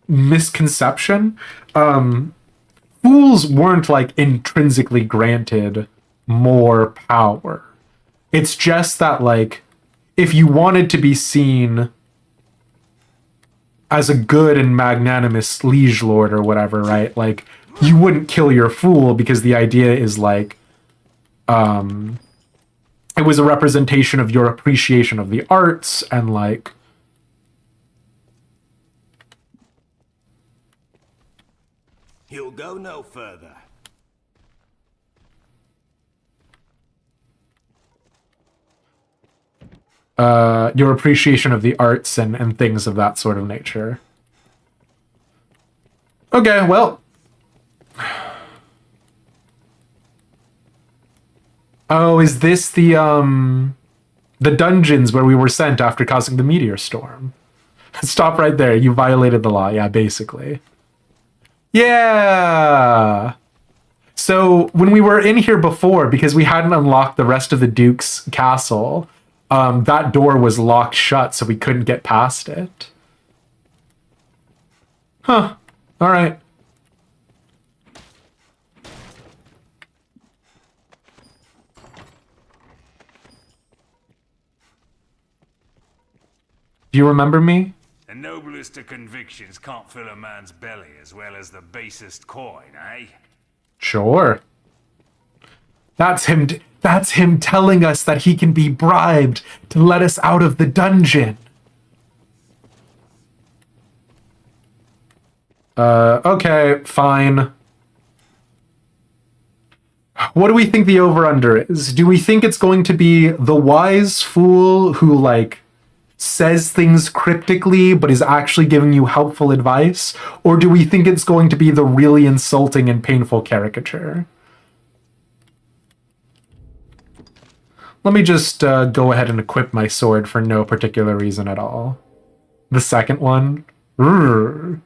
misconception. Fools weren't like intrinsically granted more power. It's just that like if you wanted to be seen as a good and magnanimous liege lord or whatever, right? Like you wouldn't kill your fool because the idea is like it was a representation of your appreciation of the arts and like You'll go no further. your appreciation of the arts and things of that sort of nature. Okay, well. Oh, is this the dungeons where we were sent after causing the meteor storm? Stop right there. You violated the law. Yeah, basically. Yeah. So when we were in here before, because we hadn't unlocked the rest of the Duke's castle, that door was locked shut, so we couldn't get past it. Huh. All right. Do you remember me? The noblest of convictions can't fill a man's belly as well as the basest coin, eh? Sure. That's him telling us that he can be bribed to let us out of the dungeon. Okay, fine. What do we think the over-under is? Do we think it's going to be the wise fool who, like, says things cryptically but is actually giving you helpful advice? Or do we think it's going to be the really insulting and painful caricature? Let me just go ahead and equip my sword for no particular reason at all. The second one? Rrr.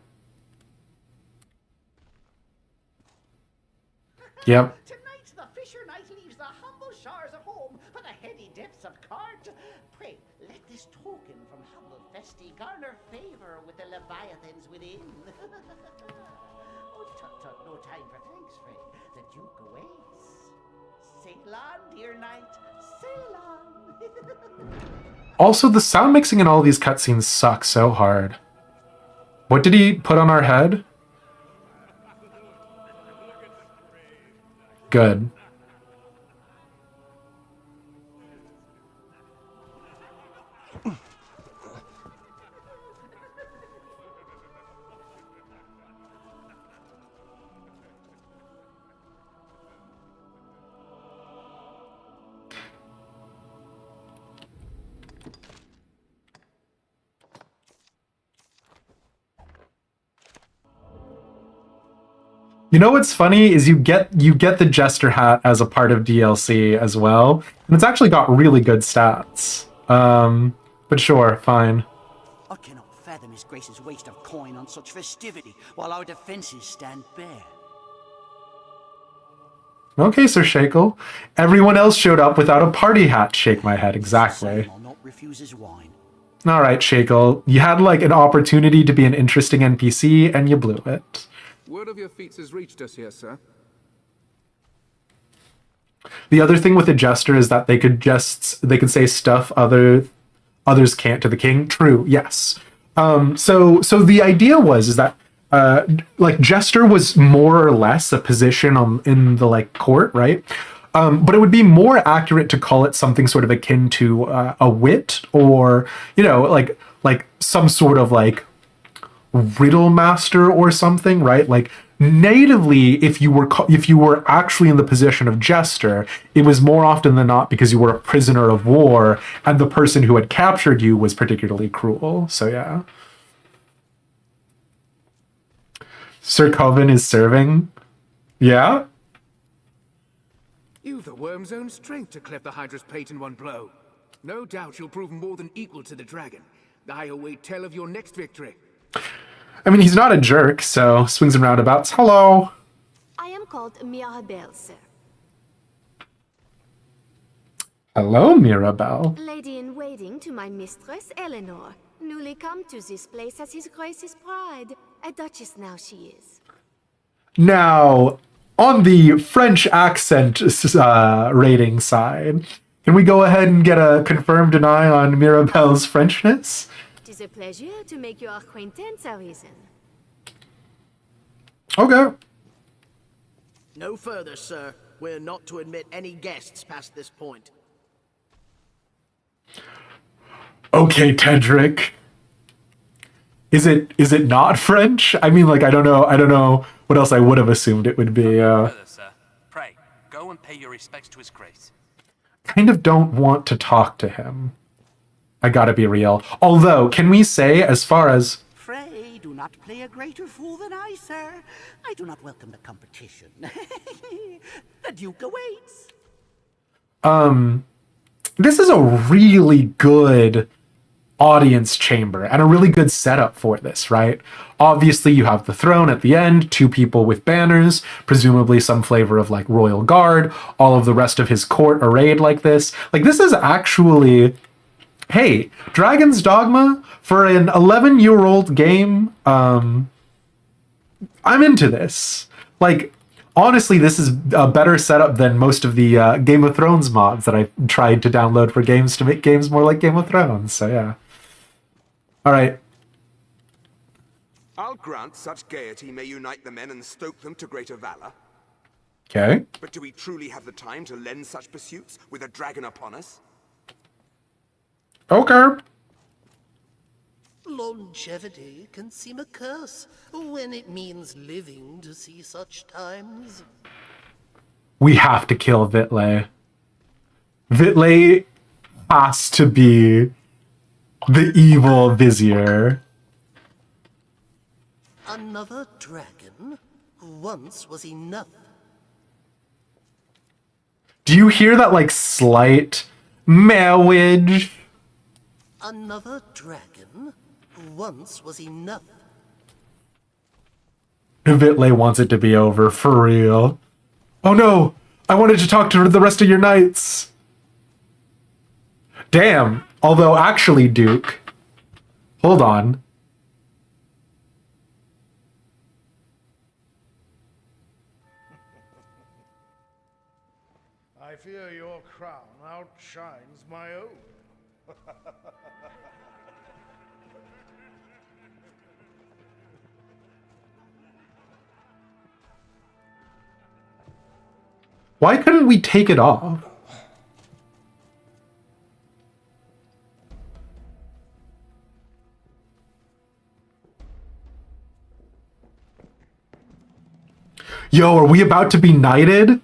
Yep. Tonight the fisher knight leaves the humble shores of home for the heady depths of Cart. Pray, let this token from humble Festi garner favor with the leviathans within. Oh, tut, no time for thanks, Frey. The Duke awaits. Sail on, dear knight, sail on. Also, the sound mixing in all of these cutscenes sucks so hard. What did he put on our head? Good. You know what's funny is you get the Jester hat as a part of DLC as well, and it's actually got really good stats. But sure, fine. I cannot fathom his grace's waste of coin on such festivity, while our defenses stand bare. Okay, Sir Shakel. Everyone else showed up without a party hat. Shake my head, exactly. I'll not refuse his wine. All right, Shakel. You had like an opportunity to be an interesting NPC, and you blew it. Word of your feats has reached us here, sir. The other thing with the Jester is that they could say stuff others can't to the king. True, yes. So the idea is that like Jester was more or less a position in the like court, right? But it would be more accurate to call it something sort of akin to a wit, or like some sort of like riddle master or something, right? Like natively, if you were actually in the position of Jester, it was more often than not because you were a prisoner of war and the person who had captured you was particularly cruel. So yeah. Sir Coven is serving. Yeah? You've the worm's own strength to cleft the Hydra's pate in one blow. No doubt you'll prove more than equal to the dragon. I await tell of your next victory. I mean, he's not a jerk, so swings and roundabouts. Hello. I am called Mirabelle, sir. Hello, Mirabelle. Lady-in-waiting to my mistress, Eleanor. Newly come to this place as his grace's bride. A duchess now she is. Now, on the French accent rating side, can we go ahead and get a confirm deny on Mirabelle's Frenchness? It is a pleasure to make your acquaintance, Arisen. Okay. No further, sir. We're not to admit any guests past this point. Okay, Tedric. Is it not French? I mean, like, I don't know what else I would have assumed it would be. Further, sir. Pray, go and pay your respects to his grace. Kind of don't want to talk to him. I gotta be real. Although, can we say, as far as... Frey, do not play a greater fool than I, sir. I do not welcome the competition. The Duke awaits. This is a really good audience chamber and a really good setup for this, right? Obviously, you have the throne at the end, 2 people with banners, presumably some flavor of like royal guard, all of the rest of his court arrayed like this. Like, this is actually... Hey, Dragon's Dogma, for an 11-year-old game, I'm into this. Like, honestly, this is a better setup than most of the Game of Thrones mods that I've tried to download for games to make games more like Game of Thrones, so yeah. Alright. I'll grant such gaiety may unite the men and stoke them to greater valor. Okay. But do we truly have the time to lend such pursuits with a dragon upon us? Okay. Longevity can seem a curse when it means living to see such times. We have to kill Vitley. Vitley has to be the evil vizier. Another dragon once was enough. Do you hear that, like, slight marriage? Another dragon once was enough. Vitley wants it to be over, for real. Oh no! I wanted to talk to the rest of your knights! Damn. Although, actually, Duke... Hold on. I fear your crown outshines my own. Why couldn't we take it off? Yo, are we about to be knighted?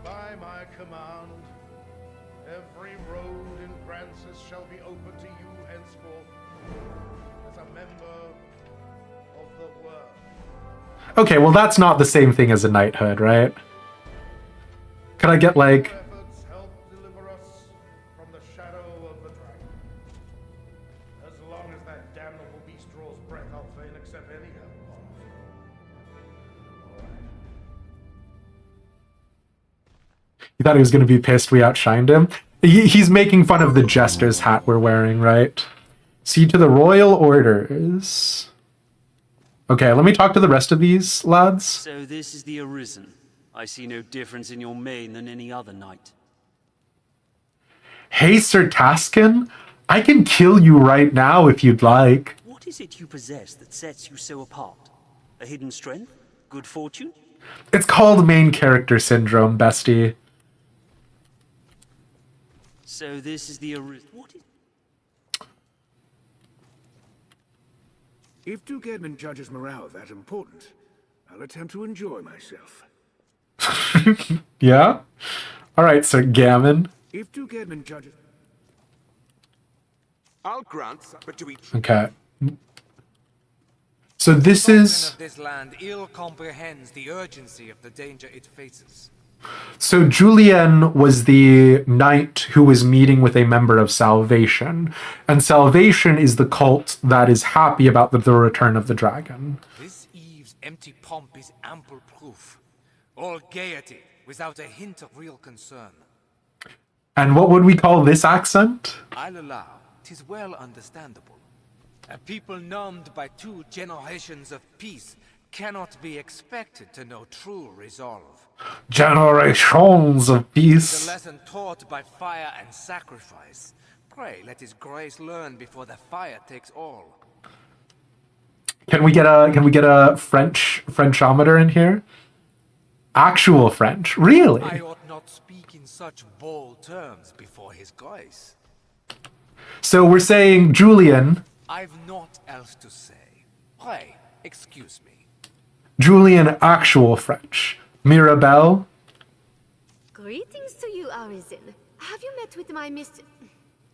By my command, every road in Francis shall be open to you henceforth as a member of the world. Okay, well that's not the same thing as a knighthood, right? Could I get, like... Help deliver us from the shadow of the dragon. As long as that damnable beast draws breath, I'll fain accept any help. He thought he was going to be pissed we outshined him. He's making fun of the jester's hat we're wearing, right? See to the royal orders. Okay, let me talk to the rest of these lads. So this is the Arisen. I see no difference in your mane than any other knight. Hey, Sir Taskin, I can kill you right now if you'd like. What is it you possess that sets you so apart? A hidden strength? Good fortune? It's called main character syndrome, bestie. So this is the Arisen. What is... If Duke Edmund judges morale that important, I'll attempt to enjoy myself. Yeah? Alright, Sir Gammon. If Duke Edmund judges... I'll grant, but do we... Okay. So this is... of this land ill comprehends the urgency of the danger it faces. So Julien was the knight who was meeting with a member of Salvation. And Salvation is the cult that is happy about the return of the dragon. This eve's empty pomp is ample proof. All gaiety, without a hint of real concern. And what would we call this accent? I'll allow, 'tis well understandable. A people numbed by 2 generations of peace cannot be expected to know true resolve. Generations of The peace. lesson taught by fire and sacrifice. Pray let his grace learn before the fire takes all. Can we get a Frenchometer in here? Actual French, really? I ought not speak in such bold terms before his grace. So we're saying Julien. I've naught else to say. Pray, excuse me. Julien, actual French. Mirabelle. Greetings to you, Arisen. Have you met with my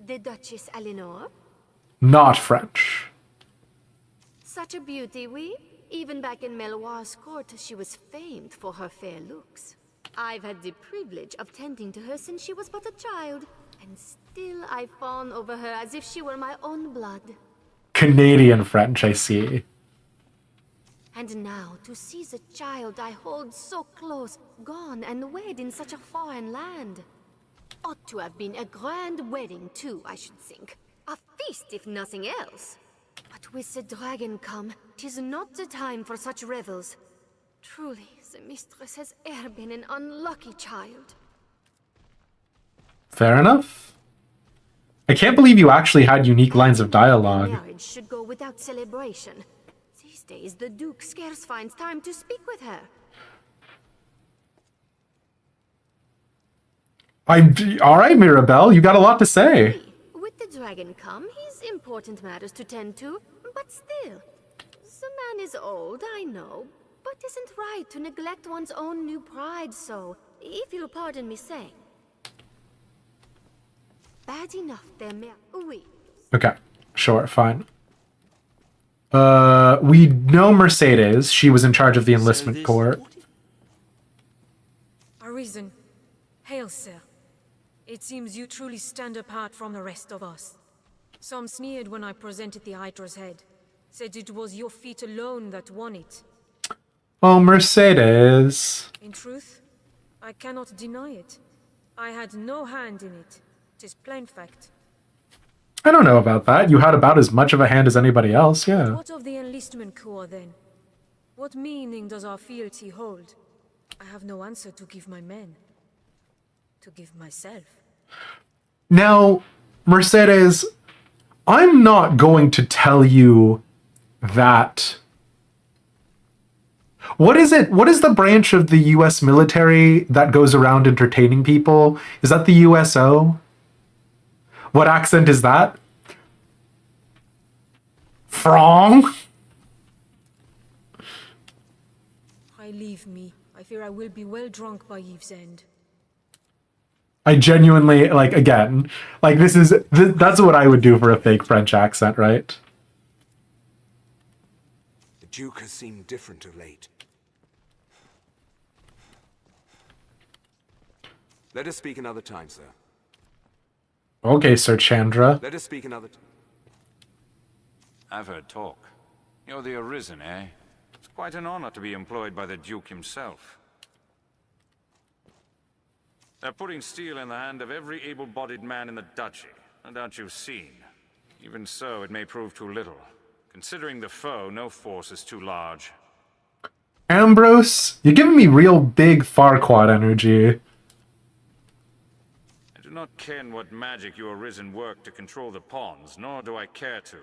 the Duchess Eleanor? Not French. Such a beauty, we. Even back in Meloir's court, she was famed for her fair looks. I've had the privilege of tending to her since she was but a child, and still I fawn over her as if she were my own blood. Canadian French, I see. And now, to see the child I hold so close, gone and wed in such a foreign land. Ought to have been a grand wedding too, I should think. A feast, if nothing else. But with the dragon come, 'tis not the time for such revels. Truly, the mistress has e'er been an unlucky child. Fair enough. I can't believe you actually had unique lines of dialogue. Marriage should go without celebration. These days, the Duke scarce finds time to speak with her. All right, Mirabelle, you got a lot to say. With the dragon come, he's important matters to tend to, but still. The man is old, I know, but isn't right to neglect one's own new pride, so, if you'll pardon me saying. Bad enough there, oui. Okay, sure, fine. We know Mercedes. She was in charge of the enlistment corps. Arisen. Hail, sir. It seems you truly stand apart from the rest of us. Some sneered when I presented the Hydra's head. Said it was your feet alone that won it. Oh, Mercedes. In truth, I cannot deny it. I had no hand in it. 'Tis plain fact. I don't know about that. You had about as much of a hand as anybody else, yeah. What of the enlistment corps, then? What meaning does our fealty hold? I have no answer to give my men. To give myself. Now, Mercedes, I'm not going to tell you that... What is it? What is the branch of the US military that goes around entertaining people? Is that the USO? What accent is that? Frong? I leave me. I fear I will be well drunk by eve's end. I genuinely, like, again, like, that's what I would do for a fake French accent, right? The Duke has seemed different of late. Let us speak another time, sir. Okay, Sir Chandra. Let us speak another time. I've heard talk. You're the Arisen, eh? It's quite an honor to be employed by the Duke himself. They're putting steel in the hand of every able-bodied man in the duchy. No doubt you've seen. Even so, it may prove too little. Considering the foe, no force is too large. Ambrose, you're giving me real big Farquaad energy. I do not ken what magic you Arisen work to control the pawns, nor do I care to.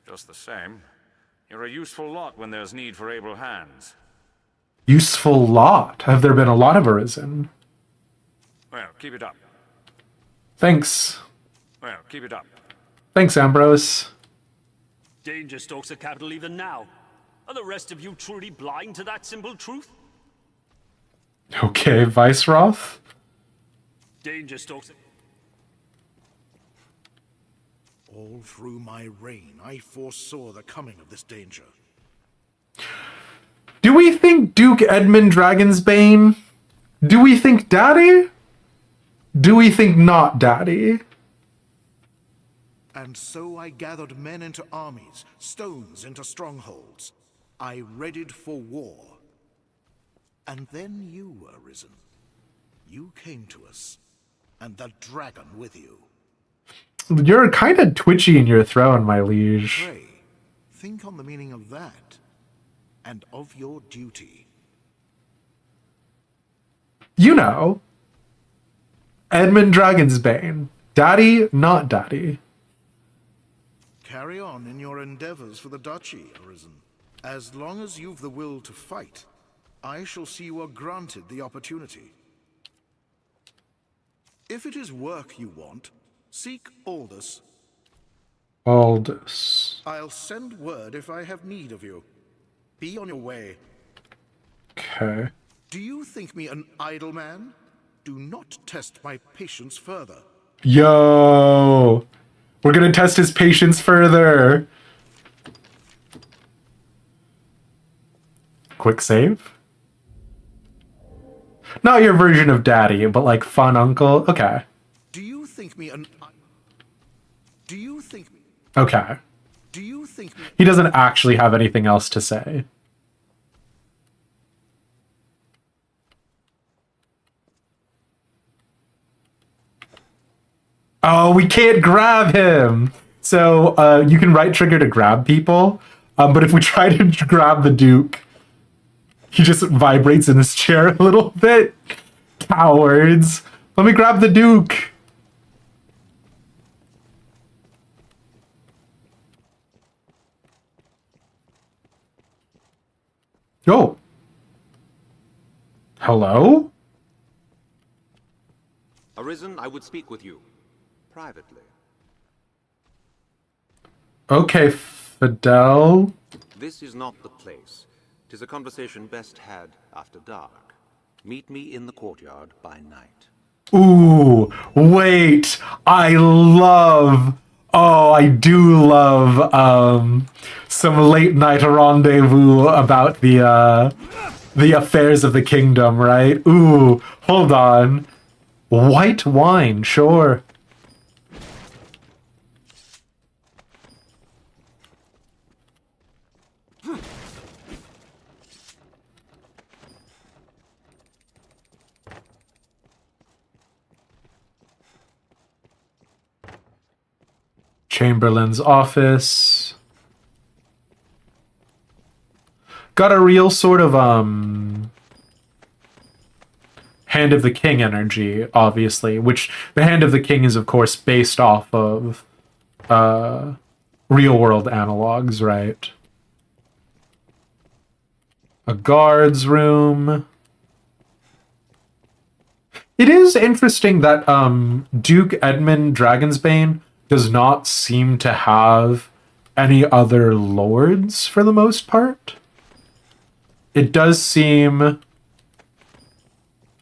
Just the same, you're a useful lot when there's need for able hands. Useful lot? Have there been a lot of Arisen? Well, keep it up. Thanks. Well, keep it up. Thanks, Ambrose. Danger stalks the capital even now. Are the rest of you truly blind to that simple truth? Okay, Viceroth. Danger stalks... All through my reign, I foresaw the coming of this danger. Do we think Duke Edmund Dragonsbane? Do we think Daddy? Do we think not Daddy? And so I gathered men into armies, stones into strongholds. I readied for war. And then you were risen. You came to us, and the dragon with you. You're kind of twitchy in your throne, my liege. Pray, think on the meaning of that, and of your duty. You know. Edmund Dragonsbane. Daddy, not Daddy. Carry on in your endeavors for the duchy, Arisen. As long as you've the will to fight, I shall see you are granted the opportunity. If it is work you want, seek Aldous. Aldous. I'll send word if I have need of you. Be on your way. Okay. Do you think me an idle man? Do not test my patience further. Yo! We're gonna test his patience further. Quick save? Not your version of Daddy, but like fun uncle. Okay. Do you think me an... Do you think... Okay. Do you think... He doesn't actually have anything else to say. Oh, we can't grab him! So, you can right trigger to grab people, but if we try to grab the Duke, he just vibrates in his chair a little bit. Cowards! Let me grab the Duke! Oh. Hello? Arisen, I would speak with you. Privately. Okay, Fidel. This is not the place. 'Tis a conversation best had after dark. Meet me in the courtyard by night. Ooh, wait. I do love some late night rendezvous about the affairs of the kingdom, right? Ooh, hold on. White wine, sure. Chamberlain's office. Got a real sort of Hand of the King energy, obviously, which the Hand of the King is of course based off of real world analogs, right? A guard's room. It is interesting that Duke Edmund Dragonsbane does not seem to have any other lords for the most part. It does seem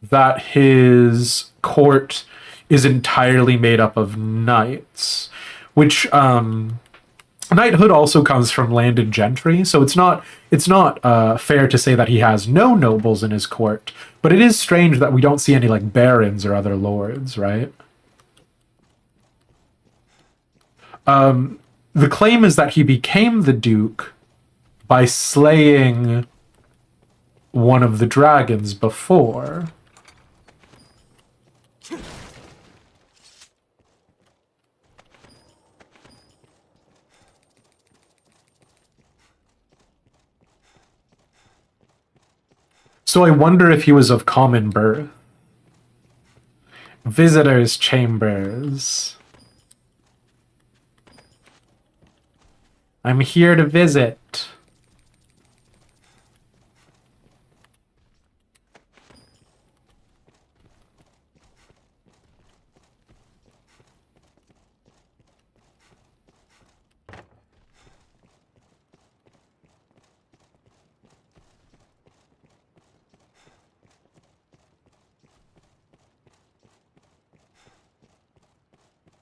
that his court is entirely made up of knights, which knighthood also comes from landed gentry, so it's not fair to say that he has no nobles in his court, but it is strange that we don't see any like barons or other lords, right? The claim is that he became the duke by slaying one of the dragons before. So I wonder if he was of common birth. Visitors' chambers. I'm here to visit.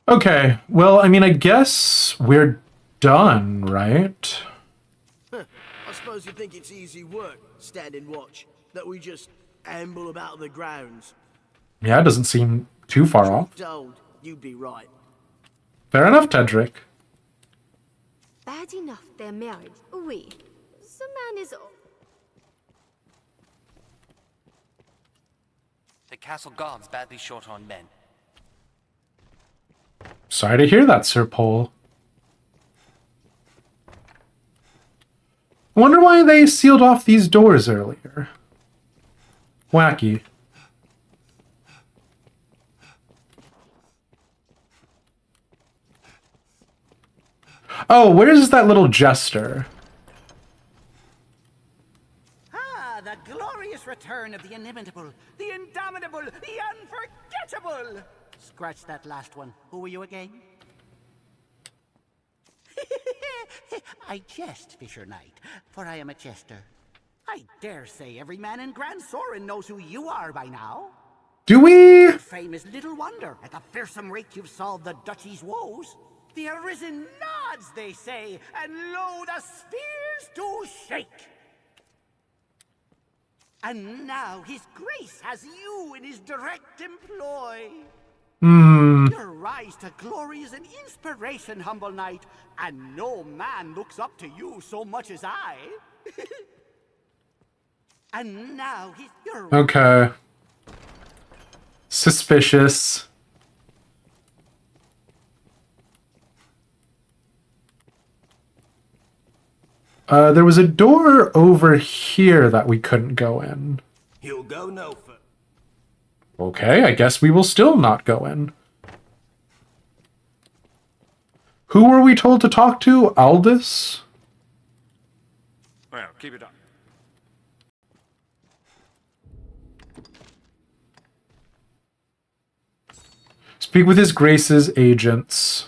Okay, well, I mean, I guess we're done, right? I suppose you think it's easy work, standing watch, that we just amble about the grounds. Yeah, it doesn't seem too far off. Told, you'd be right. Fair enough, Tedric. Bad enough they're married. Oui. The man is... The castle guard's badly short on men. Sorry to hear that, Sir Pole. Wonder why they sealed off these doors earlier. Wacky. Oh, where's that little jester? Ah, the glorious return of the inimitable, the indomitable, the unforgettable! Scratch that last one. Who were you again? I jest, Fisher Knight, for I am a jester. I dare say every man in Grand Sorin knows who you are by now. Do we? Your fame is little wonder at the fearsome rate you've solved the duchy's woes. The Arisen nods, they say, and lo, the spheres do shake. And now his grace has you in his direct employ. Your rise to glory is an inspiration, humble knight, and no man looks up to you so much as I. And now you're... Okay. Suspicious. There was a door over here that we couldn't go in. You'll go no further. Okay, I guess we will still not go in. Who were we told to talk to? Aldous? Well, keep it up. Speak with His Grace's agents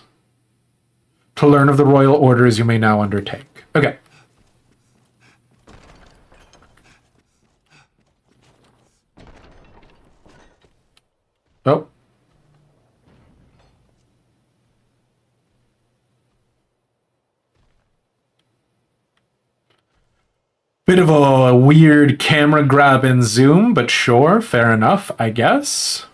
to learn of the royal orders you may now undertake. Okay. Oh. Bit of a weird camera grab and zoom, but sure, fair enough, I guess.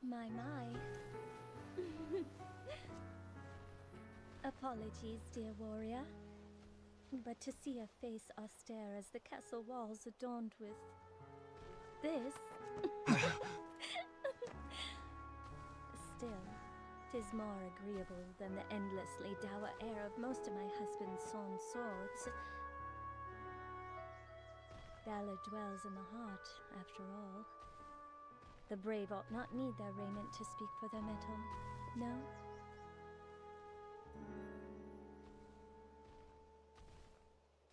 My. Apologies, dear warrior. But to see a face austere as the castle walls adorned with this. Still, 'tis more agreeable than the endlessly dour air of most of my husband's sawn swords. Valor dwells in the heart, after all. The brave ought not need their raiment to speak for their mettle, no?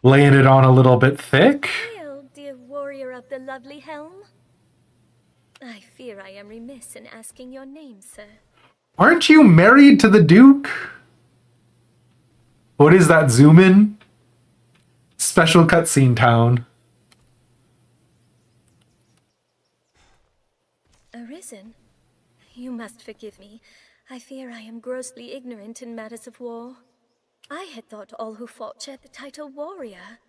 Laying it on a little bit thick. Hail, dear warrior of the lovely helm. I fear I am remiss in asking your name, sir. Aren't you married to the Duke? What is that, zoom in? Special cutscene town. Arisen? You must forgive me. I fear I am grossly ignorant in matters of war. I had thought all who fought shared the title warrior.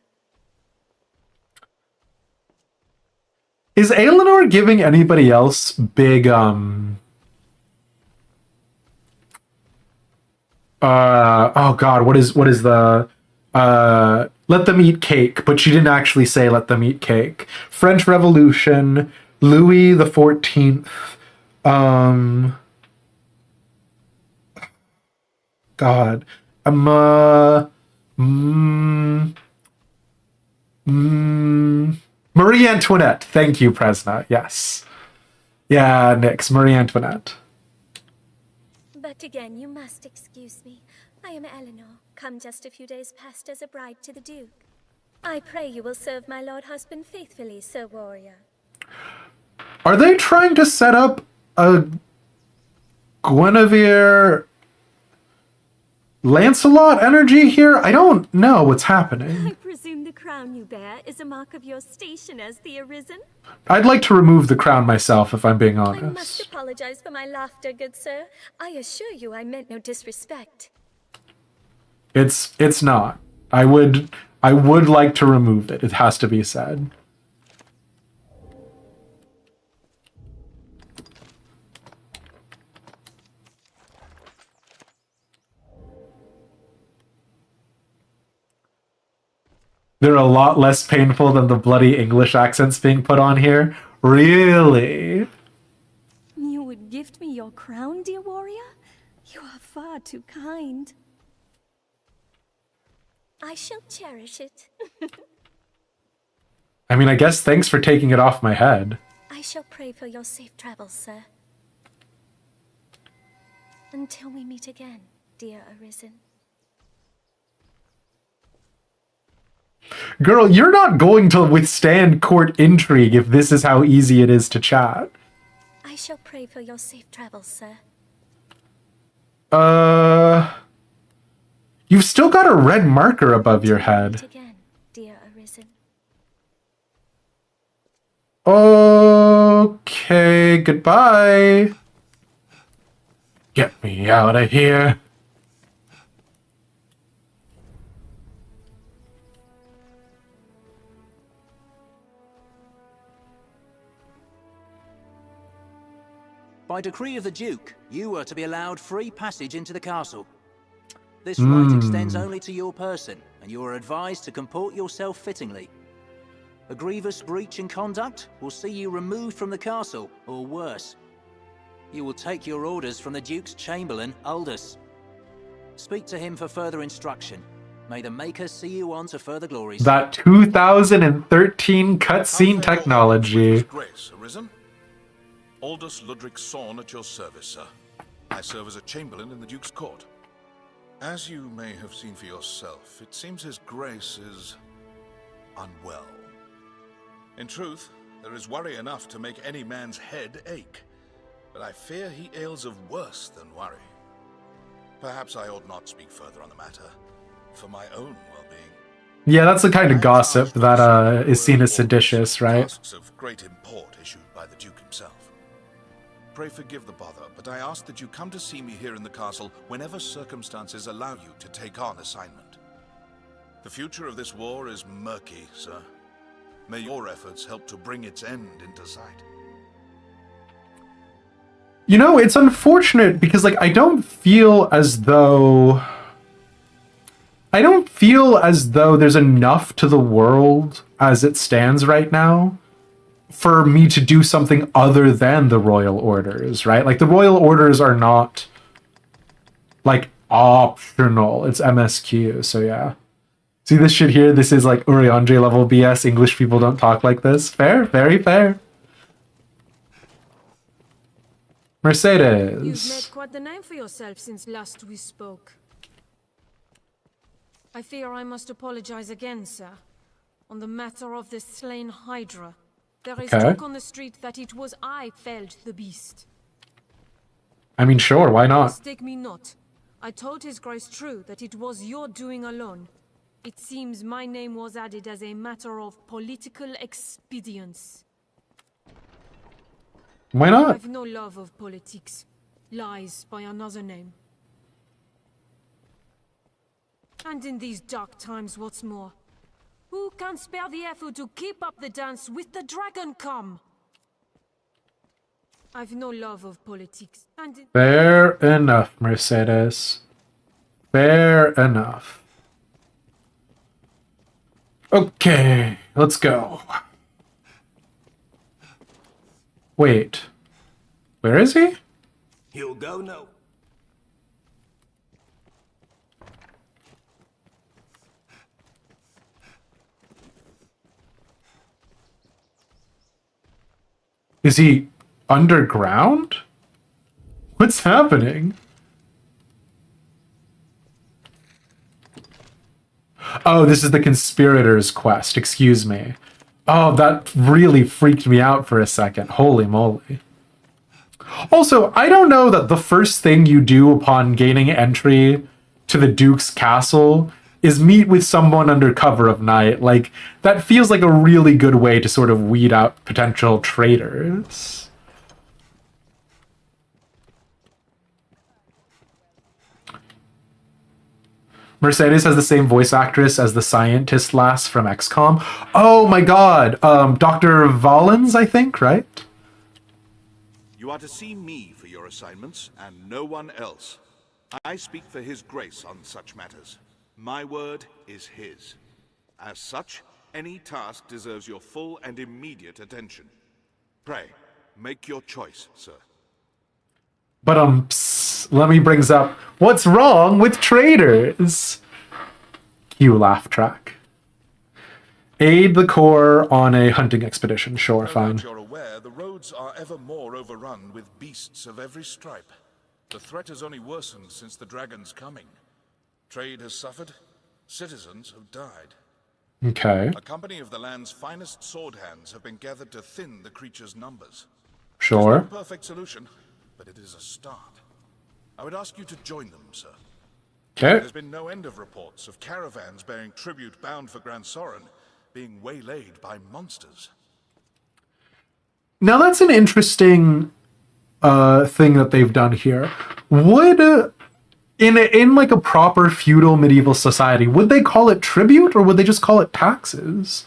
Is Aelinor giving anybody else big, oh god, what is the, let them eat cake, but she didn't actually say let them eat cake. French Revolution, Louis the 14th, God, Marie Antoinette. Thank you, Presna. Yes. Yeah, Nix, Marie Antoinette. But again, you must excuse me. I am Eleanor, come just a few days past as a bride to the Duke. I pray you will serve my lord husband faithfully, Sir Warrior. Are they trying to set up a Guinevere Lancelot energy here? I don't know what's happening. I presume the crown you bear is a mark of your station as the Arisen? I'd like to remove the crown myself, if I'm being honest. I must apologize for my laughter, good sir. I assure you I meant no disrespect. It's not. I would like to remove it. It has to be said. They're a lot less painful than the bloody English accents being put on here. Really? You would gift me your crown, dear warrior? You are far too kind. I shall cherish it. I mean, I guess thanks for taking it off my head. I shall pray for your safe travels, sir. Until we meet again, dear Arisen. Girl, you're not going to withstand court intrigue if this is how easy it is to chat. I shall pray for your safe travels, sir. You've still got a red marker above your head. Again, dear Arisen. Okay, goodbye. Get me out of here. By decree of the Duke, you are to be allowed free passage into the castle. This right extends only to your person, and you are advised to comport yourself fittingly. A grievous breach in conduct will see you removed from the castle, or worse. You will take your orders from the Duke's Chamberlain, Aldous. Speak to him for further instruction. May the Maker see you on to further glories. That 2013 cutscene technology. Grace, Arisen? Aldous Ludwig Sorn at your service, sir. I serve as a chamberlain in the Duke's court. As you may have seen for yourself, it seems His Grace is unwell. In truth, there is worry enough to make any man's head ache, but I fear he ails of worse than worry. Perhaps I ought not speak further on the matter, for my own well-being. Yeah, that's the kind of gossip that is seen as seditious, right? Tasks of great import issued by the Duke himself. Pray forgive the bother, but I ask that you come to see me here in the castle whenever circumstances allow you to take on assignment. The future of this war is murky, sir. May your efforts help to bring its end into sight. You know, it's unfortunate because, like, I don't feel as though there's enough to the world as it stands right now for me to do something other than the royal orders, right? Like, the royal orders are not, like, optional. It's MSQ, so yeah. See this shit here? This is, like, Urianger level BS. English people don't talk like this. Fair, very fair. Mercedes. You've made quite the name for yourself since last we spoke. I fear I must apologize again, sir. On the matter of the slain Hydra. There is talk on the street that it was I felled the beast. I mean, sure, why not? Mistake me not. I told His Grace true that it was your doing alone. It seems my name was added as a matter of political expedience. Why not? I've no love of politics. Lies by another name. And in these dark times, what's more? Who can spare the effort to keep up the dance with the dragon come? I've no love of politics. And Fair enough, Mercedes. Fair enough. Okay, let's go. Wait. Where is he? He'll go no. Is he underground? What's happening? Oh, this is the conspirator's quest. Excuse me. Oh, that really freaked me out for a second. Holy moly. Also, I don't know that the first thing you do upon gaining entry to the Duke's castle is meet with someone under cover of night. Like, that feels like a really good way to sort of weed out potential traitors. Mercedes has the same voice actress as the scientist lass from XCOM. Oh my god, Dr. Valens, I think, right? You are to see me for your assignments, and no one else. I speak for His Grace on such matters. My word is his. As such, any task deserves your full and immediate attention. Pray, make your choice, sir. But Lemmy brings up, what's wrong with traitors? Cue laugh track. Aid the Corps on a hunting expedition. Sure, fine. As you're aware, the roads are ever more overrun with beasts of every stripe. The threat has only worsened since the dragon's coming. Trade has suffered, citizens have died. Okay. A company of the land's finest sword hands have been gathered to thin the creature's numbers. Sure. It's no perfect solution, but it is a start. I would ask you to join them, sir. Okay. There's been no end of reports of caravans bearing tribute bound for Grand Sorin being waylaid by monsters. Now that's an interesting thing that they've done here. Would in like a proper feudal medieval society, would they call it tribute or would they just call it taxes?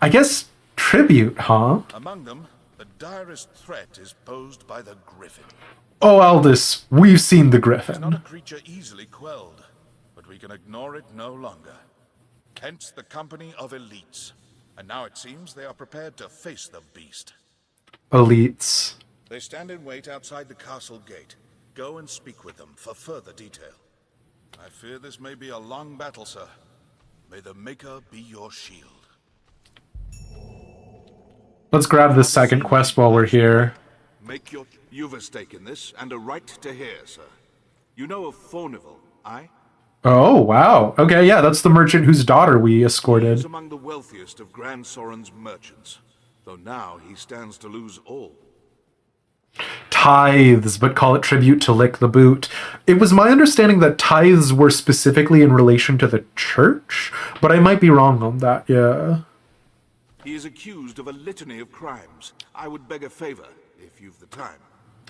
I guess tribute, huh? Among them, the direst threat is posed by the Griffin. Oh, Aldous, we've seen the Griffin. It's not a creature easily quelled, but we can ignore it no longer. Hence the company of elites. And now it seems they are prepared to face the beast. Elites. They stand in wait outside the castle gate. Go and speak with them for further detail. I fear this may be a long battle, sir. May the Maker be your shield. Let's grab this second quest while we're here. Make your... You've a stake in this, and a right to hear, sir. You know of Fornival, aye? Oh, wow. Okay, yeah, that's the merchant whose daughter we escorted. He's among the wealthiest of Grand Soren's merchants, though now he stands to lose all. Tithes, but call it tribute to lick the boot. It was my understanding that tithes were specifically in relation to the church, but I might be wrong on that, yeah. He is accused of a litany of crimes. I would beg a favor, if you've the time.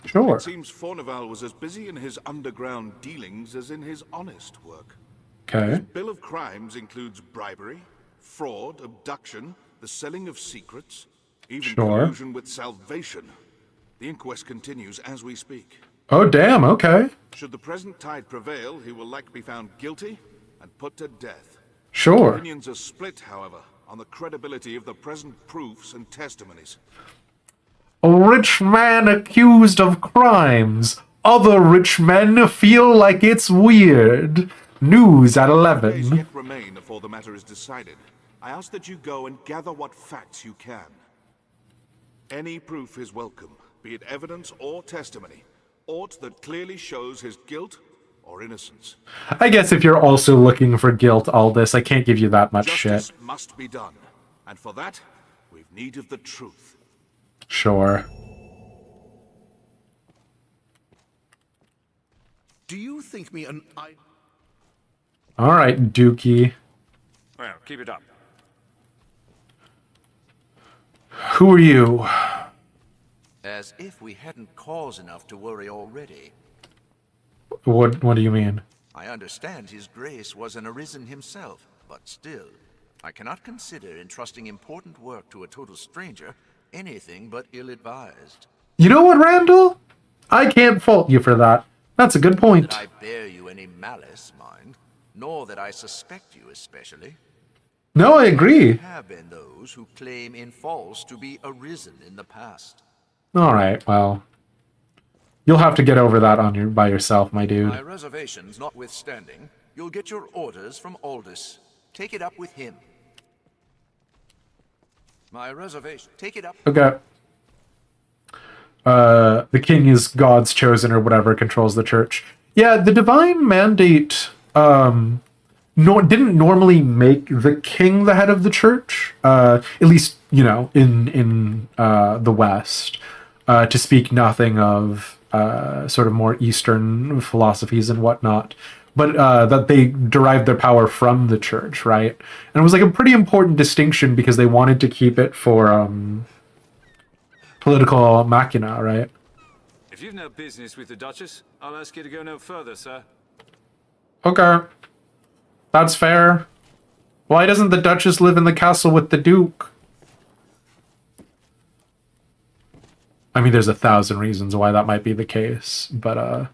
Sure. It seems Fornival was as busy in his underground dealings as in his honest work. Okay. His bill of crimes includes bribery, fraud, abduction, the selling of secrets, even collusion with salvation. The inquest continues as we speak. Oh, damn, okay. Should the present tide prevail, he will likely be found guilty and put to death. Sure. Opinions are split, however, on the credibility of the present proofs and testimonies. A rich man accused of crimes. Other rich men feel like it's weird. News at 11. Days yet remain before the matter is decided. I ask that you go and gather what facts you can. Any proof is welcome, be it evidence or testimony. Aught that clearly shows his guilt or innocence. I guess if you're also looking for guilt, Aldous, I can't give you that much Justice shit. must be done. And for that, we've need of the truth. Sure. Do you think me an Alright, Dookie. Well, keep it up. Who are you? As if we hadn't cause enough to worry already. What do you mean? I understand his grace was an arisen himself, but still, I cannot consider entrusting important work to a total stranger anything but ill-advised. You know what, Randall? I can't fault you for that. That's a good point. That I bear you any malice, mind, nor that I suspect you especially. No, I agree. There have been those who claim in false to be arisen in the past. Alright, well. You'll have to get over that by yourself, my dude. My reservations notwithstanding, you'll get your orders from Aldous. Take it up with him. My reservation. Take it up. Okay. The king is God's chosen or whatever, controls the church. Yeah, the divine mandate didn't normally make the king the head of the church. At least, you know, in the West. To speak nothing of sort of more Eastern philosophies and whatnot. But that they derived their power from the church, right? And it was like a pretty important distinction because they wanted to keep it for political machina, right? If you've no business with the Duchess, I'll ask you to go no further, sir. Okay. That's fair. Why doesn't the Duchess live in the castle with the Duke? I mean, there's 1,000 reasons why that might be the case, but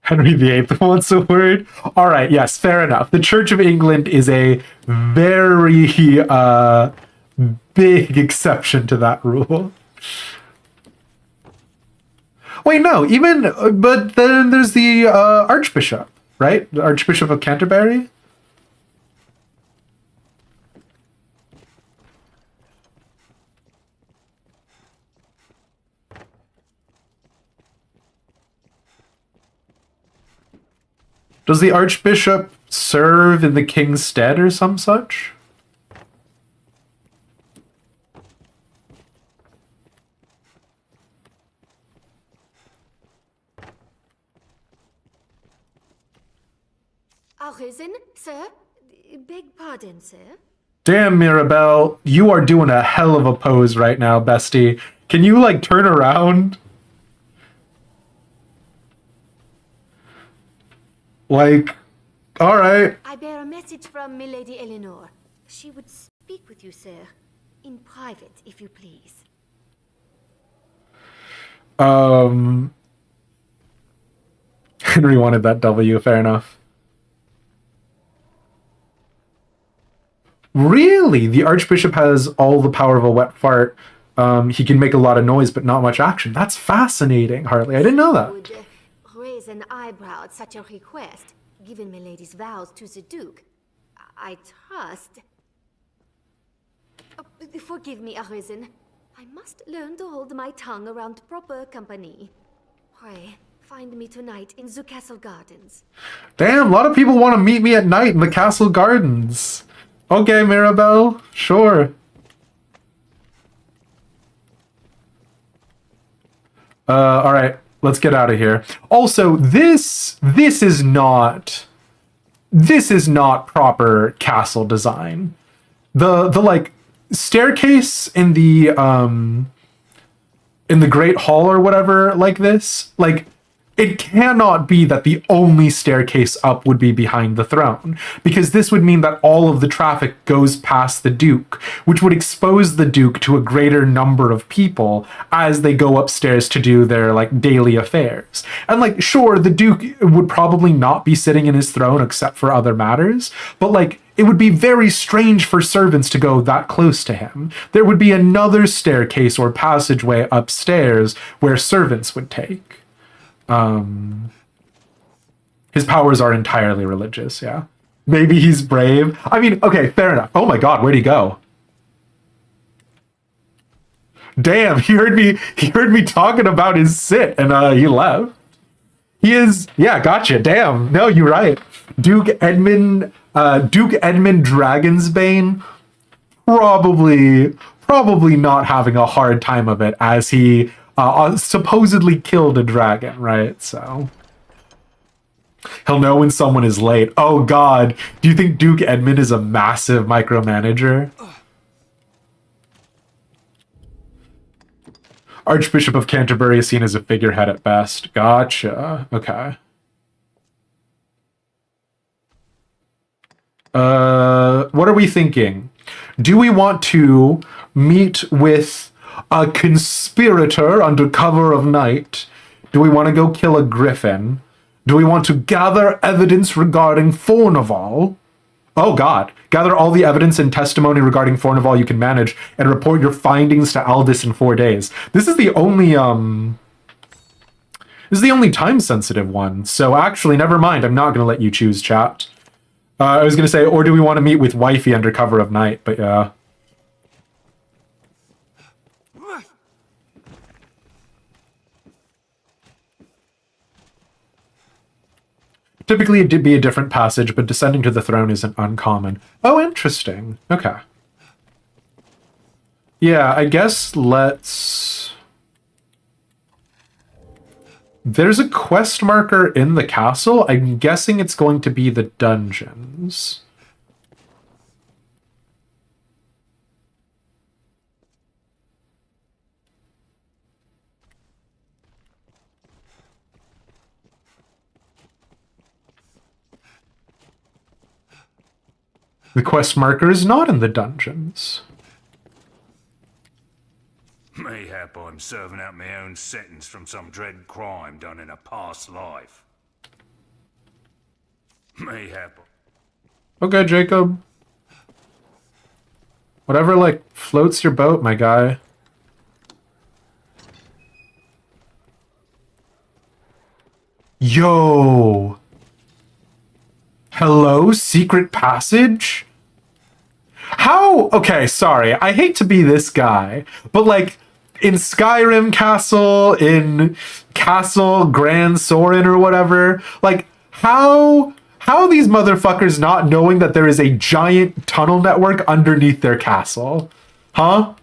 Henry VIII wants a word. All right, yes, fair enough. The Church of England is a very big exception to that rule. Wait, no, but then there's the Archbishop, right? The Archbishop of Canterbury? Does the Archbishop serve in the king's stead or some such? Arisen, sir? Beg pardon, sir? Damn, Mirabelle, you are doing a hell of a pose right now, bestie. Can you, like, turn around? Like, alright. I bear a message from Milady Eleanor. She would speak with you, sir. In private, if you please. Henry wanted that W, fair enough. Really? The Archbishop has all the power of a wet fart. He can make a lot of noise, but not much action. That's fascinating, Hartley. I didn't know that. Would raise an eyebrow at such a request, given Milady's vows to the Duke. I trust. Forgive me, Arisen. I must learn to hold my tongue around proper company. Pray, find me tonight in the castle gardens. Damn, a lot of people want to meet me at night in the castle gardens. Okay, Mirabelle, sure. All right, let's get out of here. Also, this is not proper castle design. The like staircase in the Great Hall or whatever like this, like it cannot be that the only staircase up would be behind the throne, because this would mean that all of the traffic goes past the Duke, which would expose the Duke to a greater number of people as they go upstairs to do their like daily affairs. And like, sure, the Duke would probably not be sitting in his throne except for other matters, but like, it would be very strange for servants to go that close to him. There would be another staircase or passageway upstairs where servants would take. His powers are entirely religious, yeah. Maybe he's brave. I mean, okay, fair enough. Oh my god, where'd he go? Damn, he heard me talking about his sit and he left. He is, yeah, gotcha. Damn. No, you're right. Duke Edmund Dragonsbane probably not having a hard time of it, as he supposedly killed a dragon, right? So he'll know when someone is late. Oh god, do you think Duke Edmund is a massive micromanager? Archbishop of Canterbury is seen as a figurehead at best. Gotcha. Okay. What are we thinking? Do we want to meet with a conspirator under cover of night? Do we want to go kill a griffin? Do we want to gather evidence regarding Fornival? Oh god. Gather all the evidence and testimony regarding Fornival you can manage and report your findings to Aldous in 4 days. This is the only time-sensitive one. So actually, never mind. I'm not going to let you choose, chat. I was going to say, or do we want to meet with Wifey under cover of night? But yeah. Typically, it'd be a different passage, but descending to the throne isn't uncommon. Oh, interesting. Okay. Yeah, I guess let's... There's a quest marker in the castle. I'm guessing it's going to be the dungeons. The quest marker is not in the dungeons. Mayhap I'm serving out my own sentence from some dread crime done in a past life. Mayhap. Okay, Jacob. Whatever, like, floats your boat, my guy. Yo! Hello, secret passage? How? Okay, sorry. I hate to be this guy, but like in Skyrim Castle, in Castle Grand Sorin or whatever, like how are these motherfuckers not knowing that there is a giant tunnel network underneath their castle? Huh?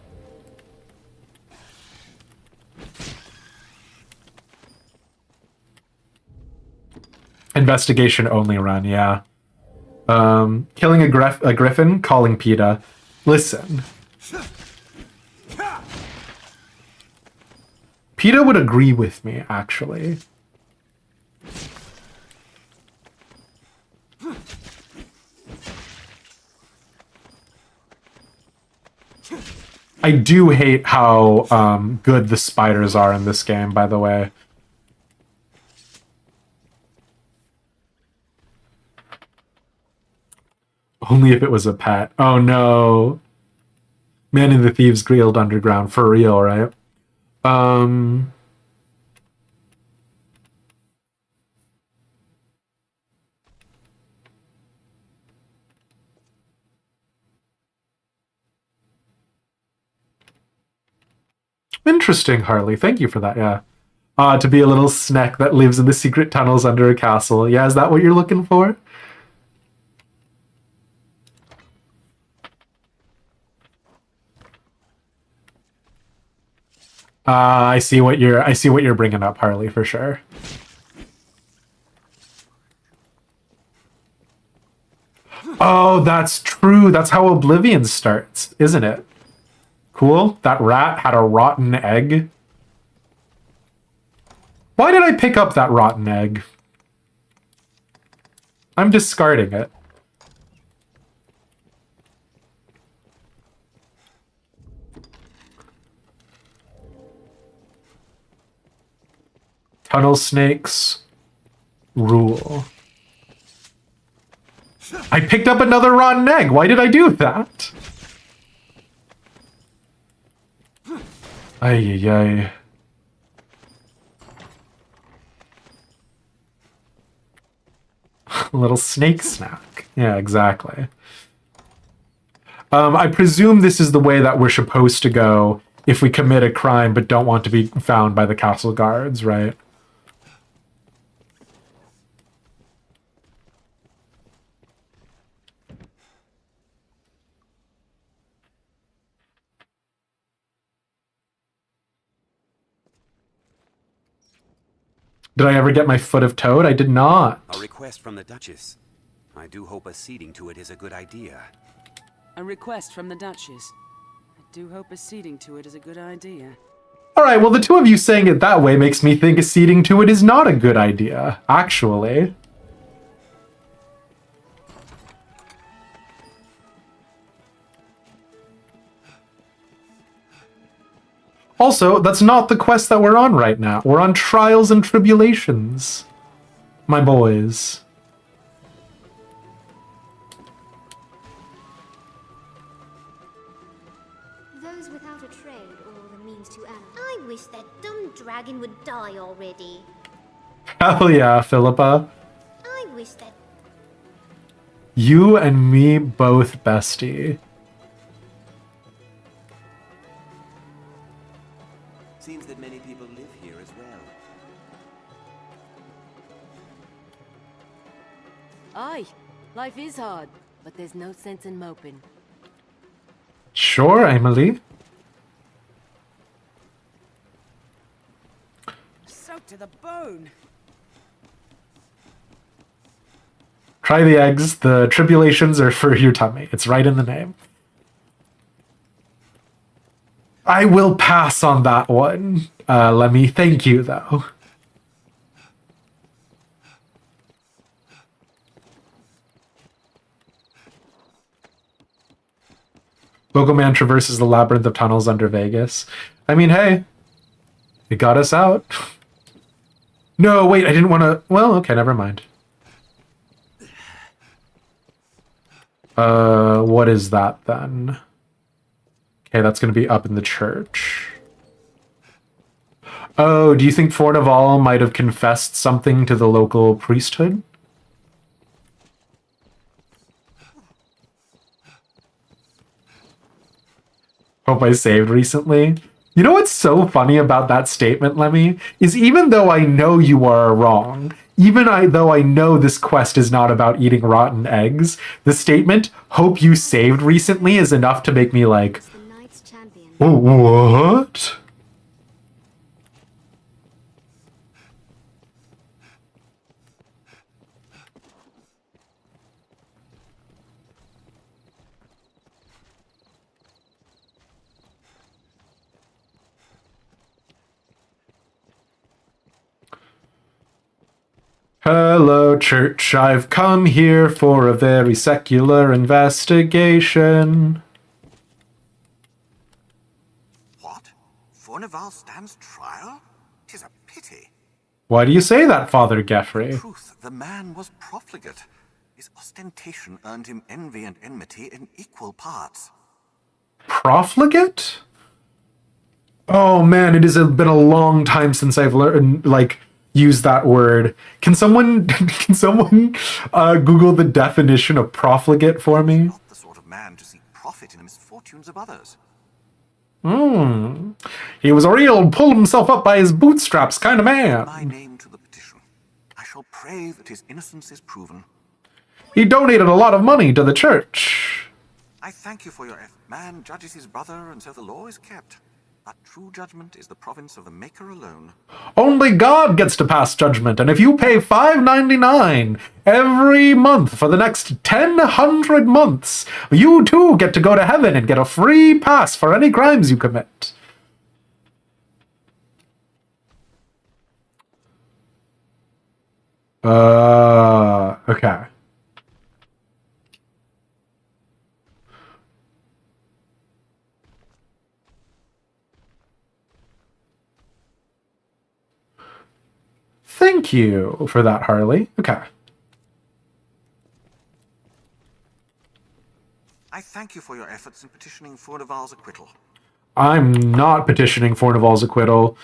Investigation only run, yeah. Killing a griffin, calling PETA. Listen. PETA would agree with me, actually. I do hate how good the spiders are in this game, by the way. Only if it was a pet. Oh no. Man in the Thieves Guild Underground, for real, right? Interesting, Harley. Thank you for that, yeah. To be a little snack that lives in the secret tunnels under a castle. Yeah, is that what you're looking for? I see what you're bringing up, Harley, for sure. Oh, that's true. That's how Oblivion starts, isn't it? Cool. That rat had a rotten egg. Why did I pick up that rotten egg? I'm discarding it. Tunnel snakes rule. I picked up another rotten egg. Why did I do that? Ay, ay, ay. A little snake snack. Yeah, exactly. I presume this is the way that we're supposed to go if we commit a crime but don't want to be found by the castle guards, right? Did I ever get my foot of toad? I did not. A request from the Duchess. I do hope acceding to it is a good idea. A request from the Duchess. I do hope acceding to it is a good idea. Alright, well the two of you saying it that way makes me think acceding to it is not a good idea, actually. Also, that's not the quest that we're on right now. We're on Trials and Tribulations, my boys. Those without a trade or the means to earn. I wish that dumb dragon would die already. Hell yeah, Philippa. I wish that... You and me both, bestie. Seems that many people live here as well. Aye, life is hard, but there's no sense in moping. Sure, Emily. Soaked to the bone. Try the eggs. The tribulations are for your tummy. It's right in the name. I will pass on that one. Let me thank you, though. Bogoman traverses the labyrinth of tunnels under Vegas. I mean, hey, it got us out. No, wait, I didn't want to... Well, okay, never mind. What is that, then? Okay, that's going to be up in the church. Oh, do you think Fornival might have confessed something to the local priesthood? Hope I saved recently. You know what's so funny about that statement, Lemmy? Is even though I know you are wrong, though I know this quest is not about eating rotten eggs, the statement, hope you saved recently, is enough to make me like, oh, what? Hello, church. I've come here for a very secular investigation. What? Fornival stands trial? 'Tis a pity. Why do you say that, Father Geoffrey? In truth, the man was profligate. His ostentation earned him envy and enmity in equal parts. Profligate? Oh man, it has been a long time since I've learned, use that word. Can someone Google the definition of profligate for me? Not the sort of man to seek profit in the misfortunes of others. He was a real pulled himself up by his bootstraps kind of man. My name to the petition. I shall pray that his innocence is proven. He donated a lot of money to the church. I thank you for your effort. Man judges his brother, and so the law is kept. But true judgment is the province of the Maker alone. Only God gets to pass judgment, and if you pay $5.99 every month for the next 1,000 months, you too get to go to heaven and get a free pass for any crimes you commit. Okay. Thank you for that, Harley. Okay. I thank you for your efforts in petitioning Fornival's acquittal. I'm not petitioning Fornival's acquittal.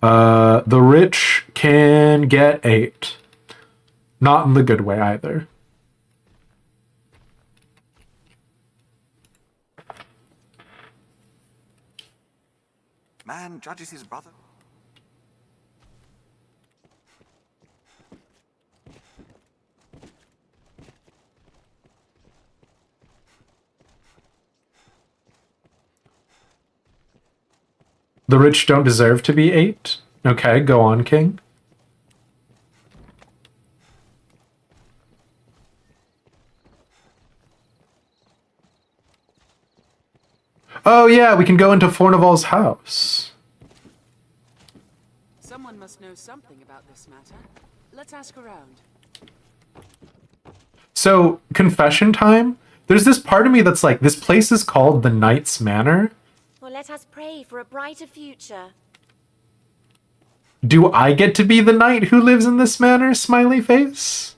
The rich can get 8. Not in the good way either. Man judges his brother. The rich don't deserve to be 8? Okay, go on, King. Oh yeah, we can go into Fornival's house. Someone must know something about this matter. Let's ask around. So, confession time? There's this part of me that's like, this place is called the Knight's Manor. Well, let us pray for a brighter future. Do I get to be the knight who lives in this manor, smiley face?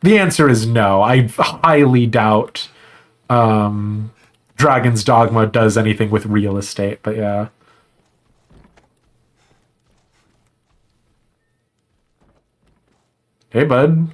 The answer is no. I highly doubt Dragon's Dogma does anything with real estate, but yeah. Hey, bud.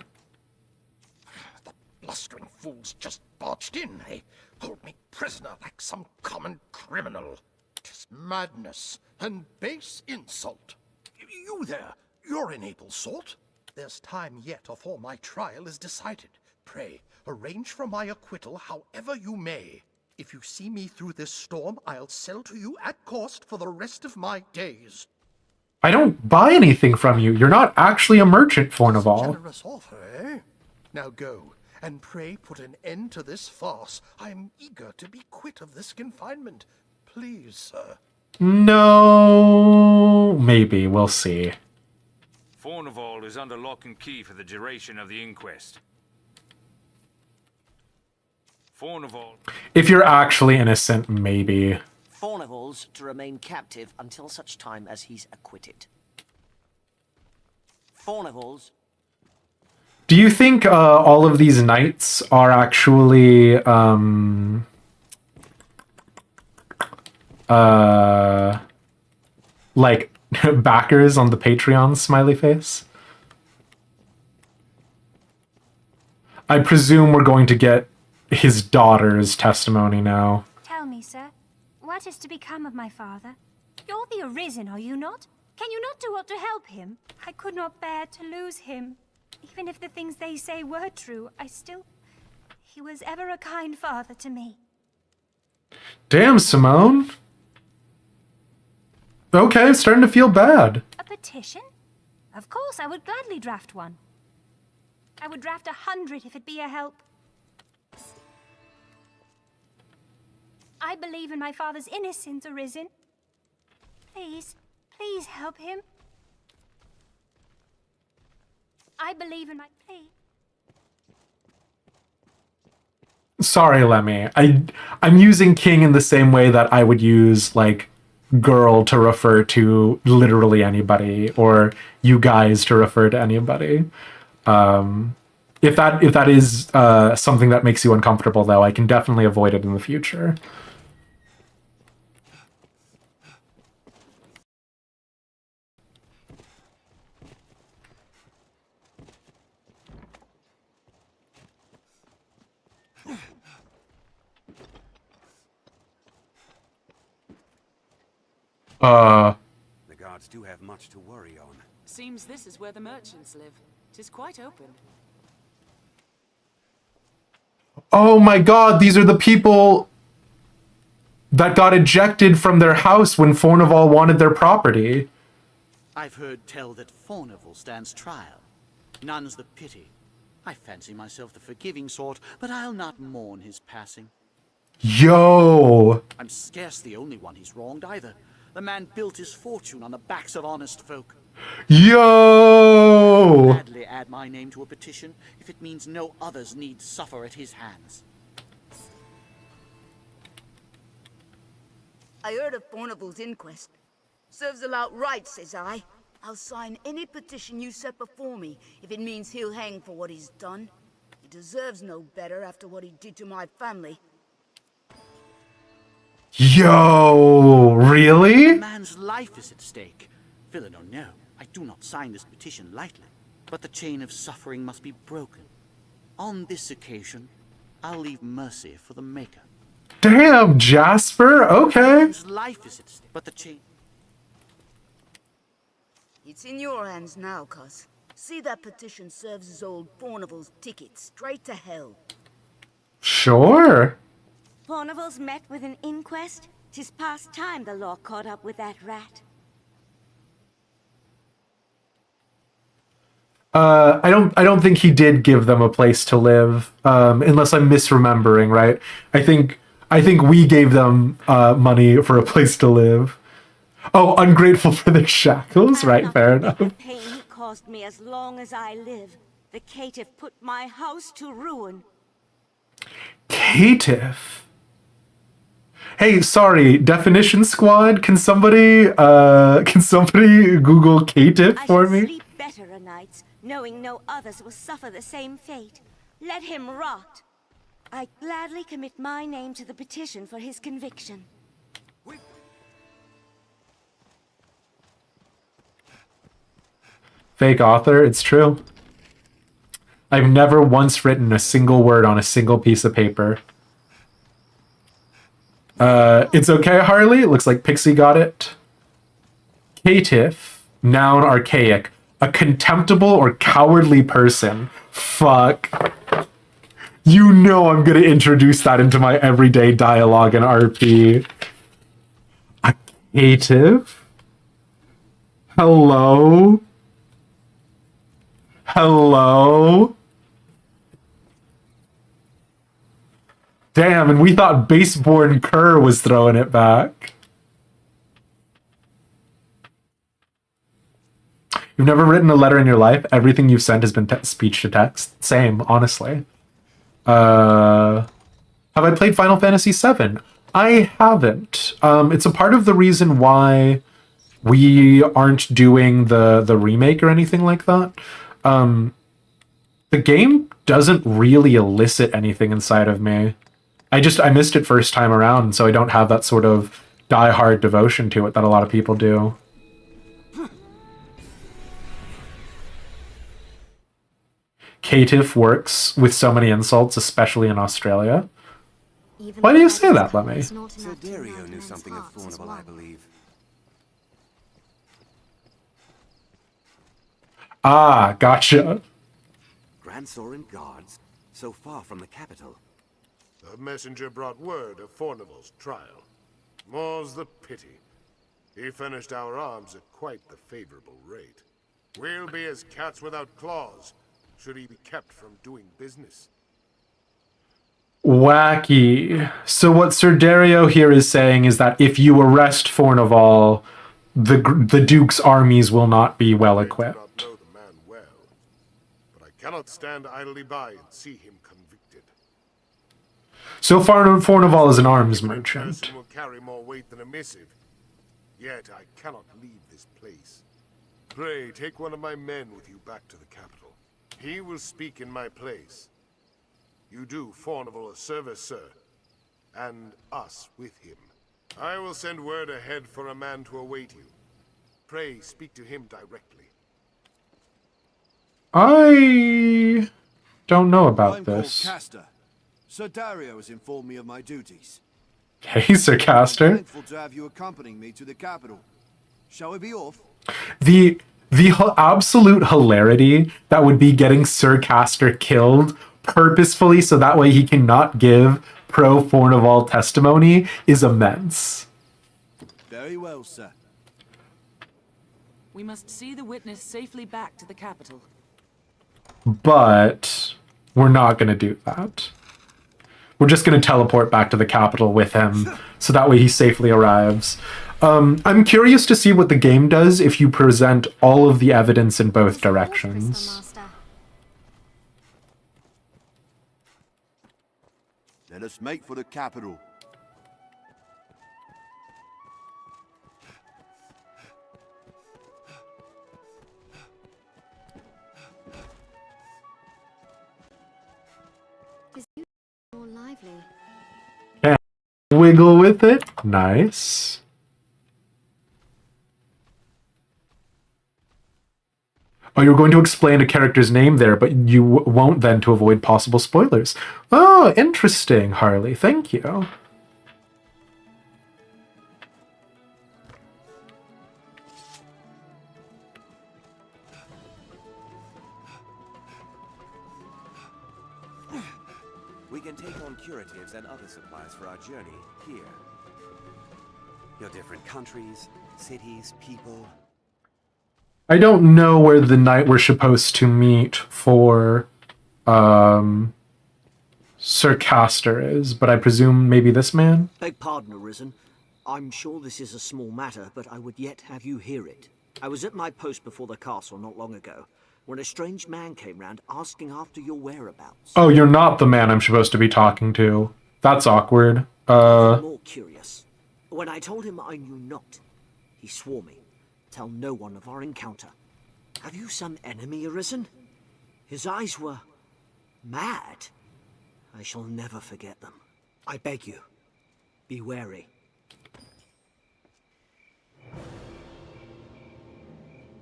The blustering fools just barged in. They hold me prisoner like some common criminal. 'Tis madness and base insult. You there, you're an able sort. There's time yet afore my trial is decided. Pray, arrange for my acquittal however you may. If you see me through this storm, I'll sell to you at cost for the rest of my days. I don't buy anything from you. You're not actually a merchant, Fornival. Generous offer, eh? Now go, and pray put an end to this farce. I am eager to be quit of this confinement. Please, sir. No, maybe. We'll see. Fornival is under lock and key for the duration of the inquest. Fornival. If you're actually innocent, maybe. Fornival's to remain captive until such time as he's acquitted. Fornival's. Do you think all of these knights are actually like backers on the Patreon, smiley face? I presume we're going to get his daughter's testimony now. Tell me, sir, what is to become of my father? You're the Arisen, are you not? Can you not do aught to help him? I could not bear to lose him. Even if the things they say were true, he was ever a kind father to me. Damn, Simone. Okay, starting to feel bad. A petition? Of course, I would gladly draft one. I would draft 100 if it be a help. I believe in my father's innocence, Arisen. Please, please help him. I believe in my plea. Sorry, Lemmy. I'm using king in the same way that I would use, like, girl to refer to literally anybody, or you guys to refer to anybody. If that is something that makes you uncomfortable, though, I can definitely avoid it in the future. The guards do have much to worry on. Seems this is where the merchants live. 'Tis quite open. Oh my god, these are the people that got ejected from their house when Fornival wanted their property. I've heard tell that Fornival stands trial. None's the pity. I fancy myself the forgiving sort, but I'll not mourn his passing. Yo! I'm scarce the only one he's wronged either. The man built his fortune on the backs of honest folk. Yo! I'll gladly add my name to a petition if it means no others need suffer at his hands. I heard of Fornival's inquest. Serves him outright, says I. I'll sign any petition you set before me if it means he'll hang for what he's done. He deserves no better after what he did to my family. Yo, really? A man's life is at stake. Villain or no, I do not sign this petition lightly. But the chain of suffering must be broken. On this occasion, I'll leave mercy for the Maker. Damn, Jasper, okay. Man's life is at stake, but the chain... It's in your hands now, cuz. See that petition serves as old Fornival's ticket straight to hell. Sure. Fornival's met with an inquest? 'Tis past time the law caught up with that rat. I don't think he did give them a place to live, unless I'm misremembering, right? I think we gave them money for a place to live. Oh, ungrateful for their shackles, right? Fair enough. The pain he caused me as long as I live. The caitiff put my house to ruin. Caitiff? Hey, sorry, definition squad, can somebody Google caitiff for me? Sleep better o' nights, knowing no others will suffer the same fate. Let him rot. I gladly commit my name to the petition for his conviction. Fake author, it's true. I've never once written a single word on a single piece of paper. It's okay, Harley. It looks like Pixie got it. Caitiff, noun archaic. A contemptible or cowardly person. Fuck. You know I'm gonna introduce that into my everyday dialogue in RP. A caitiff? Hello? Hello? Damn, and we thought Baseborn Kerr was throwing it back. You've never written a letter in your life? Everything you've sent has been speech to text? Same, honestly. Have I played Final Fantasy VII? I haven't. It's a part of the reason why we aren't doing the remake or anything like that. The game doesn't really elicit anything inside of me. I missed it first time around, so I don't have that sort of die-hard devotion to it that a lot of people do. Caitiff works with so many insults, especially in Australia. Why do you say that, Lemmy? Sir Dario knew something of Fornival, I believe. Ah, gotcha. Grand Sorin guards, so far from the capital. A messenger brought word of Fornival's trial. More's the pity. He furnished our arms at quite the favorable rate. We'll be as cats without claws, should he be kept from doing business. Wacky. So what Sir Dario here is saying is that if you arrest Fornival, the Duke's armies will not be well equipped. But I cannot stand idly by and see him convicted. So Fornival is an arms merchant. Person will carry more weight than a missive. Yet I cannot leave this place. Pray take one of my men with you back to the capital. He will speak in my place. You do Fornival a service, sir, and us with him. I will send word ahead for a man to await you. Pray speak to him directly. I don't know about I'm this. called Castor. Sir Dario has informed me of my duties. Hey, Sir I'm Castor. thankful to have you accompanying me to the capital. Shall we be off? The absolute hilarity that would be getting Sir Castor killed purposefully so that way he cannot give pro Fornival testimony is immense. Very well, sir. We must see the witness safely back to the capital. But we're not going to do that. We're just going to teleport back to the capital with him so that way he safely arrives. I'm curious to see what the game does if you present all of the evidence in both directions. Let us make for the capital. Is you more lively? And wiggle with it. Nice. Oh, you're going to explain a character's name there, but you won't then to avoid possible spoilers. Oh, interesting, Harley. Thank you. We can take on curatives and other supplies for our journey here. Your different countries, cities, people. I don't know where the night we're supposed to meet for Sir Castor is, but I presume maybe this man? Beg pardon, Arisen. I'm sure this is a small matter, but I would yet have you hear it. I was at my post before the castle not long ago, when a strange man came round asking after your whereabouts. Oh, you're not the man I'm supposed to be talking to. That's awkward. More curious. When I told him I knew not, he swore me. Tell no one of our encounter. Have you some enemy, Arisen? His eyes were mad. I shall never forget them. I beg you, be wary.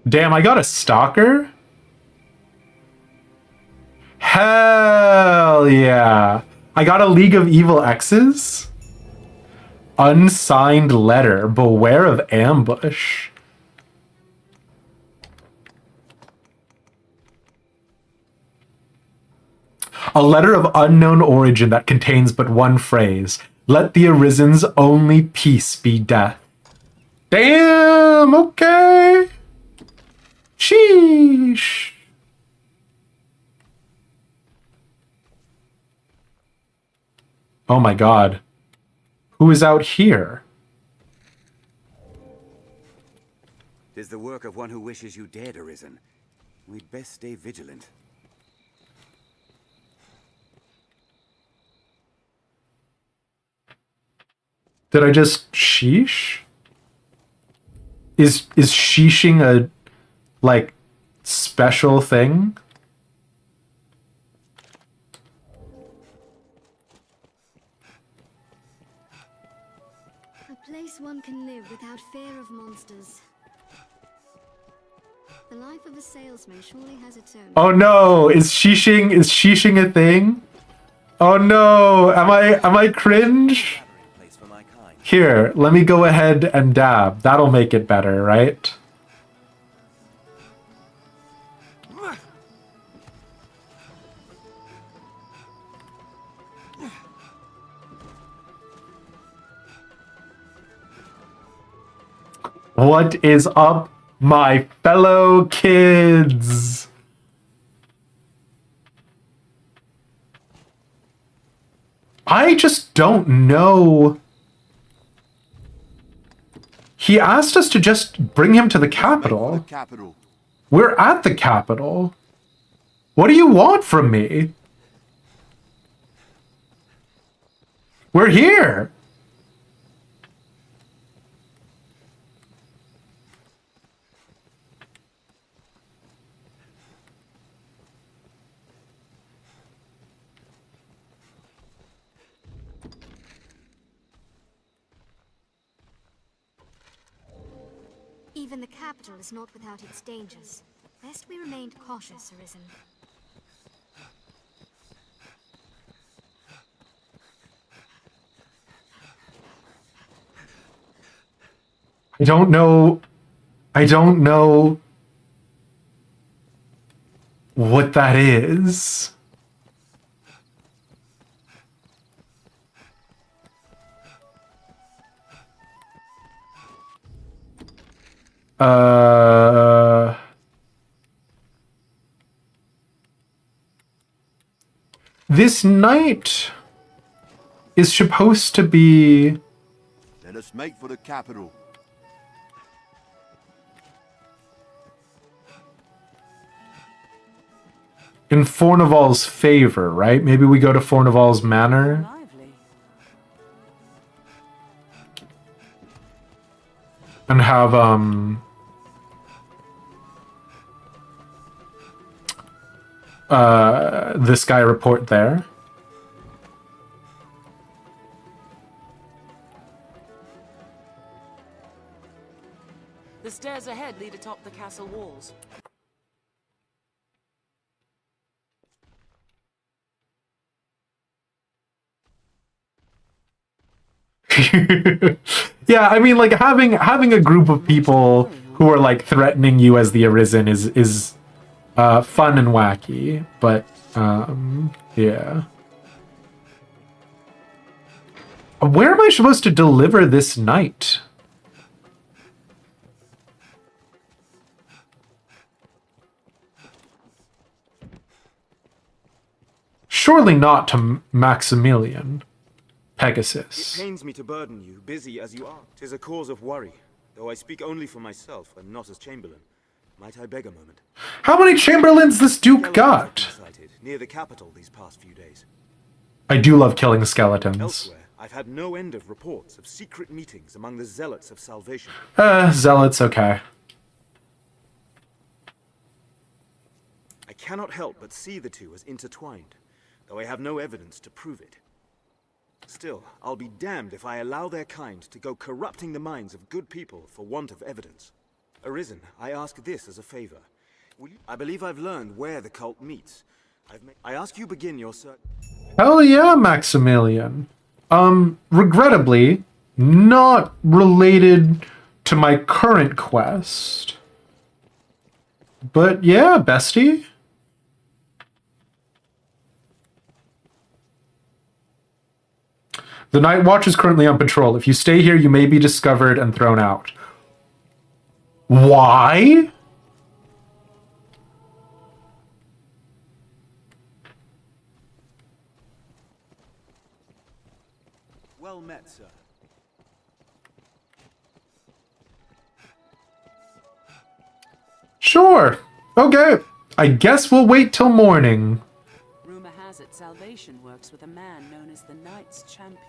Damn, I got a stalker? Hell yeah. I got a League of Evil X's? Unsigned letter. Beware of ambush. A letter of unknown origin that contains but one phrase. Let the Arisen's only peace be death. Damn, okay. Sheesh. Oh my god. Who is out here? 'Tis the work of one who wishes you dead, Arisen. We'd best stay vigilant. Did I just sheesh? Is sheeshing a, like, special thing? A place one can live without fear of monsters. The life of a salesman surely has its own. Oh no, is sheeshing a thing? Oh no, am I cringe? Here, let me go ahead and dab. That'll make it better, right? What is up, my fellow kids? I just don't know. He asked us to just bring him to the capital. We're at the capital. What do you want from me? We're here. Even the capital is not without its dangers. Best we remained cautious, Arisen. I don't know I don't know what that is. This knight is supposed to be... Let us make for the capital. in Fornival's favor, right? Maybe we go to Fornival's manor. And have, this guy report there. The stairs ahead lead atop the castle walls. Yeah, I mean, like having a group of people who are like threatening you as the Arisen is fun and wacky, but yeah. Where am I supposed to deliver this knight? Surely not to Maximilian. Pegasus. It pains me to burden you, busy as you are. 'Tis a cause of worry. Though I speak only for myself and not as Chamberlain. Might I beg a moment? How many Chamberlains this Duke got? Near the capital these past few days. I do love killing skeletons. Elsewhere, I've had no end of reports of secret meetings among the Zealots of Salvation. Zealots, okay. I cannot help but see the two as intertwined, though I have no evidence to prove it. Still, I'll be damned if I allow their kind to go corrupting the minds of good people for want of evidence. Arisen, I ask this as a favor. I believe I've learned where the cult meets. I ask you begin your search. Hell yeah, Maximilian. Regrettably, not related to my current quest. But yeah, bestie. The Night Watch is currently on patrol. If you stay here, you may be discovered and thrown out. Why? Well met, sir. Sure. Okay. I guess we'll wait till morning. Rumor has it Salvation works with a man known as the Knight's Champion.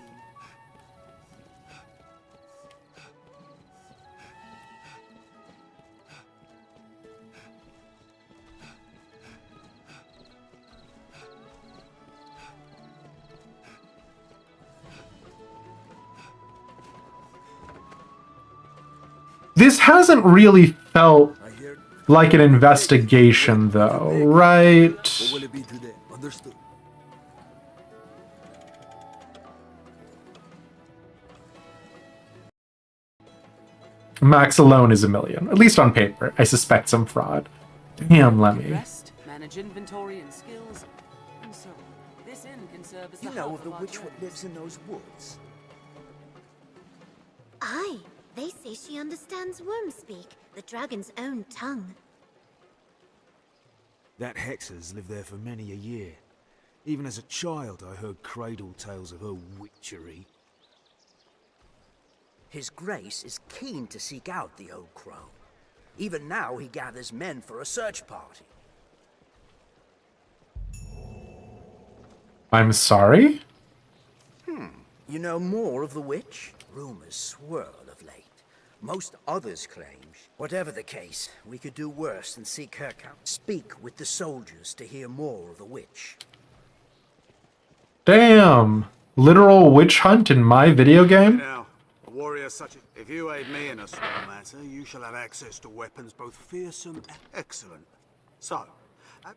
This hasn't really felt like an investigation, though, right? What will it be today? Understood. Max alone is 1 million, at least on paper. I suspect some fraud. Damn, Lemmy. Rest, manage inventory and skills, and so on. This inn can serve as the You know hub of the our witch journey. what lives in those woods? Aye, they say she understands worm speak, the dragon's own tongue. That hexer's lived there for many a year. Even as a child, I heard cradle tales of her witchery. His Grace is keen to seek out the old crone. Even now he gathers men for a search party. I'm sorry? You know more of the witch? Rumors swirl of late. Most others claim. Whatever the case, we could do worse than seek her count. Speak with the soldiers to hear more of the witch. Damn. Literal witch hunt in my video game? Now, a warrior such as... If you aid me in a small matter, you shall have access to weapons both fearsome and excellent. So,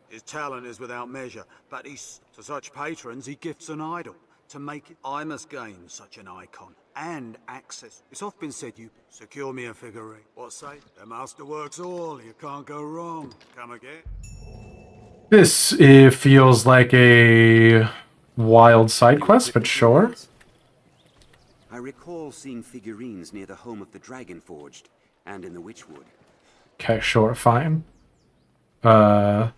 his talent is without measure, but to such patrons he gifts an idol. To make it, I must gain such an icon. and access. It's often been said you secure me a figurine. What say? The master works all. You can't go wrong. Come again. This feels like a wild side quest, but sure. I recall seeing figurines near the home of the Dragon Forged and in the Witchwood. Okay, sure, fine. At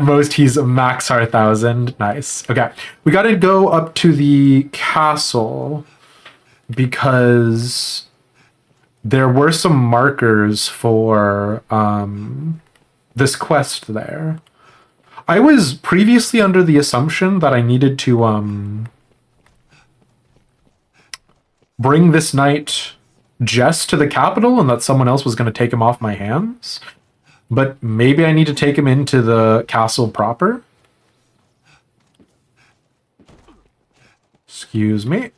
most, he's max 1,000. Nice. Okay, we gotta go up to the castle because there were some markers for this quest there. I was previously under the assumption that I needed to bring this knight Jess to the capital and that someone else was going to take him off my hands. But maybe I need to take him into the castle proper. Excuse me.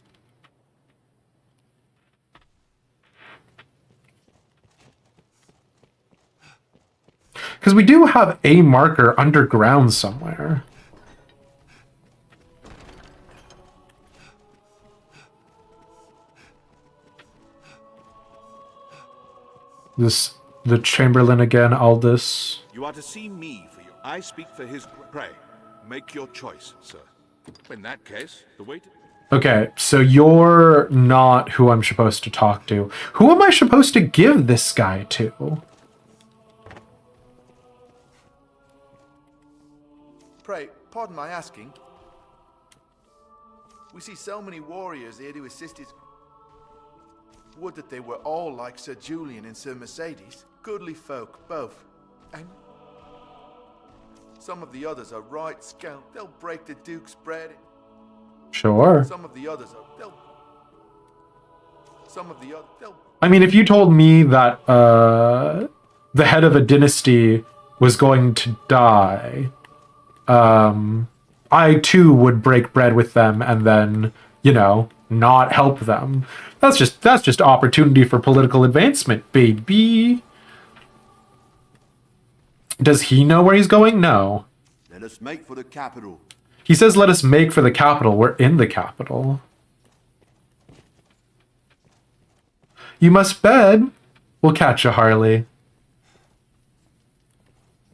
Because we do have a marker underground somewhere. The Chamberlain again, Aldous. You are to see me for your... I speak for his... Pray, make your choice, sir. In that case, the wait... Okay, so you're not who I'm supposed to talk to. Who am I supposed to give this guy to? Pray, pardon my asking. We see so many warriors here to assist his... Would that they were all like Sir Julian and Sir Mercedes. Goodly folk, both. And some of the others are right scale. They'll break the Duke's bread. Sure. Some of the others are... They'll... I mean, if you told me that the head of a dynasty was going to die, I too would break bread with them and then, you know, not help them. That's just opportunity for political advancement, baby. Does he know where he's going? No. Let us make for the capital. He says, let us make for the capital. We're in the capital. You must bed. We'll catch you, Harley.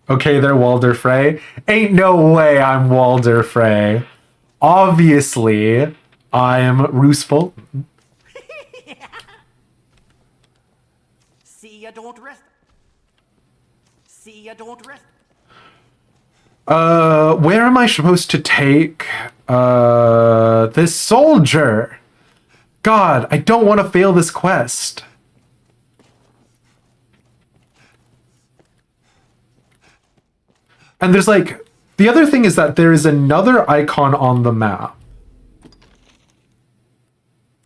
Okay there, Walder Frey. Ain't no way I'm Walder Frey. Obviously, I'm Roose Bolton. See ya, don't rest. See ya, don't rest. Where am I supposed to take this soldier? God, I don't want to fail this quest. And there's like, the other thing is that there is another icon on the map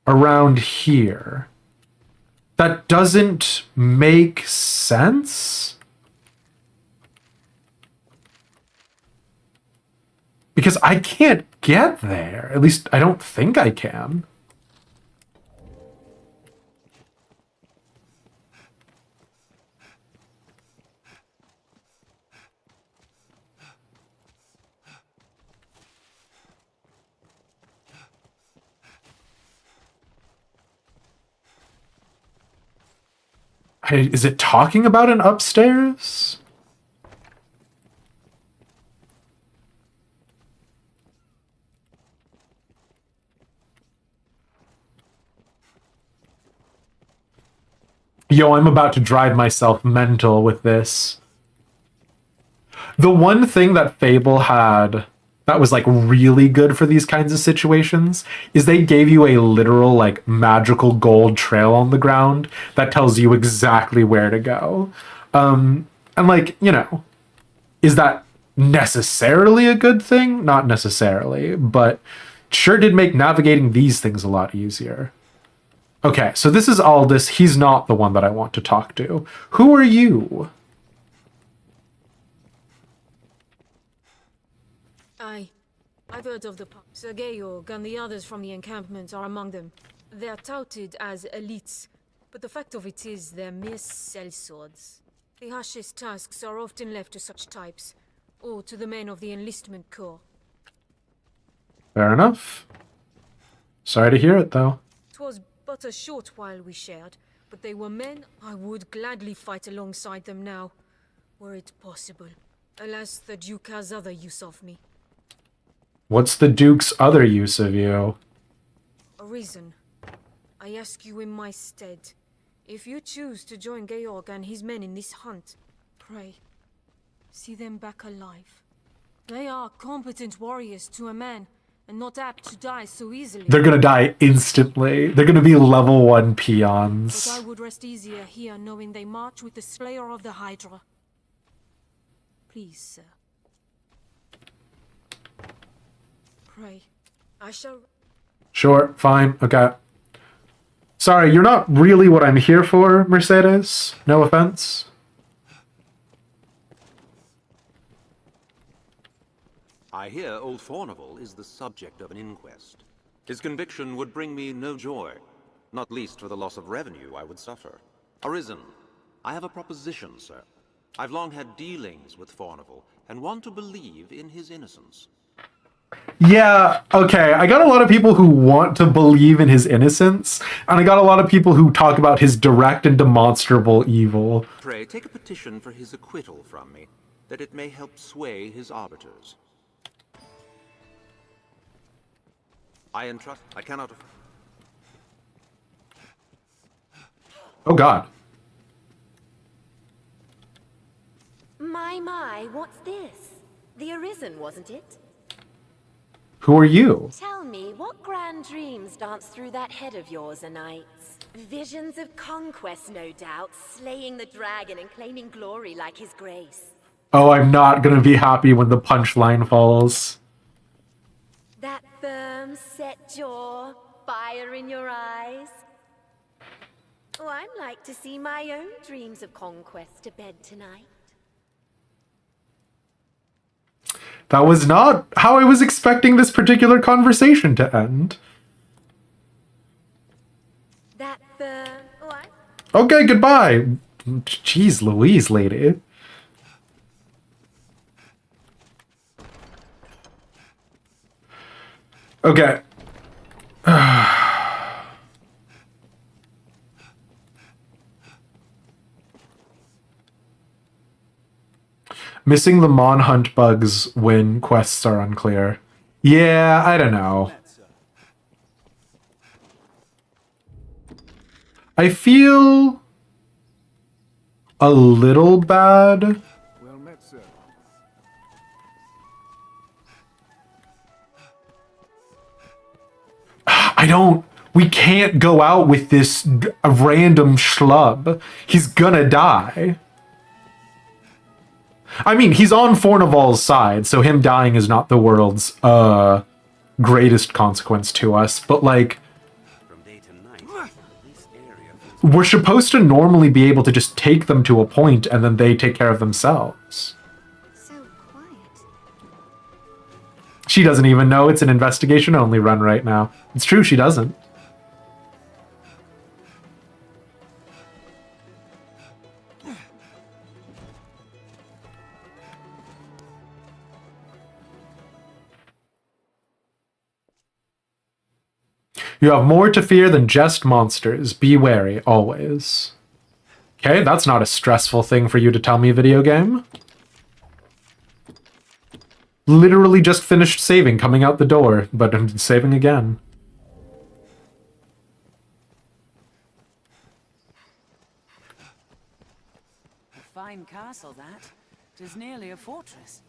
around here that doesn't make sense. Because I can't get there. At least I don't think I can. Is it talking about an upstairs? Yo, I'm about to drive myself mental with this. The one thing that Fable had that was like really good for these kinds of situations is they gave you a literal like magical gold trail on the ground that tells you exactly where to go. And like, you know, is that necessarily a good thing? Not necessarily, but sure did make navigating these things a lot easier. Okay, so this is Aldous. He's not the one that I want to talk to. Who are you? I've heard of the Sir Georg and the others from the encampment are among them. They're touted as elites, but the fact of it is they're mere sellswords. The harshest tasks are often left to such types, or to the men of the enlistment corps. Fair enough. Sorry to hear it, though. 'Twas but a short while we shared, but they were men I would gladly fight alongside them now, were it possible. Alas, the Duke has other use of me. What's the Duke's other use of you? Arisen, I ask you in my stead, if you choose to join Georg and his men in this hunt, pray, see them back alive. They are competent warriors to a man, and not apt to die so easily. They're gonna die instantly. They're gonna be level 1 peons. But I would rest easier here knowing they march with the Slayer of the Hydra. Please, sir. Pray, I shall... Sure, fine, okay. Sorry, you're not really what I'm here for, Mercedes. No offense. I hear old Fornival is the subject of an inquest. His conviction would bring me no joy, not least for the loss of revenue I would suffer. Arisen, I have a proposition, sir. I've long had dealings with Fornival, and want to believe in his innocence. Yeah, okay, I got a lot of people who want to believe in his innocence, and I got a lot of people who talk about his direct and demonstrable evil. Pray, take a petition for his acquittal from me, that it may help sway his arbiters. I entrust... I cannot... Oh god. My, what's this? The Arisen, wasn't it? Who are you? Tell me, what grand dreams dance through that head of yours o' nights? Visions of conquest, no doubt, slaying the dragon and claiming glory like his grace. Oh, I'm not gonna be happy when the punchline falls. That firm, set jaw, fire in your eyes. Oh, I'd like to see my own dreams of conquest to bed tonight. That was not how I was expecting this particular conversation to end. That firm... What? Okay, goodbye. Jeez Louise, lady. Okay. Missing the Mon Hunt bugs when quests are unclear. Yeah, I don't know. I feel a little bad. Well met, sir. I don't... We can't go out with this random schlub. He's gonna die. I mean, he's on Fornival's side, so him dying is not the world's greatest consequence to us, but like... We're supposed to normally be able to just take them to a point and then they take care of themselves. So quiet. She doesn't even know it's an investigation-only run right now. It's true, she doesn't. You have more to fear than just monsters. Be wary, always. Okay, that's not a stressful thing for you to tell me, video game. Literally just finished saving, coming out the door, but I'm saving again. A fine castle, that. 'Tis nearly a fortress.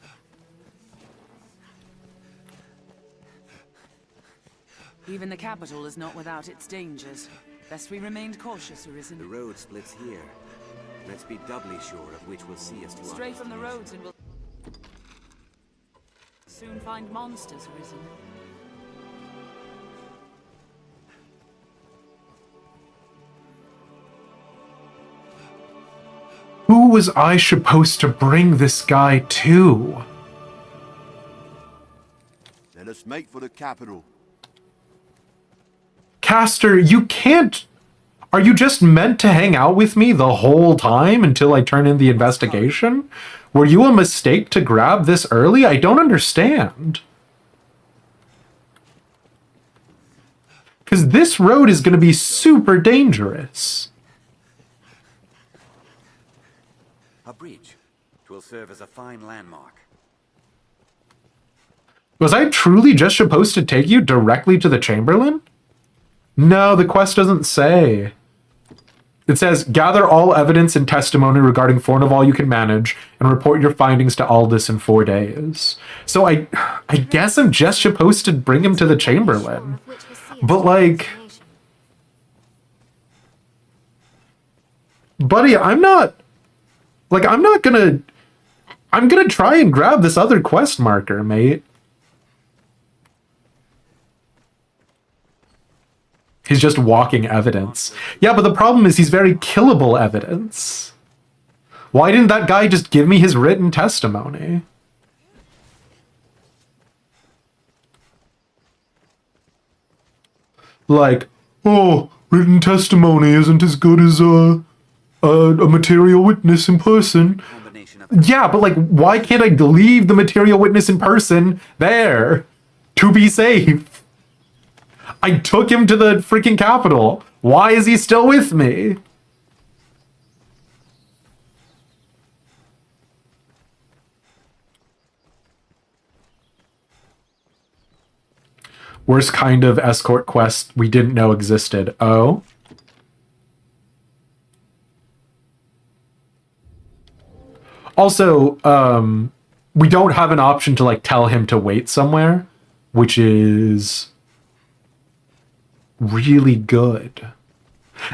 Even the capital is not without its dangers. Best we remained cautious, Arisen. The road splits here. Let's be doubly sure of which will see us to our Stray from the destination. roads and we'll soon find monsters, Arisen. Who was I supposed to bring this guy to? Let us make for the capital. Caster, you can't... Are you just meant to hang out with me the whole time until I turn in the investigation? Were you a mistake to grab this early? I don't understand. Because this road is going to be super dangerous. A bridge. It will serve as a fine landmark. Was I truly just supposed to take you directly to the Chamberlain? No, the quest doesn't say. It says, gather all evidence and testimony regarding Fornival you can manage and report your findings to Aldous in 4 days. So I guess I'm just supposed to bring him to the Chamberlain. But like... Buddy, I'm not gonna... I'm gonna try and grab this other quest marker, mate. He's just walking evidence. Yeah, but the problem is he's very killable evidence. Why didn't that guy just give me his written testimony? Like, oh, written testimony isn't as good as a material witness in person. Yeah, but like, why can't I leave the material witness in person there to be safe? I took him to the freaking capital. Why is he still with me? Worst kind of escort quest we didn't know existed. Oh? Also, we don't have an option to like tell him to wait somewhere, which is really good.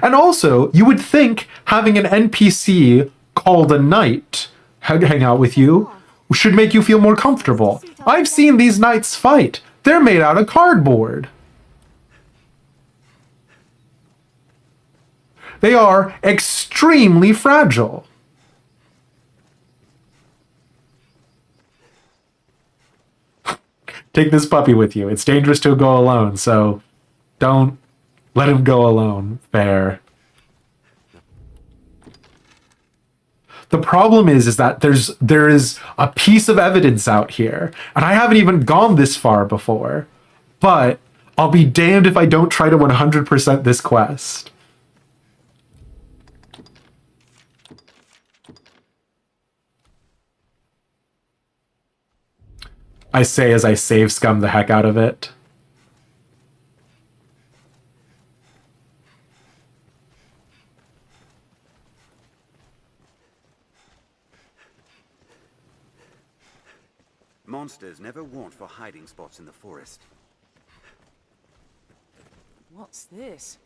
And also, you would think having an NPC called a knight hang out with you should make you feel more comfortable. I've seen these knights fight. They're made out of cardboard. They are extremely fragile. Take this puppy with you. It's dangerous to go alone, so don't let him go alone. Fair. The problem is that there is a piece of evidence out here, and I haven't even gone this far before, but I'll be damned if I don't try to 100% this quest. I say as I save scum the heck out of it. Monsters never want for hiding spots in the forest. What's this?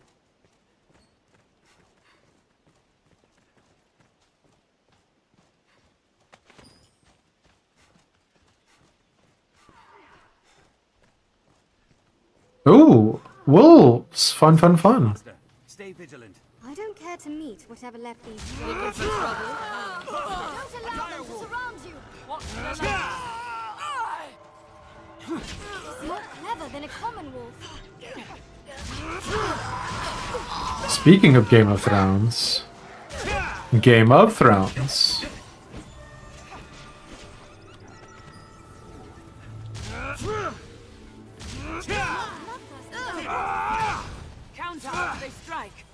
Ooh, wolves. Fun, fun, fun. Stay vigilant. I don't care to meet whatever left these Looking for trouble? Don't allow them to surround you! He's more clever than a common wolf. Speaking of Game of Thrones. Game of Thrones. Counter, they strike.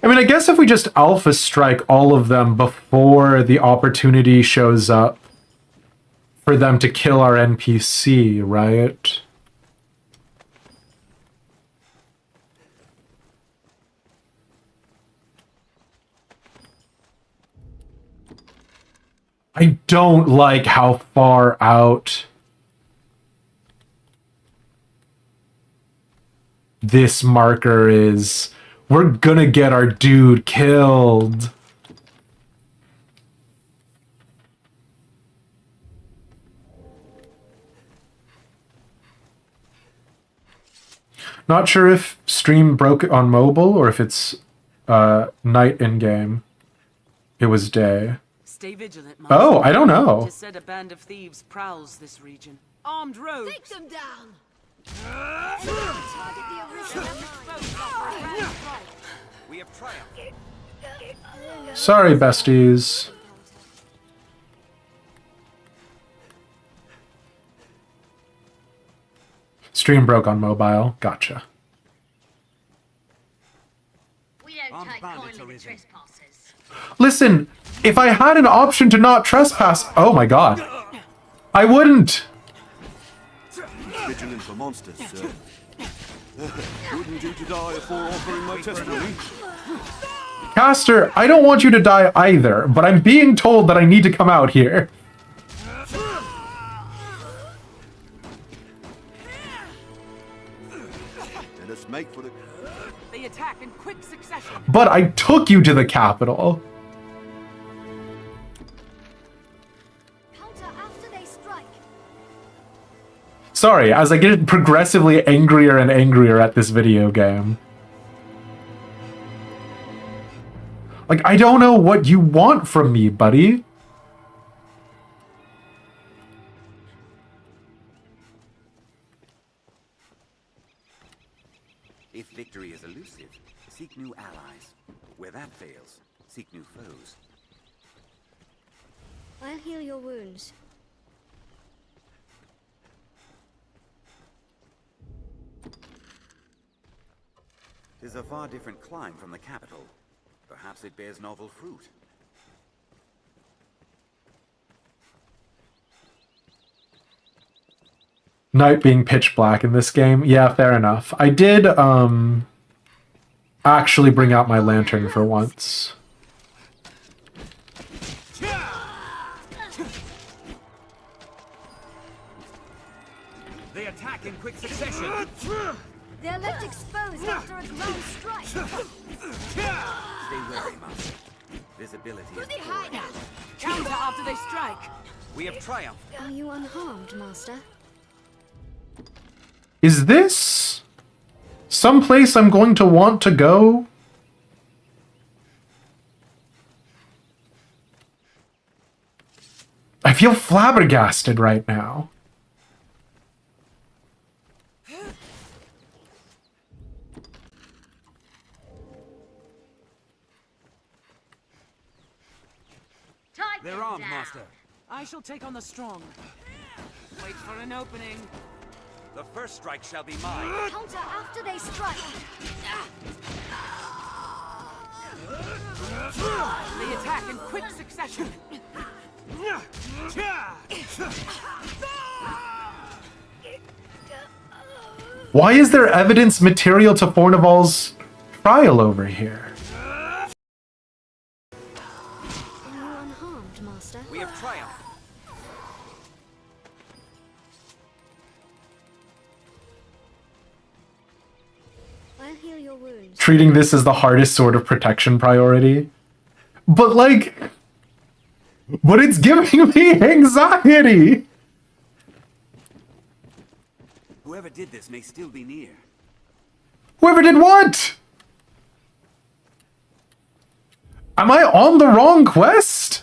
I mean, I guess if we just alpha strike all of them before the opportunity shows up for them to kill our NPC, right? I don't like how far out this marker is. We're gonna get our dude killed. Not sure if stream broke on mobile or if it's night in game. It was day. Stay vigilant, Oh, I don't know. Just said a band of thieves prowls this region. Armed rogues. Take them down! Target the original. We have triumphed. Sorry, besties. Stream broke on mobile. Gotcha. Listen, if I had an option to not trespass, oh my god, I wouldn't. Vigilant for monsters, sir. Wouldn't do to die before offering my testimony. Caster, I don't want you to die either, but I'm being told that I need to come out here. Let us make for the... They attack in quick succession. But I took you to the capital. Sorry, as I get progressively angrier and angrier at this video game. Like, I don't know what you want from me, buddy. If victory is elusive, seek new allies. Where that fails, seek new foes. I'll heal your wounds. Tis a far different climb from the capital. Perhaps it bears novel fruit. Night being pitch black in this game. Yeah, fair enough. I did, actually bring out my lantern for once. They attack in quick succession. They're left exposed after a ground strike. Stay wary, Master. Visibility is poor. Counter after they strike. We have triumphed. Are you unharmed, Master? Is this someplace I'm going to want to go? I feel flabbergasted right now. They're armed, Master. I shall take on the strong. Wait for an opening. The first strike shall be mine. Counter after they strike. They attack in quick succession. Why is there evidence material to Fornival's trial over here? Are you unharmed, Master? We have triumphed. I'll heal your wounds. Treating this as the hardest sort of protection priority. But like... But it's giving me anxiety! Whoever did this may still be near. Whoever did what? Am I on the wrong quest?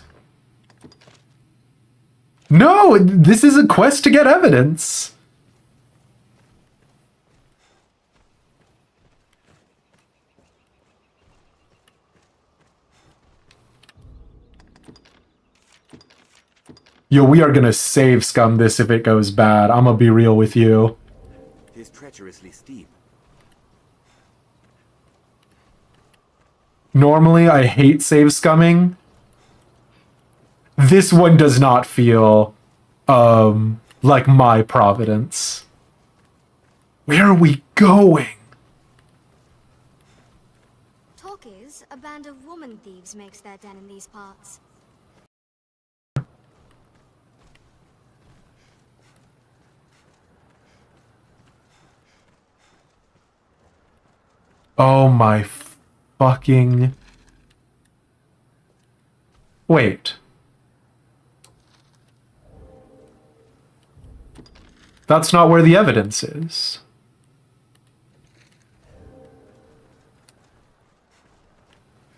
No, this is a quest to get evidence. Yo, we are gonna save scum this if it goes bad. I'm gonna be real with you. Tis treacherously steep. Normally, I hate save scumming. This one does not feel, like my providence. Where are we going? Talk is, a band of woman thieves makes their den in these parts. Oh my fucking... Wait. That's not where the evidence is.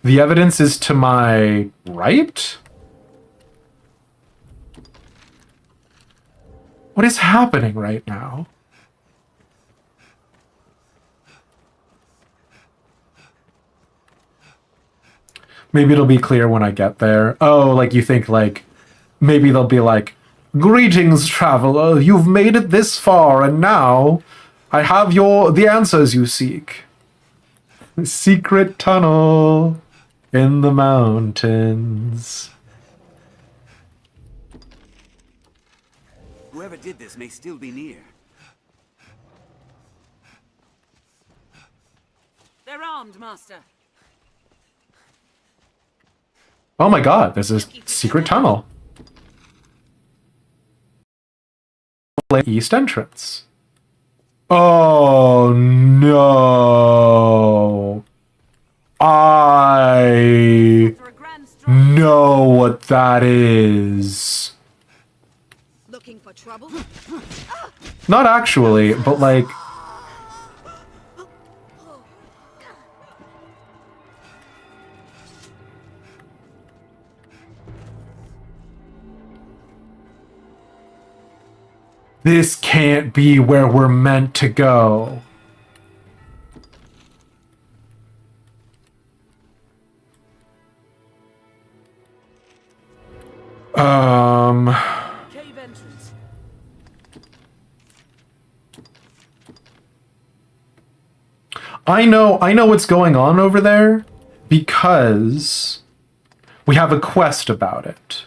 The evidence is to my right? What is happening right now? Maybe it'll be clear when I get there. Oh, like you think like, maybe they'll be like, "Greetings, traveler, you've made it this far and now I have the answers you seek. Secret tunnel in the mountains. Whoever did this may still be near. They're armed, Master. Oh my god, there's a secret tunnel. East entrance. Oh no. I know what that is. Looking for trouble? Not actually, but like... This can't be where we're meant to go. Cave entrance. I know what's going on over there because we have a quest about it.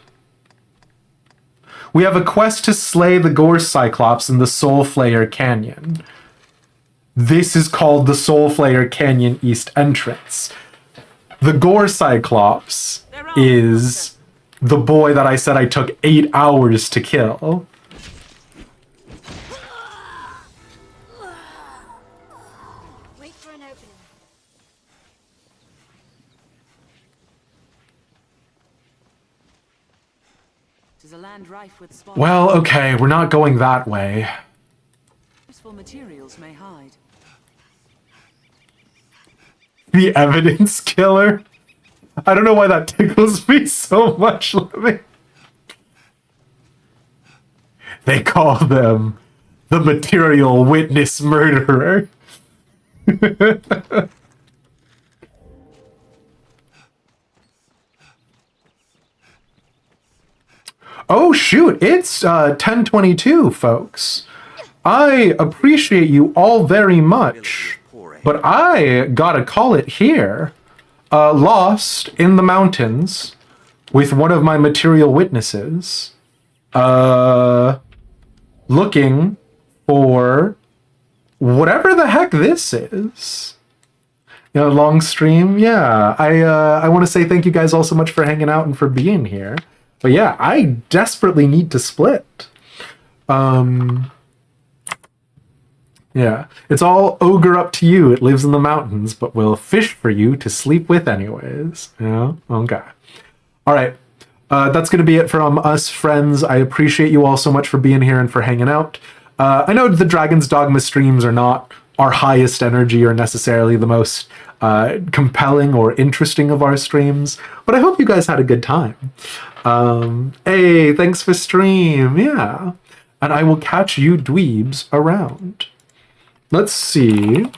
We have a quest to slay the Gore Cyclops in the Soul Flayer Canyon. This is called the Soul Flayer Canyon East entrance. The Gore Cyclops is the boy that I said I took 8 hours to kill. Wait for an opening. It is a land rife with spots. Well, okay, we're not going that way. Useful materials may hide. The evidence killer? I don't know why that tickles me so much, Libby. They call them the material witness murderer. Oh shoot, it's 10:22, folks. I appreciate you all very much, but I gotta call it here. Lost in the mountains with one of my material witnesses. Looking for whatever the heck this is. You know, long stream. Yeah, I want to say thank you guys all so much for hanging out and for being here. But yeah, I desperately need to split. Yeah, it's all ogre up to you. It lives in the mountains, but will fish for you to sleep with anyways. Yeah, okay. All right, that's going to be it from us, friends. I appreciate you all so much for being here and for hanging out. I know the Dragon's Dogma streams are not our highest energy or necessarily the most compelling or interesting of our streams, but I hope you guys had a good time. Hey, thanks for stream. Yeah, and I will catch you dweebs around. Let's see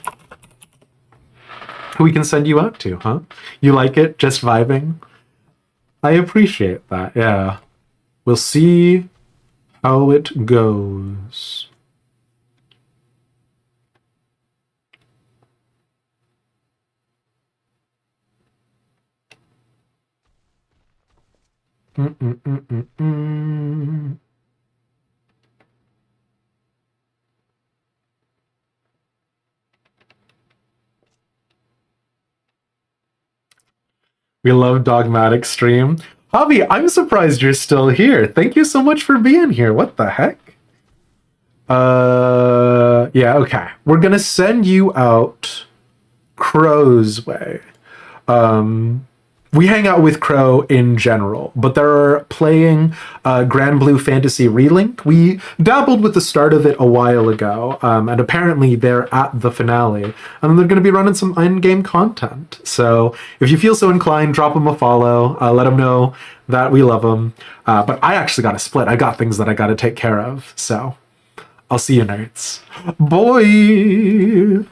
who we can send you out to, huh? You like it? Just vibing? I appreciate that, yeah. We'll see how it goes. We love Dogmatic stream. Javi, I'm surprised you're still here. Thank you so much for being here. What the heck? Yeah, okay. We're gonna send you out Crow's way. We hang out with Crow in general, but they're playing Grand Blue Fantasy Relink. We dabbled with the start of it a while ago, and apparently they're at the finale, and they're going to be running some in-game content. So if you feel so inclined, drop them a follow, let them know that we love them. But I actually got to split. I got things that I got to take care of, so I'll see you nerds. Boy!